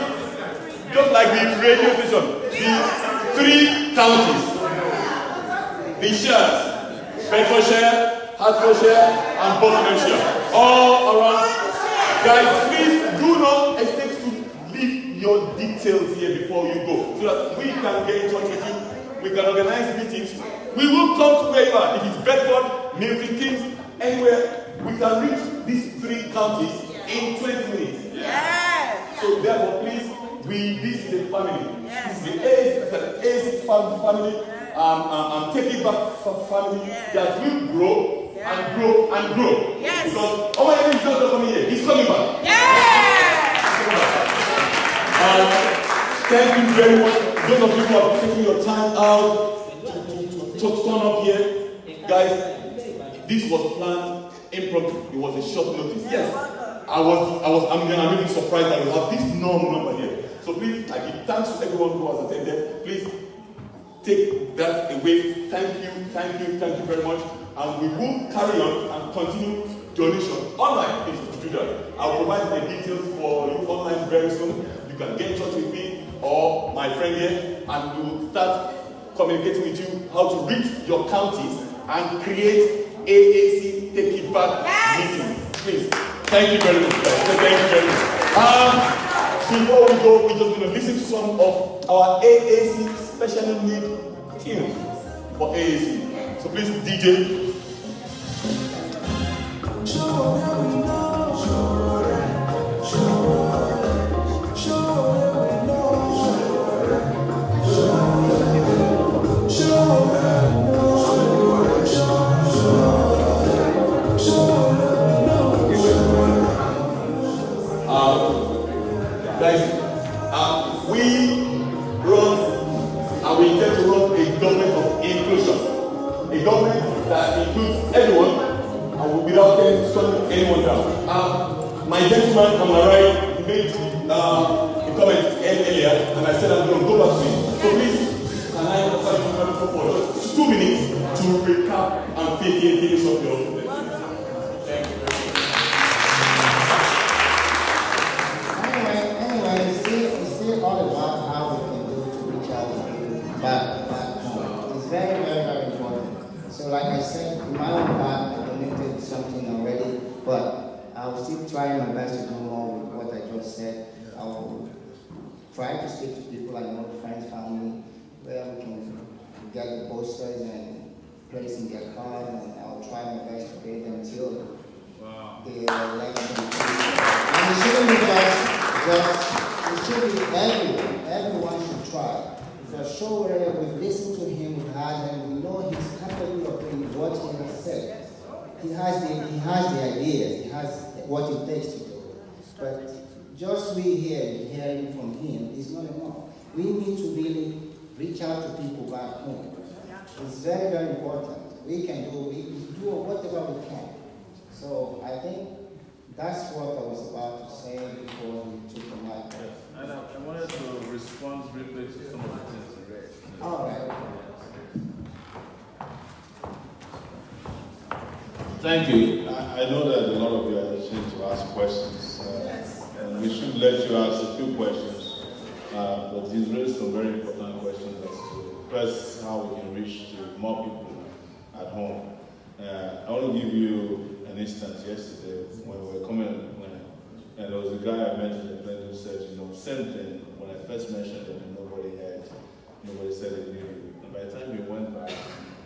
Speaker 7: just like the radio station, the 3 counties. The shires, Bedfordshire, Hertfordshire, and Buckinghamshire. All around. Guys, please do not hesitate to leave your details here before you go, so that we can get in touch with you. We can organize meetings. We will come to where you are. If it's Bedford, Milton Keynes, anywhere, we can reach these 3 counties in 20 minutes. So therefore, please, this is a family. This is the AAC family. Take it back for family that will grow and grow and grow. Yes. Because Omoyele is not coming here, he's coming back. Thank you very much. Those of you who are taking your time out to turn up here, guys, this was planned impromptu. It was a short notice. Yes. I'm really surprised that we have this number here. So please, I give thanks to everyone who has attended. Please take that away. Thank you very much. And we will carry on and continue donation online. Please do that. I'll provide the details for you online very soon. You can get in touch with me or my friend here, and we will start communicating with you how to reach your counties and create AAC Take It Back meetings. Please. Thank you very much. Thank you very much. Before we go, we're just going to listen to some of our AAC special need tunes for AAC. So please, DJ. Guys, we run and we intend to run a government of inclusion, a government that includes comment turn anyone down. My gentleman on my right made a comment earlier, and I said I'm going to go back to him. So please, can I start for 2 minutes to recap and finish up your own? Thank you
Speaker 9: Anyway, it's still all about how we can do to reach out to people back home. It's very, very, very important. So like I said, in my own part, I donated something already, but I'll still try my best to do more with what I just said. I will try to speak to people I know, friends, family, where we can get the posters and place in their cars, and I'll try my best to pay them till the election. And it shouldn't be it should be everyone should try. Because Sowore, we've listened to him, we've heard him, we know he's capable of doing what he has said. He has the ideas, he has what it takes to do it. But just we hearing from him is not enough. We need to really reach out to people back home. It's very, very important. We can do whatever we can. So I think that's what I was about to say before we took the mic.
Speaker 1: And I wanted to respond briefly to some of the things you read.
Speaker 9: All right.
Speaker 1: Thank you. I know that a lot of you are itching to ask questions. And we should let you ask a few questions. But he's raised some very important questions as to first how we can reach to more people at home. I want to give you an instance yesterday when we were coming, and there was a guy I met in the plane who said, same thing. When I first mentioned it, nobody said it knew you. And by the time we went back,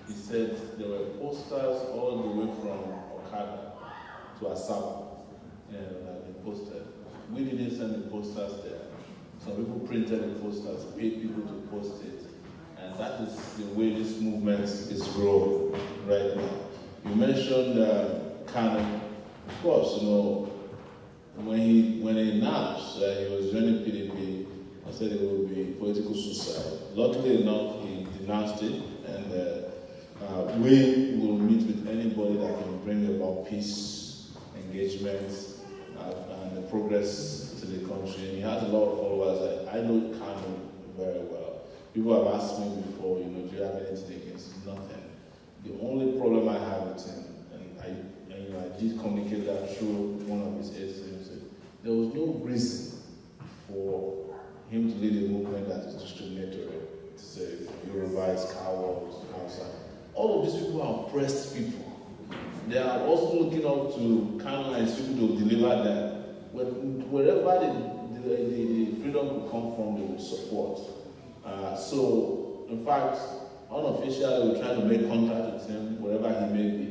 Speaker 1: he said there were posters all the way from Okada to Asaba, and they posted. We didn't send the posters there. Some people printed the posters, paid people to post it, and that is the way this movement is growing right now. You mentioned Kanu. Of course, when he announced that he was joining PDP, I said it would be political suicide. Luckily enough, he denounced it, and we will meet with anybody that can bring about peace, engagement, and progress to the country. And he has a lot of followers. I know Kanu very well. People have asked me before, do you have anything against him? Nothing. The only problem I have with him, and I did communicate that through one of his aides, there was no reason for him to lead a movement that is discriminatory, to say Yoruba is cowards, Hausa. All of these people are oppressed people. They are also looking up to Kanu and his people to deliver them. Wherever the freedom will come from, they will support. So, in fact, unofficially, we're trying to make contact with him wherever he may be.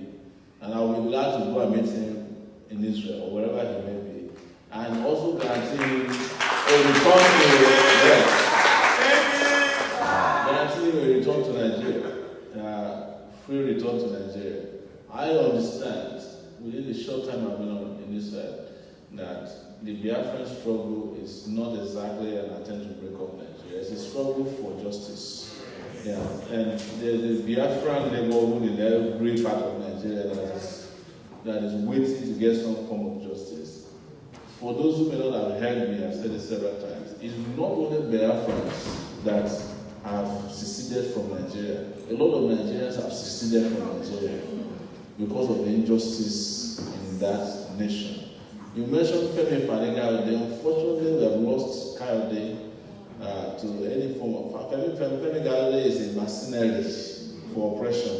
Speaker 1: And I will be glad to go and meet him in Israel or wherever he may be. And also guarantee him a return to Nigeria. Free return to Nigeria. I understand, within the short time I've been in Israel, that the Biafran struggle is not exactly an attempt to break up Nigeria. It's a struggle for justice. Yeah, and there's a Biafran neighborhood in every part of Nigeria that is waiting to get some form of justice. For those who may not have heard me, I've said it several times, it's not only Biafrans that have seceded from Nigeria. A lot of Nigerians have seceded from Nigeria because of the injustice in that nation. You mentioned Femi Fani-Gayode. Unfortunately, we have lost Kayode to any form of... Femi Gayode is a mercenary for oppression,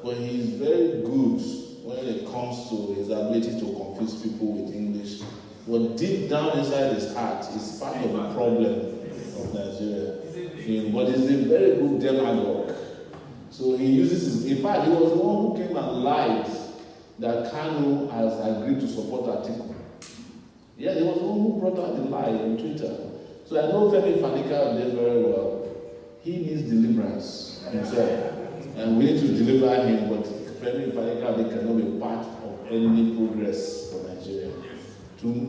Speaker 1: but he is very good when it comes to his ability to confuse people with English. But deep down inside his heart is part of the problem of Nigeria. But he's a very good demagogue. So he uses his... In fact, he was the one who came and lied that Kanu has agreed to support Atiku. Yeah, he was the one who brought out the lie on Twitter. So I know Femi Fani-Gayode very well. He needs deliverance himself. And we need to deliver him, but Femi Fani-Gayode cannot be part of any progress for Nigeria.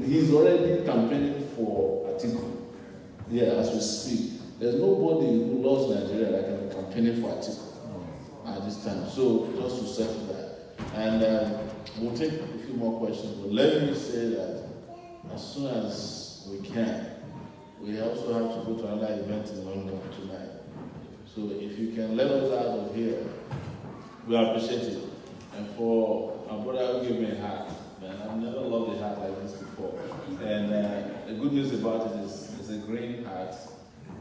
Speaker 1: He's already campaigning for Atiku. Yeah, as we speak. There's nobody who loves Nigeria that can be campaigning for Atiku at this time. So just to settle that. And we'll take a few more questions, but let me say that as soon as we can, we also have to go to another event in London tonight. So if you can let us out of here, we appreciate it. And for my brother who gave me a hat, man, I've never loved a hat like this before. And the good news about it is it's a green hat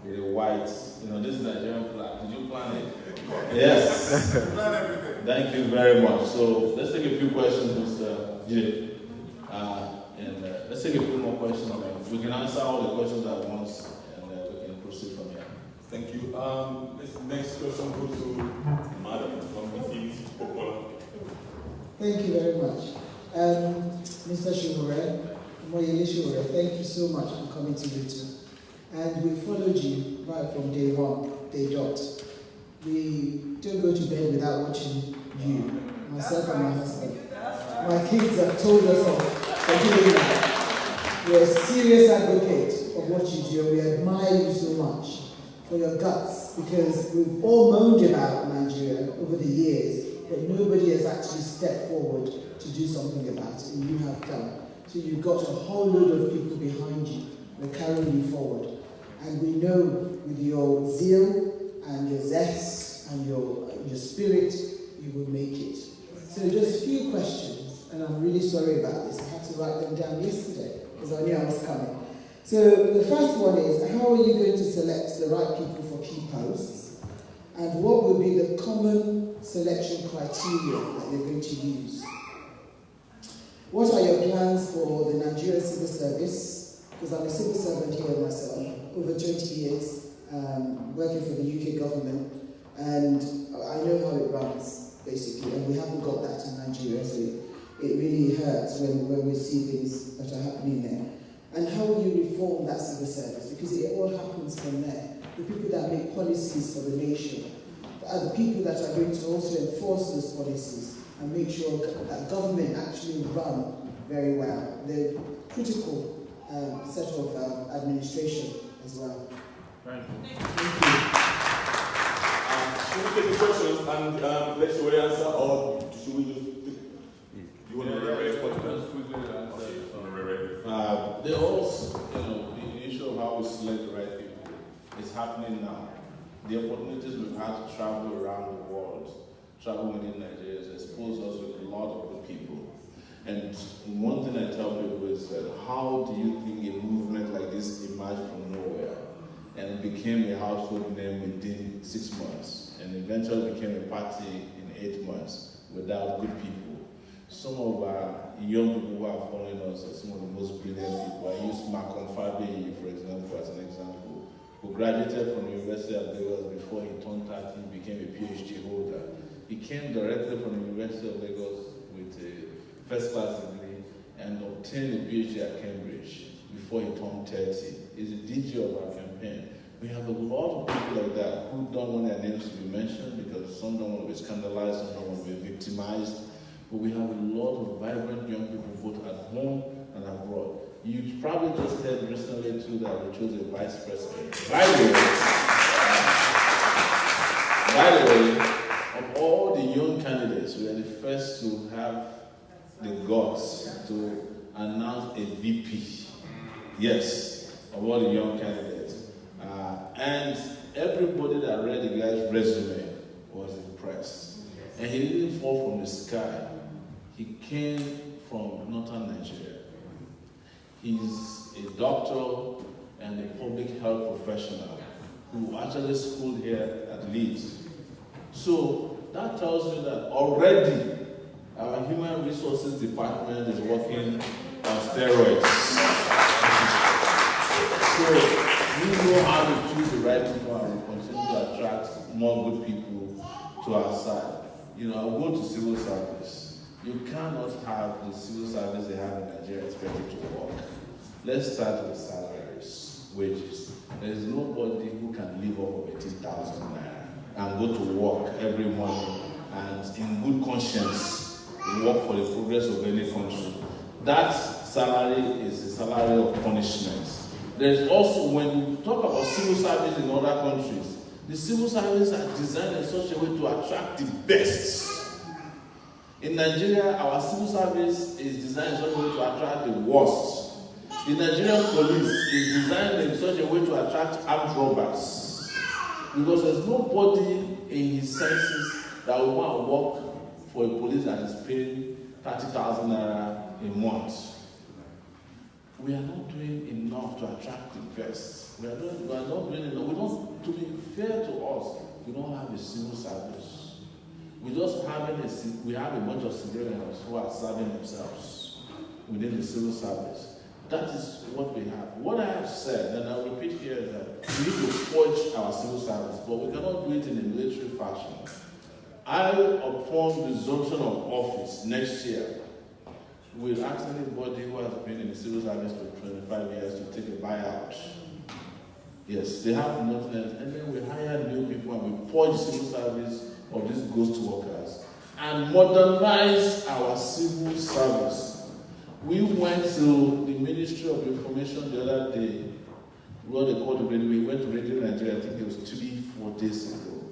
Speaker 1: with a white, this is Nigerian flag. Did you plan it? Yes. Plan everything. Thank you very much. So let's take a few questions, Mr. J. And let's take a few more questions. We can answer all the questions at once, and we can proceed from here.
Speaker 7: Thank you. This next question goes to Madam from the Popular.
Speaker 3: Thank you very much. Mr. Sowore, Omoyele Sowore, thank you so much for coming to Luton. And we followed you right from day one, day dot. We don't go to bed without watching you, myself and my husband. My kids have told us off for doing that. You're a serious advocate of what you do, and we admire you so much for your guts, because we've all moaned about Nigeria over the years, but nobody has actually stepped forward to do something about it, and you have done. So you've got a whole load of people behind you. We're carrying you forward. And we know with your zeal and your zest and your spirit, you will make it. So just a few questions, and I'm really sorry about this. I had to write them down yesterday because I knew I was coming. So the first one is, how are you going to select the right people for key posts? And what will be the common selection criteria that you're going to use? What are your plans for the Nigerian civil service? Because I'm a civil servant here myself, over 20 years, working for the UK government, and I know how it runs, basically, and we haven't got that in Nigeria, so it really hurts when we see things that are happening there. And how will you reform that civil service? Because it all happens from there. The people that make policies for the nation are the people that are going to also enforce those policies and make sure that government actually run very well. They're critical set of administration as well.
Speaker 7: Thank you. Should we take the questions and let Sowore answer, or should we just? Do you want to respond to that?
Speaker 1: They also, the issue of how we select the right people is happening now. The opportunities we've had to travel around the world, travel within Nigeria, has exposed us with a lot of good people. And one thing I tell people is that how do you think a movement like this emerged from nowhere and became a household name within 6 months and eventually became a party in 8 months without good people? Some of our young people who are following us are some of the most brilliant people. I use Malcolm Fabiyi, for example, as an example, who graduated from the University of Lagos before he turned 30, he became a PhD holder. He came directly from the University of Lagos with a first-class degree and obtained a PhD at Cambridge before he turned 30. He's the DG of our campaign. We have a lot of people like that who don't want their names to be mentioned because some don't want to be scandalized, some don't want to be victimized. But we have a lot of vibrant young people both at home and abroad. You probably just heard recently too that we chose a vice president. By the way, of all the young candidates, we are the first to have the guts to announce a VP. Yes, of all the young candidates. And everybody that read the guy's resume was impressed. And he didn't fall from the sky. He came from northern Nigeria. He's a doctor and a public health professional who actually schooled here at Leeds. So that tells you that already our human resources department is working on steroids. So we know how to choose the right people and we continue to attract more good people to our side. I'll go to civil service. You cannot have the civil service they have in Nigeria expected to work. Let's start with salaries, wages. There is nobody who can live off of 18,000 naira and go to work every morning and in good conscience work for the progress of any country. That salary is a salary of punishment. There's also, when you talk about civil service in other countries, the civil service are designed in such a way to attract the best. In Nigeria, our civil service is designed in such a way to attract the worst. The Nigerian police is designed in such a way to attract armed robbers. Because there's nobody in his senses that will want to work for a police that is paying 30,000 naira a month. We are not doing enough to attract the best. We are not doing enough. We don't, to be fair to us, we don't have a civil service. We have a bunch of civilians who are serving themselves within the civil service. That is what we have. What I have said, and I'll repeat here, is that we need to forge our civil service, but we cannot do it in a military fashion. Upon resumption of office next year, will ask anybody who has been in the civil service for 25 years to take a buyout. Yes, they have nothing else. And then we hire new people and we forge civil service of these ghost workers and modernize our civil service. We went to the Ministry of Information the other day, what they call the radio. We went to Radio Nigeria, I think it was 3-4 days ago.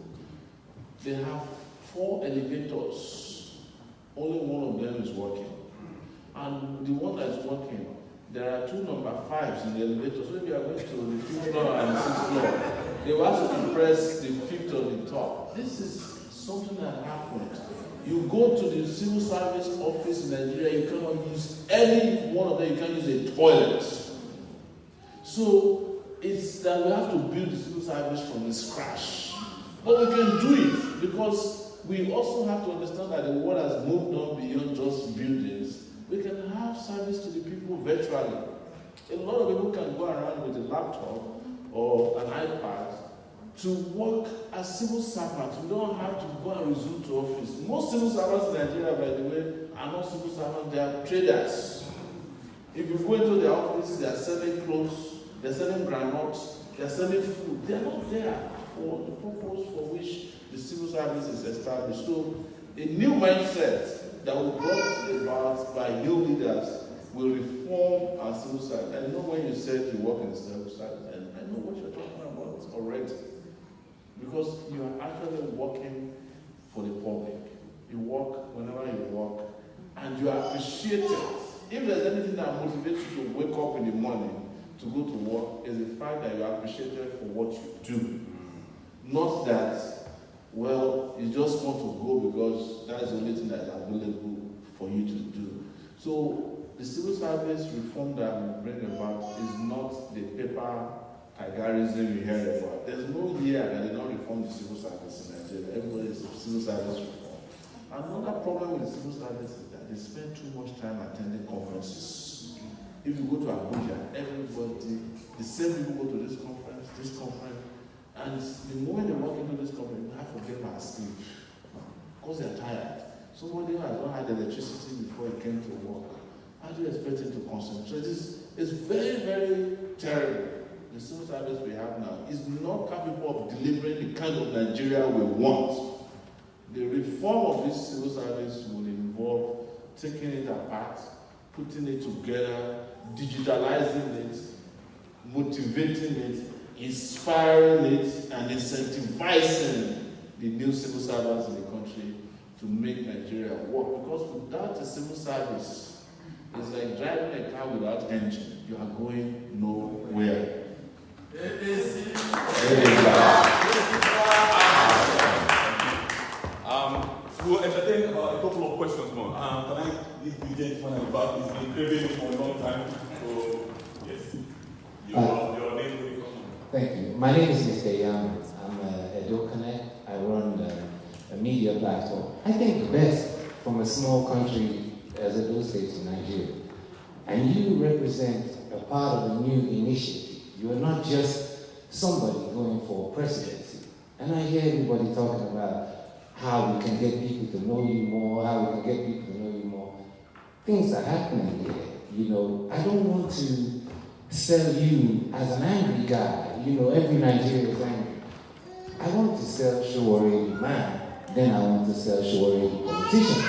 Speaker 1: They have 4 elevators. Only one of them is working. And the one that is working, there are 2 number 5s in the elevator. So if you are going to the 5th floor and the 6th floor, they will have to press the 5th on the top. This is something that happened. You go to the civil service office in Nigeria, you cannot use any one of them, you can't use a toilet. So it's that we have to build the civil service from the scratch. But we can do it because we also have to understand that the world has moved on beyond just buildings. We can have service to the people virtually. A lot of people can go around with a laptop or an iPad to work as civil servants. We don't have to go and resume to office. Most civil servants in Nigeria, by the way, are not civil servants, they are traders. If you go into their office, they are selling clothes, they are selling granules, they are selling food. They are not there for the purpose for which the civil service is established. So a new mindset that will be brought about by new leaders will reform our civil service. I know when you said you work in the civil service, and I know what you're talking about already. Because you are actually working for the public. You work whenever you work, and you are appreciated. If there's anything that motivates you to wake up in the morning to go to work, is the fact that you are appreciated for what you do. Not that, well, you just want to go because that's the only thing that is available for you to do. So the civil service reform that we bring about is not the paper tigerism you hear about. There's no year that they don't reform the civil service in Nigeria. Everybody is civil service reform. Another problem with the civil service is that they spend too much time attending conferences. If you go to Abuja, everybody, the same people go to this conference, and the moment they walk into this conference, half of them are asleep because they're tired. Somebody who has not had electricity before he came to work, how do you expect him to concentrate? It's very, very terrible. The civil service we have now is not capable of delivering the kind of Nigeria we want. The reform of this civil service will involve taking it apart, putting it together, digitalizing it, motivating it, inspiring it, and incentivizing the new civil servants in the country to make Nigeria work. Because without a civil service, it's like driving a car without engine. You are going nowhere.
Speaker 7: We'll entertain about a couple of questions more. Can I give you gentleman at the back? He's been craving for a long time. So, yes. Your name will be from.
Speaker 13: Thank you. My name is Mr. Yam. I'm Edo Connect. I run a media platform. I think the best from a small country as Edo State in Nigeria. And you represent a part of a new initiative. You are not just somebody going for presidency. And I hear everybody talking about how we can get people to know you more, how we can get people to know you more. Things are happening here. You know, I don't want to sell you as an angry guy. You know, every Nigerian is angry. I want to sell Sowore the man, then I want to sell Sowore the politician.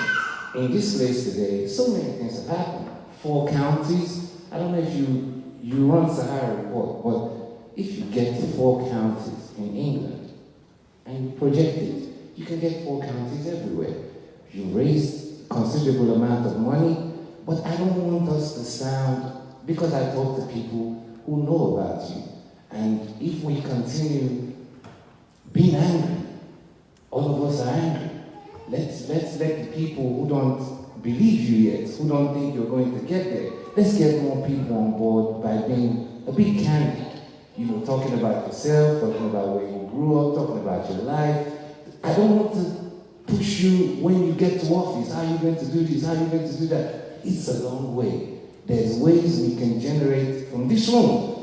Speaker 13: In this place today, so many things have happened. 4 counties. I don't know if you run Sahara Report, but if you get 4 counties in England and you project it, you can get 4 counties everywhere. You raise considerable amount of money, but I don't want us to sound, because I talk to people who know about you, and if we continue being angry, all of us are angry. Let's let the people who don't believe you yet, who don't think you're going to get there, let's get more people on board by being a bit candid. You know, talking about yourself, talking about where you grew up, talking about your life. I don't want to push you when you get to office. How are you going to do this? How are you going to do that? It's a long way. There's ways we can generate from this room.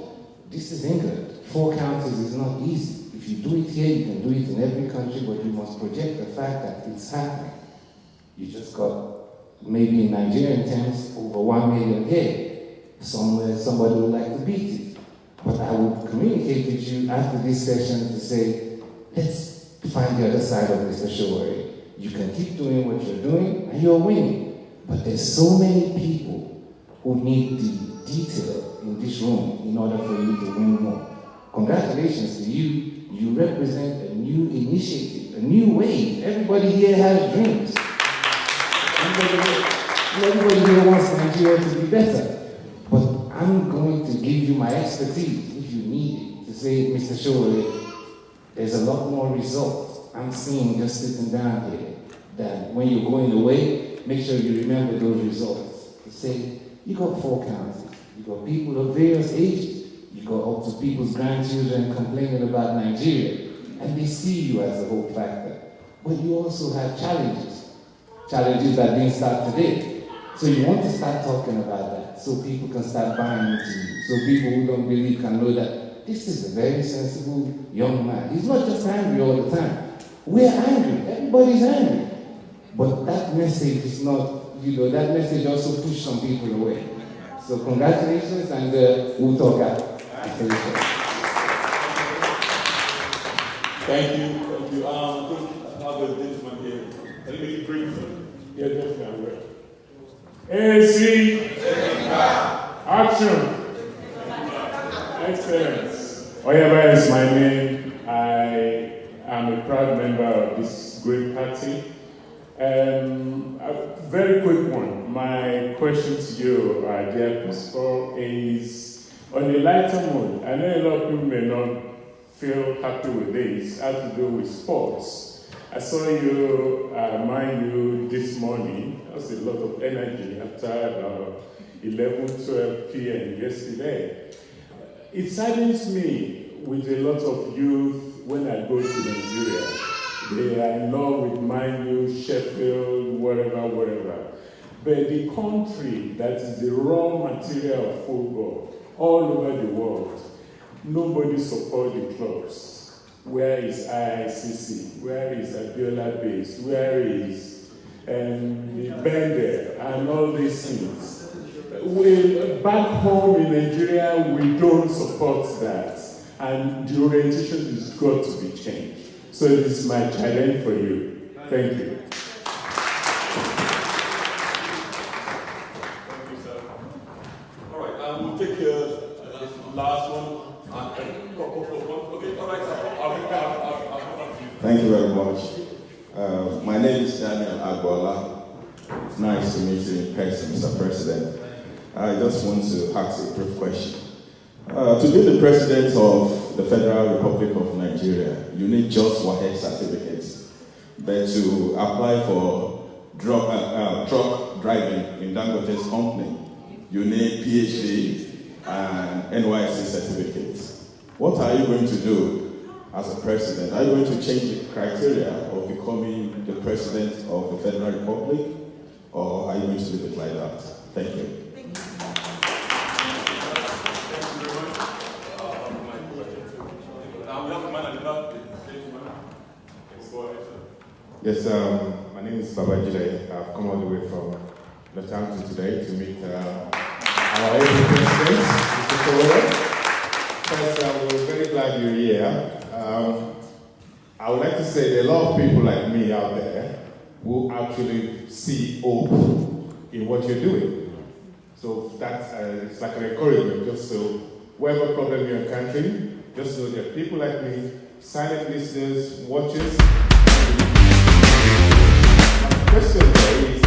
Speaker 13: This is England. 4 counties is not easy. If you do it here, you can do it in every country, but you must project the fact that it's happening. You just got, maybe in Nigerian terms, over 1 million here. Somewhere, somebody would like to beat it. But I would communicate with you after this session to say, let's find the other side of Mr. Sowore. You can keep doing what you're doing, and you're winning. But there's so many people who need the detail in this room in order for you to win more. Congratulations to you. You represent a new initiative, a new wave. Everybody here has dreams. Everybody here wants Nigeria to be better. But I'm going to give you my expertise, if you need it, to say, Mr. Sowore, there's a lot more results I'm seeing just sitting down here than when you're going away. Make sure you remember those results. To say, you got 4 counties, you got people of various ages, you got up to people's grandchildren complaining about Nigeria, and they see you as a hope factor. But you also have challenges that didn't start today. So you want to start talking about that, so people can start buying into you, so people who don't believe can know that this is a very sensible young man. He's not just angry all the time. We're angry, everybody's angry. But that message is not, that message also pushed some people away. So congratulations, and we'll talk after.
Speaker 7: Thank you. I think I have a gentleman here. Can you make it brief? Yeah, definitely. AC. Action. Excellence. Oyeba is my name. I am a proud member of this great party. A very quick one. My question to you, dear Principal, is on a lighter mood. I know a lot of people may not feel happy with this. It has to do with sports. I saw you, mind you, this morning. That was a lot of energy after about 11, 12 p.m. yesterday. It saddens me with a lot of youth when I go to Nigeria. They are in love with Man U, Sheffield, whatever. But the country that is the raw material of football all over the world, nobody supports the clubs. Where is IICC? Where is Abiola base? Where is the Bender and all these things? Back home in Nigeria, we don't support that. And the orientation has got to be changed. So this is my challenge for you. Thank you. Thank you, sir. All right, we'll take last one. Okay, all right, sir. I'll
Speaker 14: Thank you very much. My name is Daniel Agbola. It's nice to meet you in person, Mr. President. I just want to ask a brief question. To be the president of the Federal Republic of Nigeria, you need just WAEC certificates. But to apply for truck driving in Dangote's company, you need PhD and NYSC certificates. What are you going to do as a president? Are you going to change the criteria of becoming the president of the Federal Republic, or are you going to leave it like that? Thank you.
Speaker 15: Yes, my name is Babajide. I've come all the way from Luton today to meet our able president, Mr. Sowore. First, we're very glad you're here. I would like to say there are a lot of people like me out there who actually see hope in what you're doing. So that's it's like an encouragement, just so whatever problem you're encountering, just know there are people like me, silent listeners, watchers. My question there is,